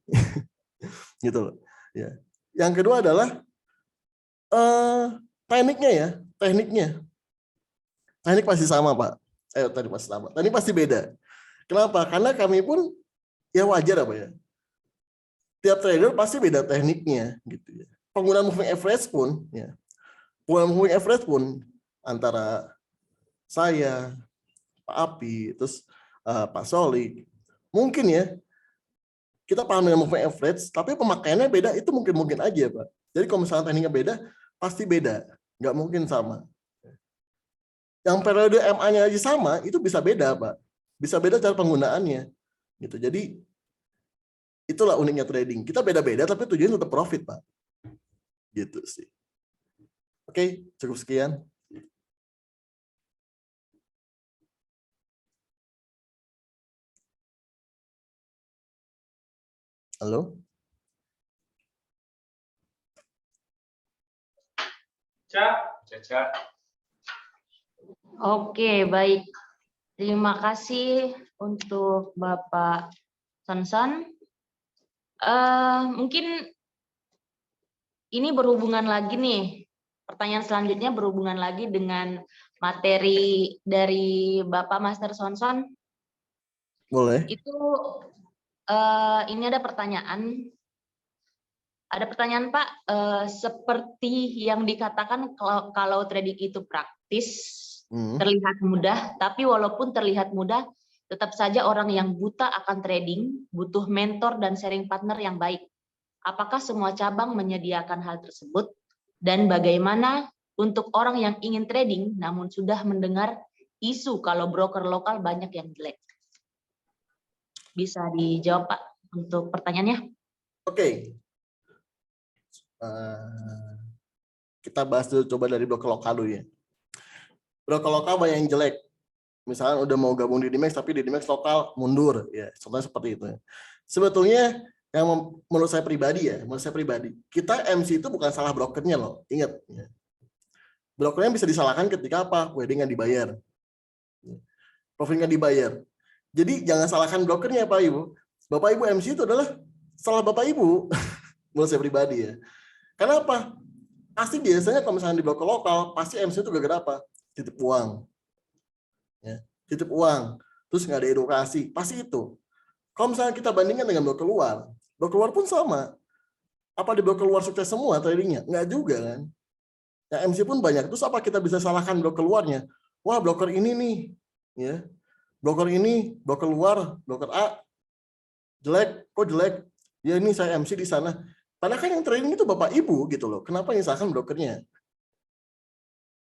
Gitu loh. Ya. Yang kedua adalah tekniknya ya, teknik pasti sama Pak. Tadi pasti sama. Tadi pasti beda. Kenapa? Karena kami pun ya wajar apa ya. Tiap trader pasti beda tekniknya gitu ya. Penggunaan moving average pun ya. Penggunaan moving average pun antara saya, Pak Api, terus Pak Solik, mungkin ya kita paham dengan moving average, tapi pemakaiannya beda, itu mungkin aja Pak. Jadi kalau misalnya tekniknya beda, pasti beda, nggak mungkin sama. Yang periode MA-nya aja sama, itu bisa beda Pak, bisa beda cara penggunaannya, gitu. Jadi itulah uniknya trading, kita beda-beda tapi tujuannya tetap profit Pak, gitu sih. Oke, cukup sekian. Halo? Caca. Oke, baik. Terima kasih untuk Bapak Sonson. Mungkin ini berhubungan lagi nih. Pertanyaan selanjutnya berhubungan lagi dengan materi dari Bapak Master Sonson. Boleh. Itu ini ada pertanyaan. Ada pertanyaan Pak, seperti yang dikatakan kalau trading itu praktis, terlihat mudah, tapi walaupun terlihat mudah, tetap saja orang yang buta akan trading butuh mentor dan sharing partner yang baik. Apakah semua cabang menyediakan hal tersebut? Dan bagaimana untuk orang yang ingin trading namun sudah mendengar isu kalau broker lokal banyak yang jelek? Bisa dijawab Pak untuk pertanyaannya? Oke. Kita bahas dulu coba dari broker lokal dulu ya. Broker lokal banyak yang jelek. Misalnya udah mau gabung di Dimex tapi di Dimex lokal mundur ya. Contohnya seperti itu. Sebetulnya yang menurut saya pribadi, kita MC itu bukan salah brokernya loh. Ingat ya. Brokernya bisa disalahkan ketika apa? Wedding nggak dibayar. Profit nggak dibayar. Jadi jangan salahkan brokernya Pak Ibu. Bapak Ibu MC itu adalah salah Bapak Ibu. Menurut saya pribadi ya. Karena apa? Pasti biasanya kalau misalnya di broker lokal, pasti MC itu gara-gara apa? Titip uang. Ya, titip uang. Terus nggak ada edukasi. Pasti itu. Kalau misalnya kita bandingkan dengan broker luar pun sama. Apa di broker luar sukses semua tradingnya? Nggak juga kan. Yang MC pun banyak. Terus apa kita bisa salahkan broker luarnya? Wah, broker ini nih. Ya. Broker ini, broker luar, broker A, jelek. Kok jelek? Ya ini saya MC di sana. Padahal kan yang trading itu Bapak Ibu gitu loh. Kenapa nyusahkan brokernya?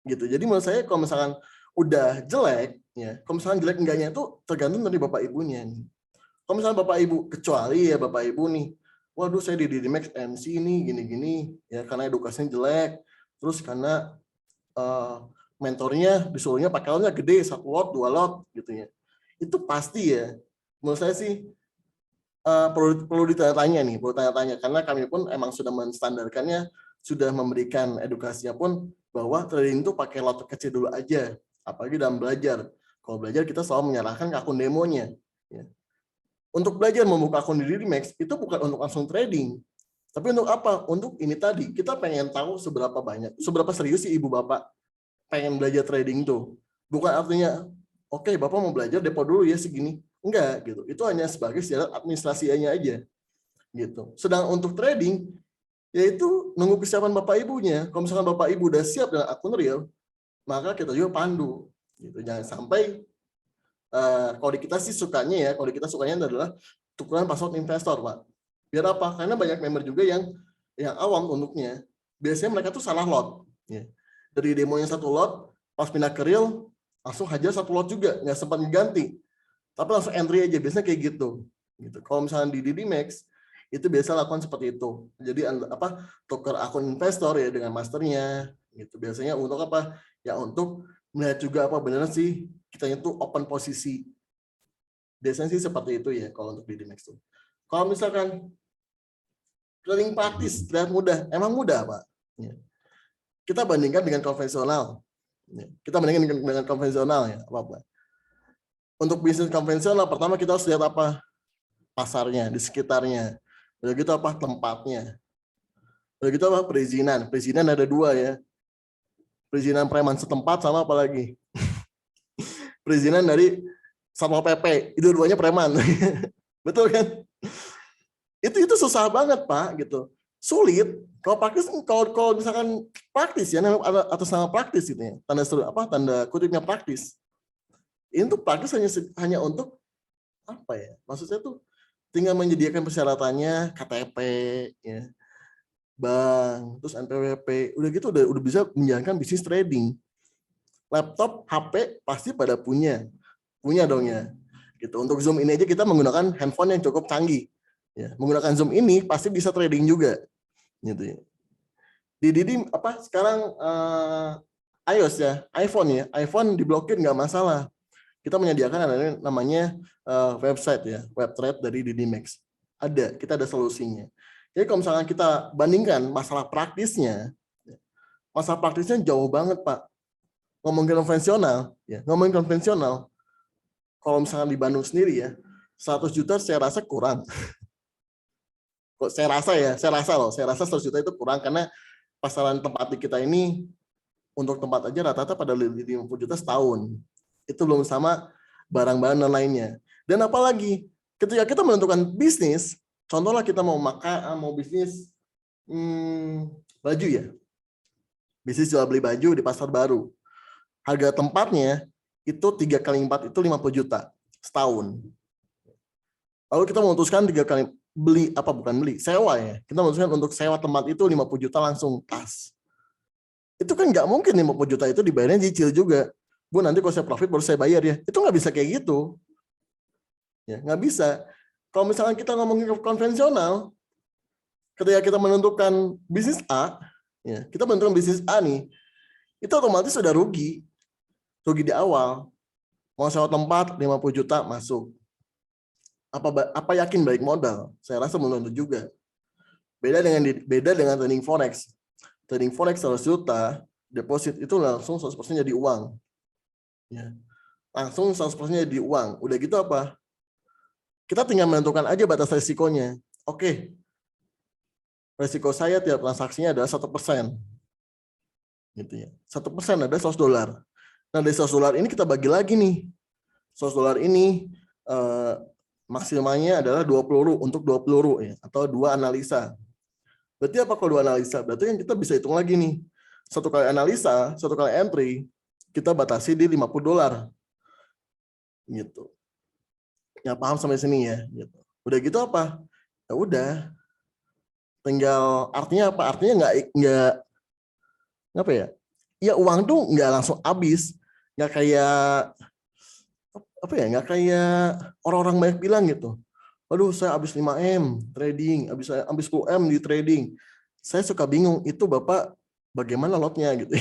Gitu. Jadi menurut saya kalau misalkan udah jelek, ya, kalau misalkan jelek enggaknya itu tergantung dari Bapak Ibunya. Kalau misalkan Bapak Ibu, kecuali ya Bapak Ibu nih, waduh saya di Dimex MC ini gini-gini, ya karena edukasinya jelek, terus karena mentornya disuruhnya pakai lotnya gede, 1 lot, 2 lot gitu ya. Itu pasti ya. Menurut saya sih perlu ditanya-tanya nih, karena kami pun emang sudah menstandarkannya, sudah memberikan edukasinya pun bahwa trading itu pakai lot kecil dulu aja, apalagi dalam belajar. Kalau belajar kita selalu menyerahkan ke akun demonya. Ya. Untuk belajar membuka akun di Dimex itu bukan untuk langsung trading, tapi untuk apa? Untuk ini tadi kita pengen tahu seberapa serius sih ibu bapak pengen belajar trading tuh. Bukan artinya, oke, Bapak mau belajar depo dulu ya segini. Enggak, gitu. Itu hanya sebagai syarat administrasinya aja. Gitu. Sedang untuk trading, yaitu nunggu kesiapan Bapak Ibunya. Kalau misalkan Bapak Ibu udah siap dengan akun real, maka kita juga pandu. Gitu. Jangan sampai, kalau kita sih sukanya adalah tukeran password investor, Pak. Biar apa? Karena banyak member juga yang awam untuknya. Biasanya mereka tuh salah lot. Ya. Dari demonya 1 lot, pas pindah ke real, langsung hajar 1 lot juga, nggak sempat diganti. Tapi langsung entry aja, biasanya kayak gitu. Kalau misalnya di Dimex, itu biasa lakukan seperti itu. Jadi tukar akun investor ya dengan masternya gitu. Biasanya untuk apa? Ya untuk melihat juga apa benar sih kita itu open posisi. Biasanya sih seperti itu ya kalau untuk DDMax itu. Kalau misalkan trading praktis terlihat mudah, emang mudah Pak. Ya. Kita bandingkan dengan konvensional. Ya. Kita bandingkan dengan konvensional ya apa. Untuk bisnis konvensional pertama kita harus lihat apa? Pasarnya, di sekitarnya. Udah gitu apa? Tempatnya. Udah gitu apa? Perizinan. Perizinan ada 2 ya. Perizinan preman setempat sama apa lagi? Perizinan dari Satpol PP. Itu 2-nya preman. Betul kan? Itu susah banget Pak gitu. Sulit. Kalau praktis, kalau misalkan praktis ya, atas nama praktis gitu ya. Tanda kutipnya praktis. Ini tuh praktis hanya untuk apa ya? Maksudnya tuh tinggal menyediakan persyaratannya KTP ya, bank, terus NPWP, udah gitu udah bisa menjalankan bisnis trading. Laptop, HP pasti pada punya dong ya. Gitu. Untuk Zoom ini aja kita menggunakan handphone yang cukup canggih. Ya, menggunakan Zoom ini pasti bisa trading juga. Gitu ya. Di sekarang iOS ya, iPhone ya, iPhone diblokir nggak masalah. Kita menyediakan namanya website ya, web trade dari DDMax. Kita ada solusinya. Jadi kalau misalnya kita bandingkan masalah praktisnya jauh banget Pak. Ngomongin konvensional, kalau misalnya di Bandung sendiri ya, 100 juta saya rasa kurang. Kok saya rasa 100 juta itu kurang karena pasaran tempat di kita ini untuk tempat aja rata-rata pada 50 juta setahun. Itu belum sama barang-barang dan lainnya. Dan apalagi ketika kita menentukan bisnis, contohnya kita mau bisnis baju ya, bisnis jual beli baju di pasar baru, harga tempatnya itu 3 kali 4 itu 50 juta setahun. Lalu kita memutuskan 3 kali sewa ya. Kita memutuskan untuk sewa tempat itu 50 juta langsung pas. Itu kan nggak mungkin 50 juta itu dibayarnya cicil juga. Bu, nanti kalau saya profit baru saya bayar ya. Itu nggak bisa kayak gitu. Ya, nggak bisa. Kalau misalnya kita ngomongin konvensional, ketika kita menentukan bisnis A, ya, kita menentukan bisnis A nih, itu otomatis sudah rugi. Rugi di awal. Mau sewa tempat 50 juta masuk. Apa yakin balik modal? Saya rasa belum tentu juga. Beda dengan trading forex. Trading forex 100 juta, deposit itu langsung 100% jadi uang. Ya. Langsung 100% jadi uang. Udah gitu apa? Kita tinggal menentukan aja batas resikonya. Oke. Resiko saya tiap transaksinya adalah 1%. Gitu ya. 1% ada $100. Nah, dari $100 ini kita bagi lagi nih. $100 ini maksimalnya adalah 2 peluru untuk 2 peluru ya, atau 2 analisa. Berarti apa kalau 2 analisa? Berarti yang kita bisa hitung lagi nih. 1 kali analisa, 1 kali entry, kita batasi di $50. Gitu. Ya paham sampai sini ya. Gitu. Udah gitu apa? Ya udah. Tinggal artinya apa? Artinya nggak apa ya? Ya uang tuh nggak langsung habis. Nggak kayak apa ya? Nggak kayak orang-orang banyak bilang gitu. Aduh, saya habis 5M trading, habis 10M di trading. Saya suka bingung, itu Bapak bagaimana lotnya gitu.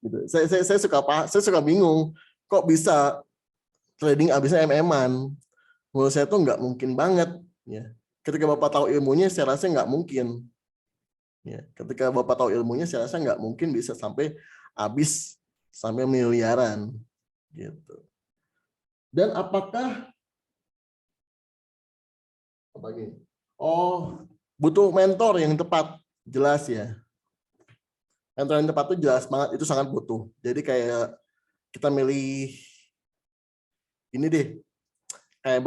Gitu. Saya suka bingung, kok bisa trading habisnya MM-an. Menurut saya tuh nggak mungkin banget. Ya. Ketika Bapak tahu ilmunya, saya rasa nggak mungkin. Ya. Ketika Bapak tahu ilmunya, saya rasa nggak mungkin bisa sampai habis sampai miliaran. Gitu. Dan apakah butuh mentor yang tepat, jelas ya. Mentor yang tepat itu jelas banget, itu sangat butuh. Jadi kayak kita milih ini deh, kayak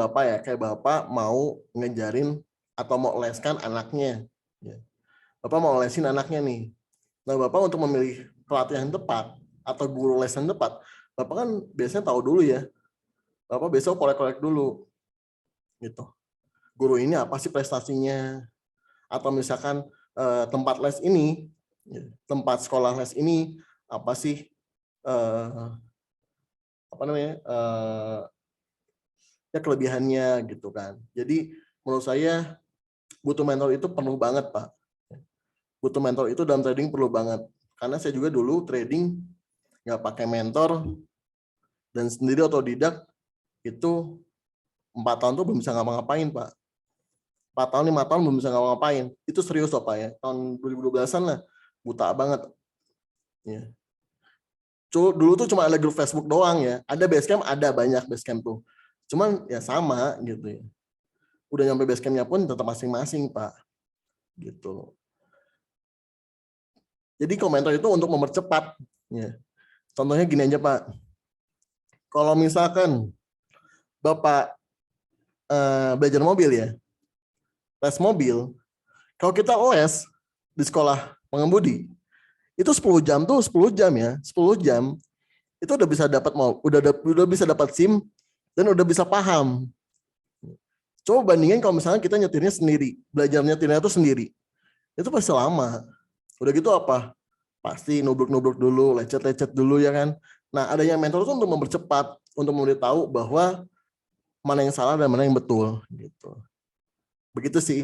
bapak mau ngejarin atau mau leskan anaknya. Bapak mau lesin anaknya nih. Nah, Bapak untuk memilih pelatih yang tepat atau guru les yang tepat, Bapak kan biasanya tahu dulu ya. Bapak besok korek-korek dulu. Gitu. Guru ini apa sih prestasinya? Atau misalkan tempat les ini, tempat sekolah les ini apa sih ya kelebihannya gitu kan. Jadi menurut saya butuh mentor itu perlu banget, Pak. Butuh mentor itu dalam trading perlu banget. Karena saya juga dulu trading nggak pakai mentor dan sendiri otodidak itu 4 tahun tuh belum bisa ngapa-ngapain, Pak. 4 tahun, 5 tahun belum bisa ngapa-ngapain. Itu serius loh, Pak ya. Tahun 2012-an lah, buta banget. Ya. Dulu tuh cuma ada grup Facebook doang ya. Ada Basecamp, ada banyak Basecamp tuh. Cuman ya sama gitu ya. Udah nyampe Basecampnya pun tetap masing-masing, Pak. Gitu. Jadi komentar itu untuk mempercepat. Ya. Contohnya gini aja, Pak. Kalau misalkan Bapak belajar mobil ya, les mobil, kalau kita les di sekolah pengemudi, itu 10 jam tuh 10 jam ya, 10 jam itu udah bisa dapat udah bisa dapat SIM dan udah bisa paham. Coba bandingin kalau misalnya kita nyetirnya sendiri, belajar nyetirnya itu sendiri, itu pasti lama. Udah gitu apa? Pasti nubruk-nubruk dulu, lecet-lecet dulu ya kan. Nah, adanya mentor itu untuk mempercepat, untuk memberitahu bahwa mana yang salah dan mana yang betul gitu. Begitu sih.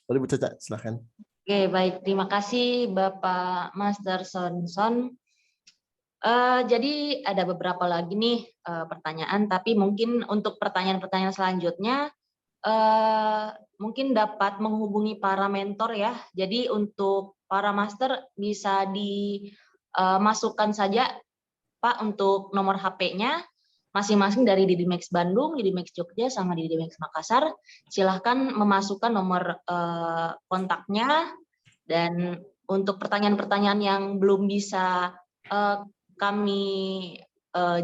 Boleh Bu Caca, silahkan. Oke, baik. Terima kasih Bapak Master Sonson. Jadi ada beberapa lagi nih pertanyaan, tapi mungkin untuk pertanyaan-pertanyaan selanjutnya mungkin dapat menghubungi para mentor ya. Jadi untuk para master bisa dimasukkan saja Pak untuk nomor HP-nya masing-masing dari Didimex Bandung, Didimex Jogja, sama Didimex Makassar. Silahkan memasukkan nomor kontaknya, dan untuk pertanyaan-pertanyaan yang belum bisa kami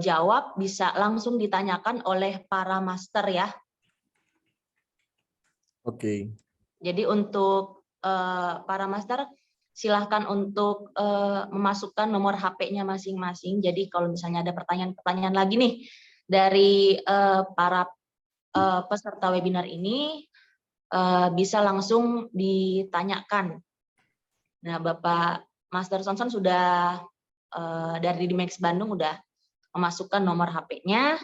jawab, bisa langsung ditanyakan oleh para master ya. Oke. Jadi untuk para master, silahkan untuk memasukkan nomor HP-nya masing-masing. Jadi kalau misalnya ada pertanyaan-pertanyaan lagi nih dari para peserta webinar ini, bisa langsung ditanyakan. Nah, Bapak Master Sonson sudah dari Didimex Bandung udah memasukkan nomor HP-nya.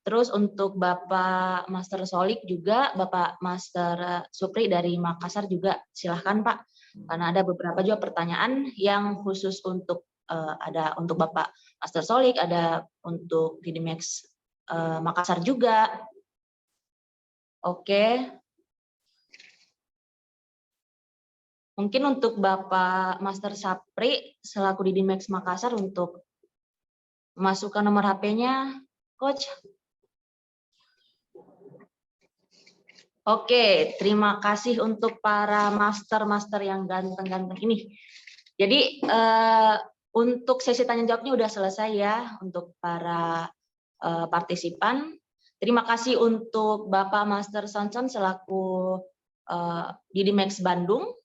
Terus untuk Bapak Master Solik juga, Bapak Master Supri dari Makassar juga silahkan Pak. Karena ada beberapa juga pertanyaan yang khusus untuk ada untuk Bapak Master Solik, ada untuk Didimex Makassar juga. Oke. Mungkin untuk Bapak Master Sapri selaku Didimex Makassar untuk memasukkan nomor HP-nya, Coach. Oke, terima kasih untuk para master-master yang ganteng-ganteng ini. Jadi untuk sesi tanya jawabnya udah selesai ya untuk para partisipan. Terima kasih untuk Bapak Master Sonson selaku Didimex Bandung,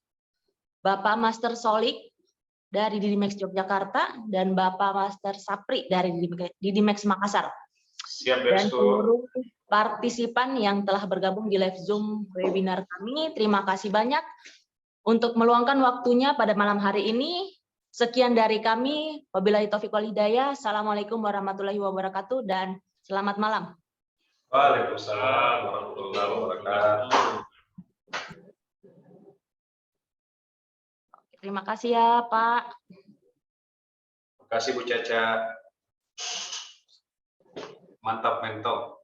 Bapak Master Solik dari Didimex Yogyakarta, dan Bapak Master Sapri dari Didimex Makassar. Siap, Dan Bosku. seluruh partisipan yang telah bergabung di live Zoom webinar kami, terima kasih banyak untuk meluangkan waktunya pada malam hari ini. Sekian dari kami. Wabillahi taufiq wal hidayah. Assalamualaikum warahmatullahi wabarakatuh dan selamat malam. Waalaikumsalam warahmatullahi wabarakatuh. Terima kasih ya, Pak. Terima kasih Bu Caca. Mantap mentok.